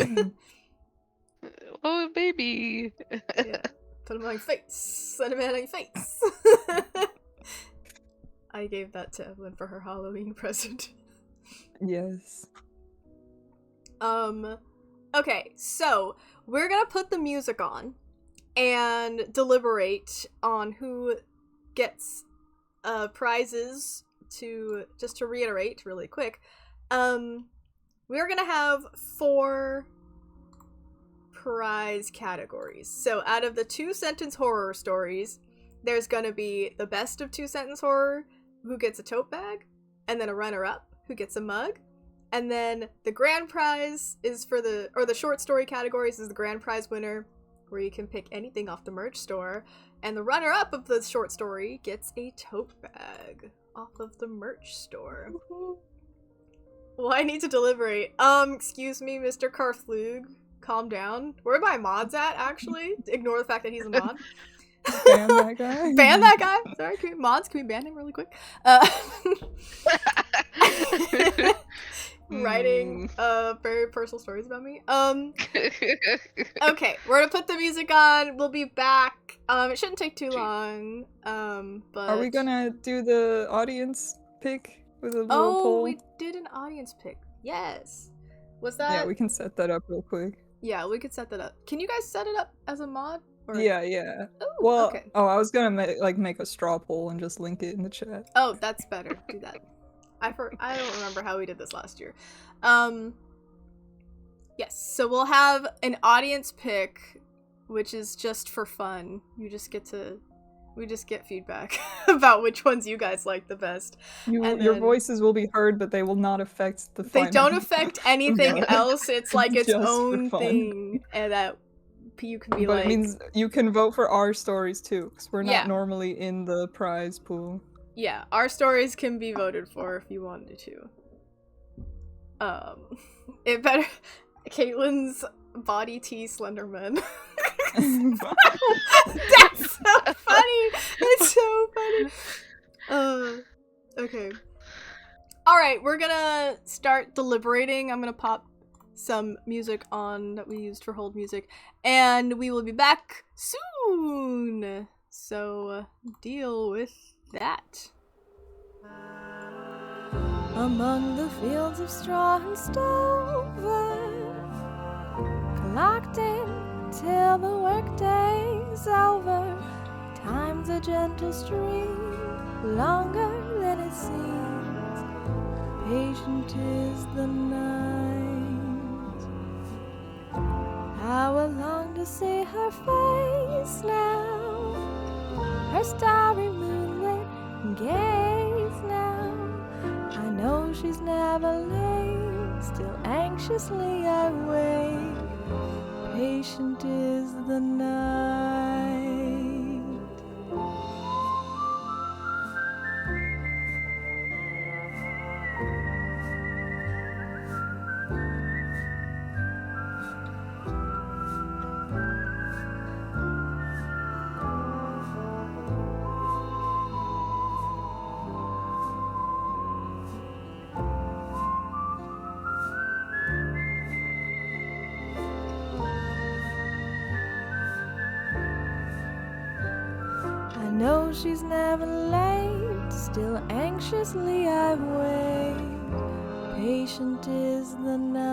Oh, baby. Yeah. Put him on your face. Slenderman on your face. I gave that to Evelyn for her Halloween present. Yes. Okay, so we're gonna put the music on and deliberate on who gets prizes. Just to reiterate really quick, we're gonna have 4 prize categories. So out of the 2-sentence horror stories, there's gonna be the best of 2-sentence horror, who gets a tote bag, and then a runner-up, who gets a mug. And then the grand prize is for the short story categories is the grand prize winner, where you can pick anything off the merch store. And the runner-up of the short story gets a tote bag off of the merch store. Well, I need to deliberate. Excuse me, Mr. Karfloog. Calm down. Where are my mods at, actually? Ignore the fact that he's a mod. Ban that guy. Ban that guy? Sorry, can we ban him really quick? Writing very personal stories about me. Okay, we're gonna put the music on. We'll be back. It shouldn't take too long. But Are we gonna do the audience pick with a little poll? we did an audience pick. Yes. Was that? Yeah, we can set that up real quick. Yeah, we could set that up. Can you guys set it up as a mod? Or... Yeah. Ooh, Well, okay. I was gonna make a straw poll and just link it in the chat. Oh, that's better. Do that. I don't remember how we did this last year. Yes, so we'll have an audience pick, which is just for fun. We just get feedback about which ones you guys like the best. Your voices will be heard, but they will not affect the They final. don't affect anything else. It's like its Just for own fun. thing, and that you can be But like. it means you can vote for our stories too, because we're not Yeah. normally in the prize pool. Yeah, our stories can be voted for if you wanted to. It better. Caitlin's body tea Slenderman. That's so funny. It's so funny. Okay. All right, we're gonna start deliberating. I'm gonna pop some music on that we used for hold music, and we will be back soon. So deal with that. Among the fields of straw and stover, collecting till the workday's over. Time's a gentle stream, longer than it seems. Patient is the night. How I long to see her face now, her starry moonlit gaze now. I know she's never late, still anxiously I wait. Patient is the night. I know she's never late, still anxiously I wait. Patient is the night.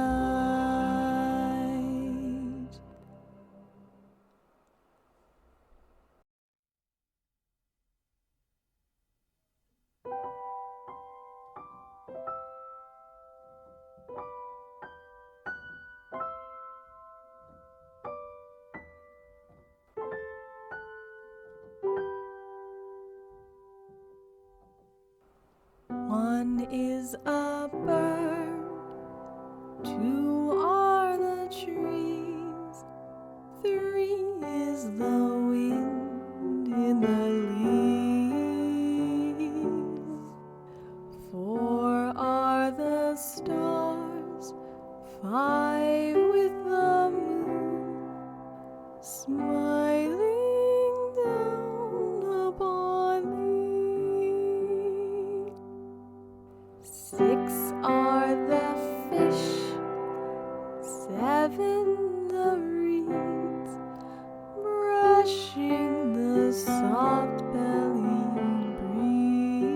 One is a bird, two are the trees, three is the wind in the leaves, four are the stars, five with the moon smiling down upon thee. Six are the fish, seven the reeds, brushing the soft-bellied breeze.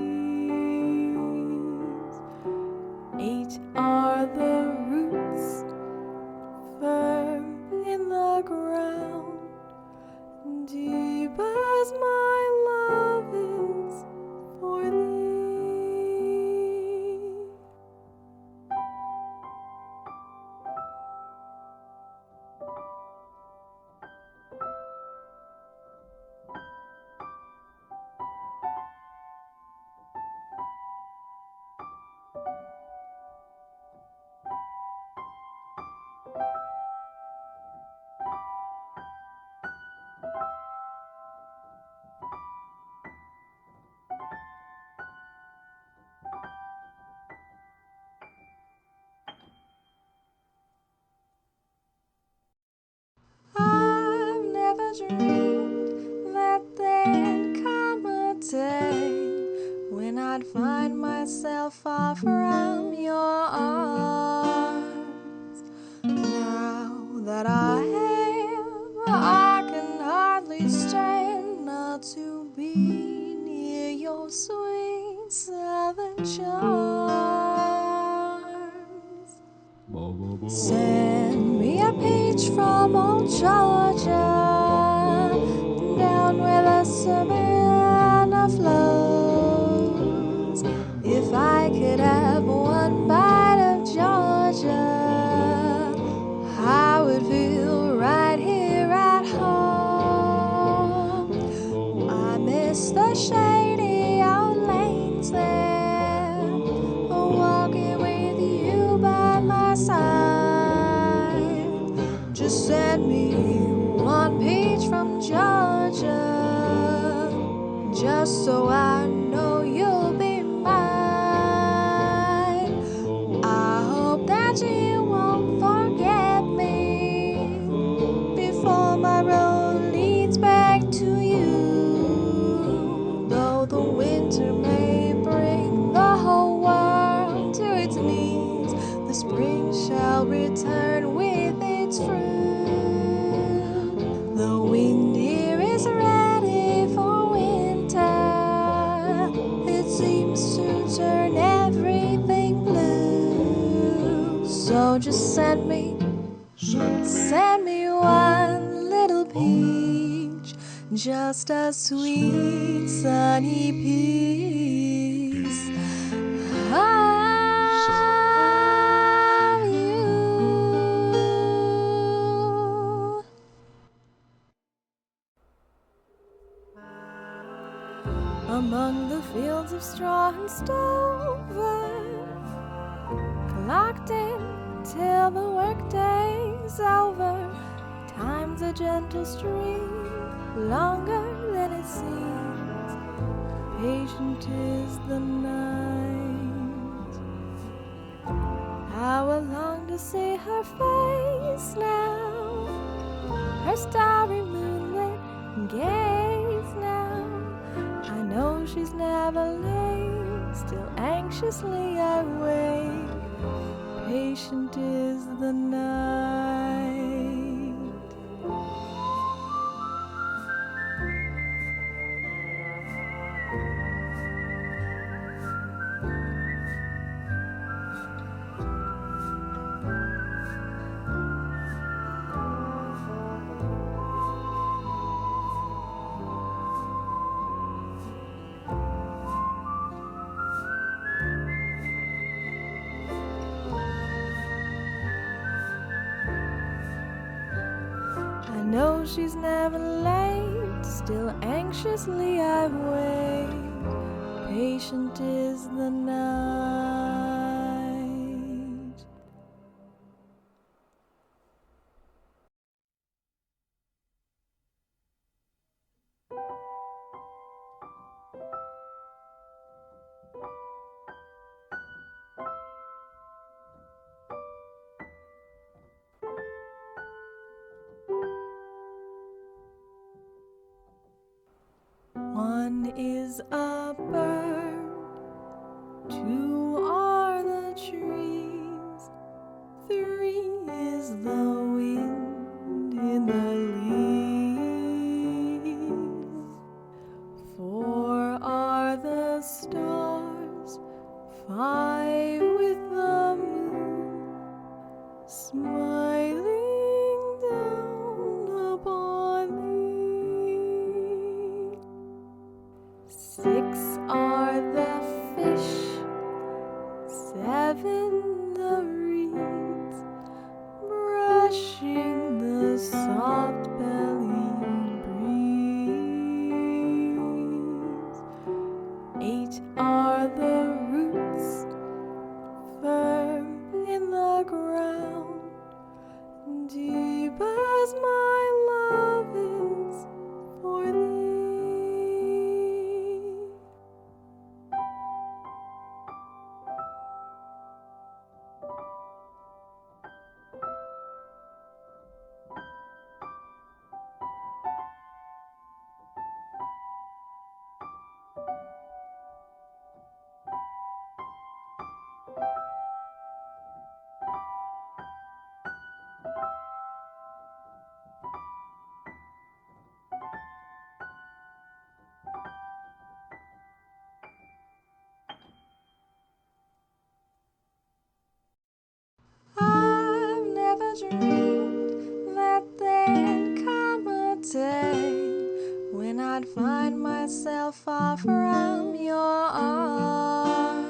Eight are the roots, firm in the ground, deep as my love is for thee. I've never dreamed that there'd come a day when I'd find myself far from your arms. Now that I am, I can hardly stand not to be near your sweet southern charms. Send me a peach from old Georgia, down where the Savannah flows. If I could have one bite of Georgia, I would feel right here at home. I miss the shady old lanes there, walking with you by my side. Just send me one peach from Georgia, just so I know you'll be mine. I hope that you won't forget me before my road leads back to you. Though the winter may bring the whole world to its knees, the spring shall return Oh, just send me one little peach, just a sweet sunny piece of you. Among the fields of straw and stover, collecting till the workday's over. Time's a gentle stream, longer than it seems. Patient is the night. How I long to see her face now, her starry moonlit gaze now. I know she's never late, still anxiously I wait. Patient is the night. I know she's never late, still anxiously I wait. Patient is the night. One is a bird, two are the trees, three is the wind in the leaves, four are the stars, five with the moon smiling down upon thee. Six are the fish, seven the reeds, brushing the soft bellied breeze. Eight are the roots, firm in the ground, deep as my love is for thee. I've never dreamed that there'd come a day when I'd find myself far from your arms.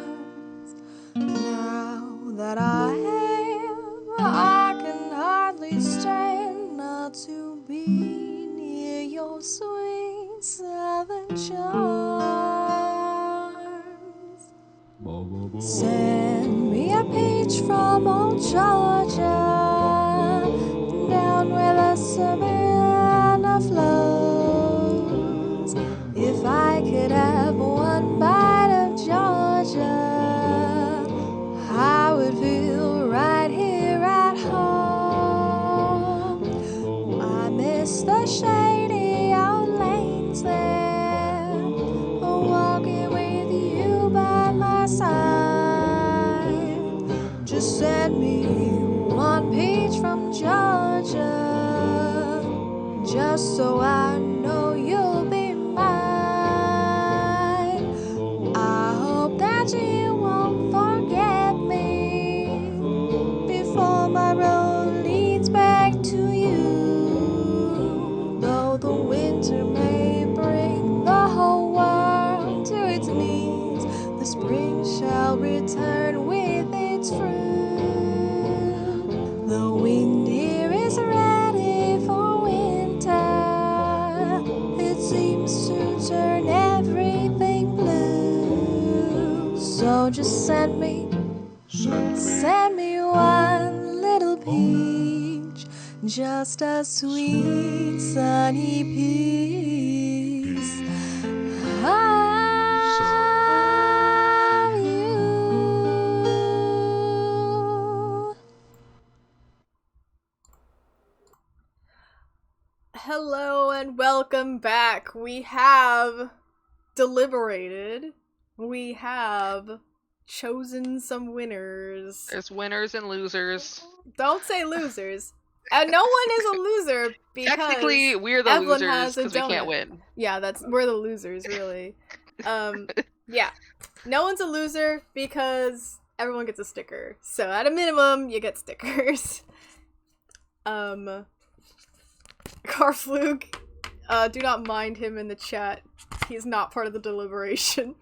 Now that I am, I can hardly stand not to be near your sweet southern charms. Send me a peach from old Georgia, down where the Savannah flows. If I could have one bite of Georgia, I would feel right here at home. I miss the shady old lanes there, walking with you by my side. Just send me one peach from Georgia, just so I know you'll be mine. I hope that you won't forget me before shall return with its fruit. The wind here is ready for winter. It seems to turn everything blue. So just send me one little peach, just a sweet sunny piece of you. Hello and welcome back. We have deliberated. We have chosen some winners. There's winners and losers. Don't say losers. And no one is a loser because Technically, we're the Evelyn losers has a because we can't donut. win. Yeah, we're the losers, really. Yeah. No one's a loser because everyone gets a sticker. So at a minimum, you get stickers. Karfloog, do not mind him in the chat. He's not part of the deliberation.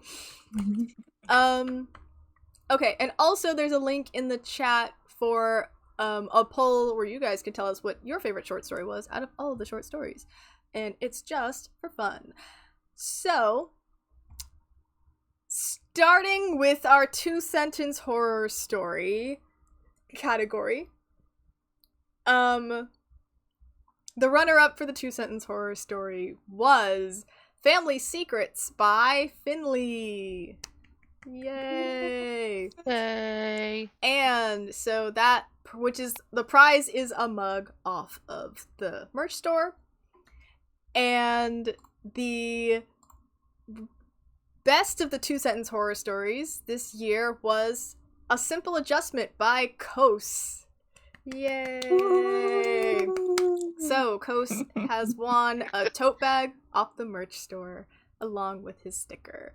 Okay, and also there's a link in the chat for a poll where you guys can tell us what your favorite short story was out of all of the short stories. And it's just for fun. So, starting with our 2-sentence horror story category. The runner-up for the 2-sentence horror story was Family Secrets by Finley. Yay! Yay! And so that, which is, the prize is a mug off of the merch store. And the best of the 2-sentence horror stories this year was A Simple Adjustment by Kos. Yay! So, Kos has won a tote bag off the merch store along with his sticker.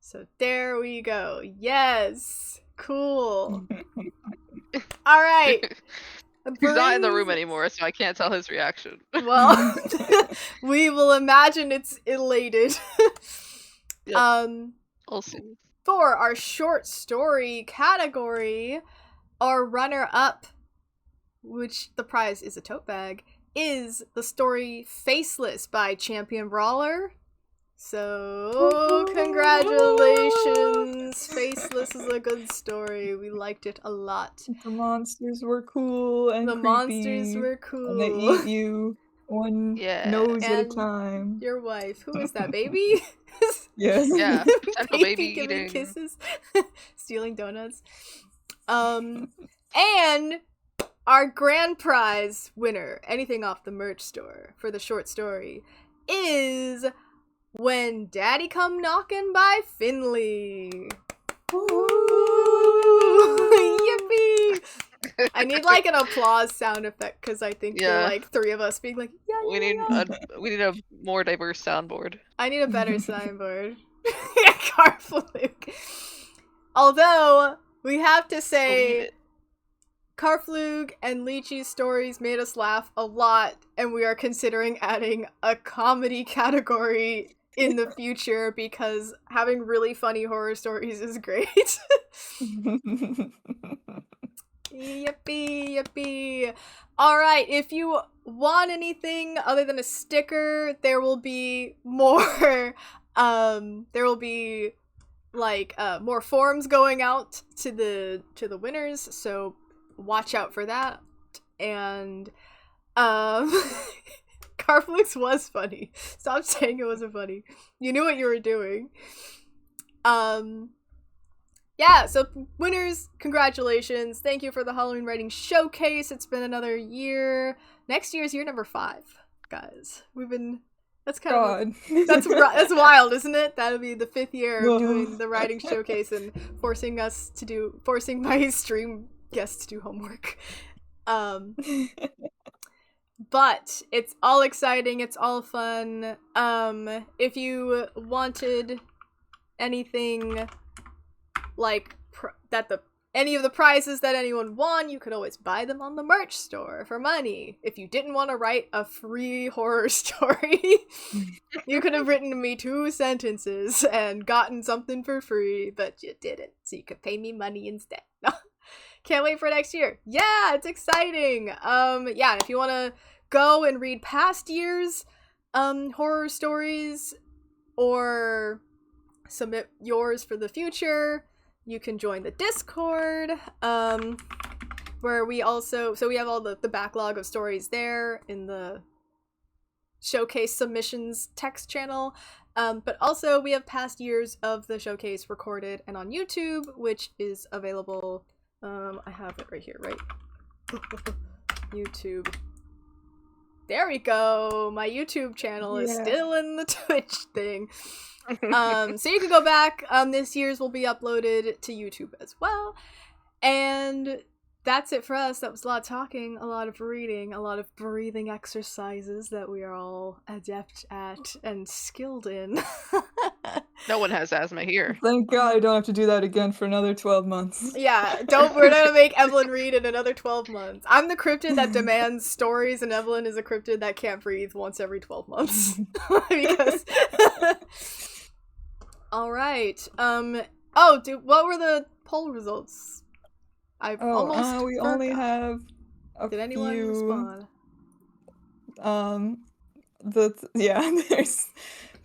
So there we go. Yes! Cool. Alright. He's not in the room anymore, so I can't tell his reaction. Well, we will imagine it's elated. Yep. We'll see. For our short story category, our runner-up, which the prize is a tote bag, is the story Faceless by ChanpionBrawler. So, congratulations! Faceless is a good story. We liked it a lot. The monsters were cool and The creepy, monsters were cool. and they eat you one nose at a And time. your wife. Who is that, baby? Yes. Yeah, potential baby giving eating. kisses. Stealing donuts. And our grand prize winner, anything off the merch store for the short story, is When Daddy Come Knockin' by Finley. Yippee! I need like an applause sound effect because I think there are like 3 of us being like, yeah. We need a more diverse soundboard. I need a better soundboard. Karfloog. Although we have to say, Karfloog and Lychee's stories made us laugh a lot, and we are considering adding a comedy category in the future because having really funny horror stories is great. Yippee, yippee. Alright, if you want anything other than a sticker, there will be more, there will be, like, more forms going out to the winners, so watch out for that. And, Karfloog's was funny. Stop saying it wasn't funny. You knew what you were doing. Yeah, so winners, congratulations. Thank you for the Halloween Writing Showcase. It's been another year. Next year is year number 5, guys. That's kind of, that's wild, isn't it? That'll be the 5th year of doing the Writing Showcase and forcing my stream guests to do homework. But it's all exciting, it's all fun. If you wanted anything like that the any of the prizes that anyone won, you could always buy them on the merch store for money. If you didn't want to write a free horror story, you could have written to me 2 sentences and gotten something for free, but you didn't, so you could pay me money instead. Can't wait for next year. Yeah, it's exciting. Yeah, if you want to go and read past years' horror stories or submit yours for the future, you can join the Discord, where we also, so we have all the backlog of stories there in the showcase submissions text channel, but also we have past years of the showcase recorded and on YouTube, which is available. I have it right here, right? YouTube. There we go. My YouTube channel is still in the Twitch thing. So you can go back. This year's will be uploaded to YouTube as well. And that's it for us. That was a lot of talking, a lot of reading, a lot of breathing exercises that we are all adept at and skilled in. No one has asthma here. Thank God I don't have to do that again for another 12 months. Yeah, we're not gonna make Evelyn read in another 12 months. I'm the cryptid that demands stories, and Evelyn is a cryptid that can't breathe once every 12 months. Because... Alright, oh, dude, what were the poll results? We only have a Did anyone few... respond? There's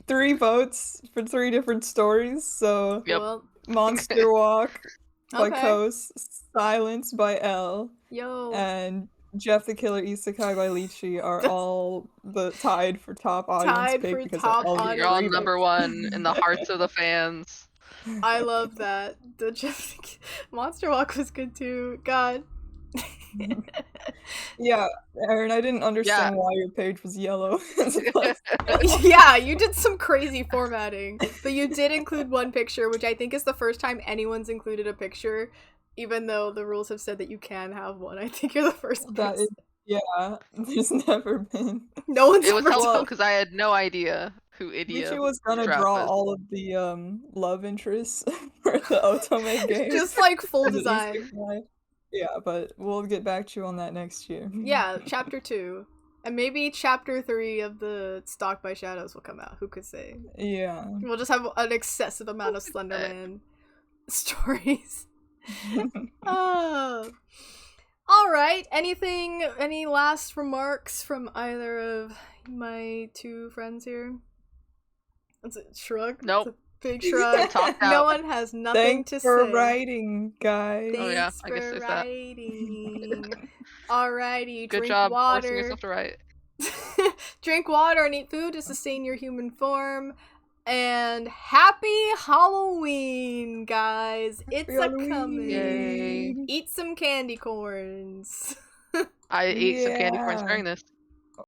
3 votes for 3 different stories, so... Yep. Well, Monster Walk by Okay. Kos, Silence by L, yo. and Jeff the Killer Isekai by Lychee are all tied for top audience Tied pick for because top they're all audience. You're all great. number 1 in the hearts of the fans. I love that. The Monster Walk was good too. God. Yeah, Aaron, I didn't understand why your page was yellow. Yeah, you did some crazy formatting, but you did include one picture, which I think is the first time anyone's included a picture, even though the rules have said that you can have one. I think you're the first person. There's never been. No one's It was ever helpful done. because I had no idea who Idia Lychee was gonna Draft draw was. all of the love interests for the Otome game. Just like full and the design. Isekai. Yeah, but we'll get back to you on that next year. Yeah, chapter 2. And maybe chapter 3 of the Stalked by Shadows will come out. Who could say? Yeah. We'll just have an excessive amount of Slenderman stories. Alright, any last remarks from either of my 2 friends here? That's a shrug? Nope. It's a big shrug. Talked No out. one has nothing Thanks to for say. writing, guys. Oh, yeah, Thanks I guess for there's that. writing. Alrighty, Good drink job forcing water. yourself to write. Drink water and eat food to sustain your human form. And happy Halloween, guys! It's Halloween. a-coming. Yay. Eat some candy corns. I ate some candy corns during this.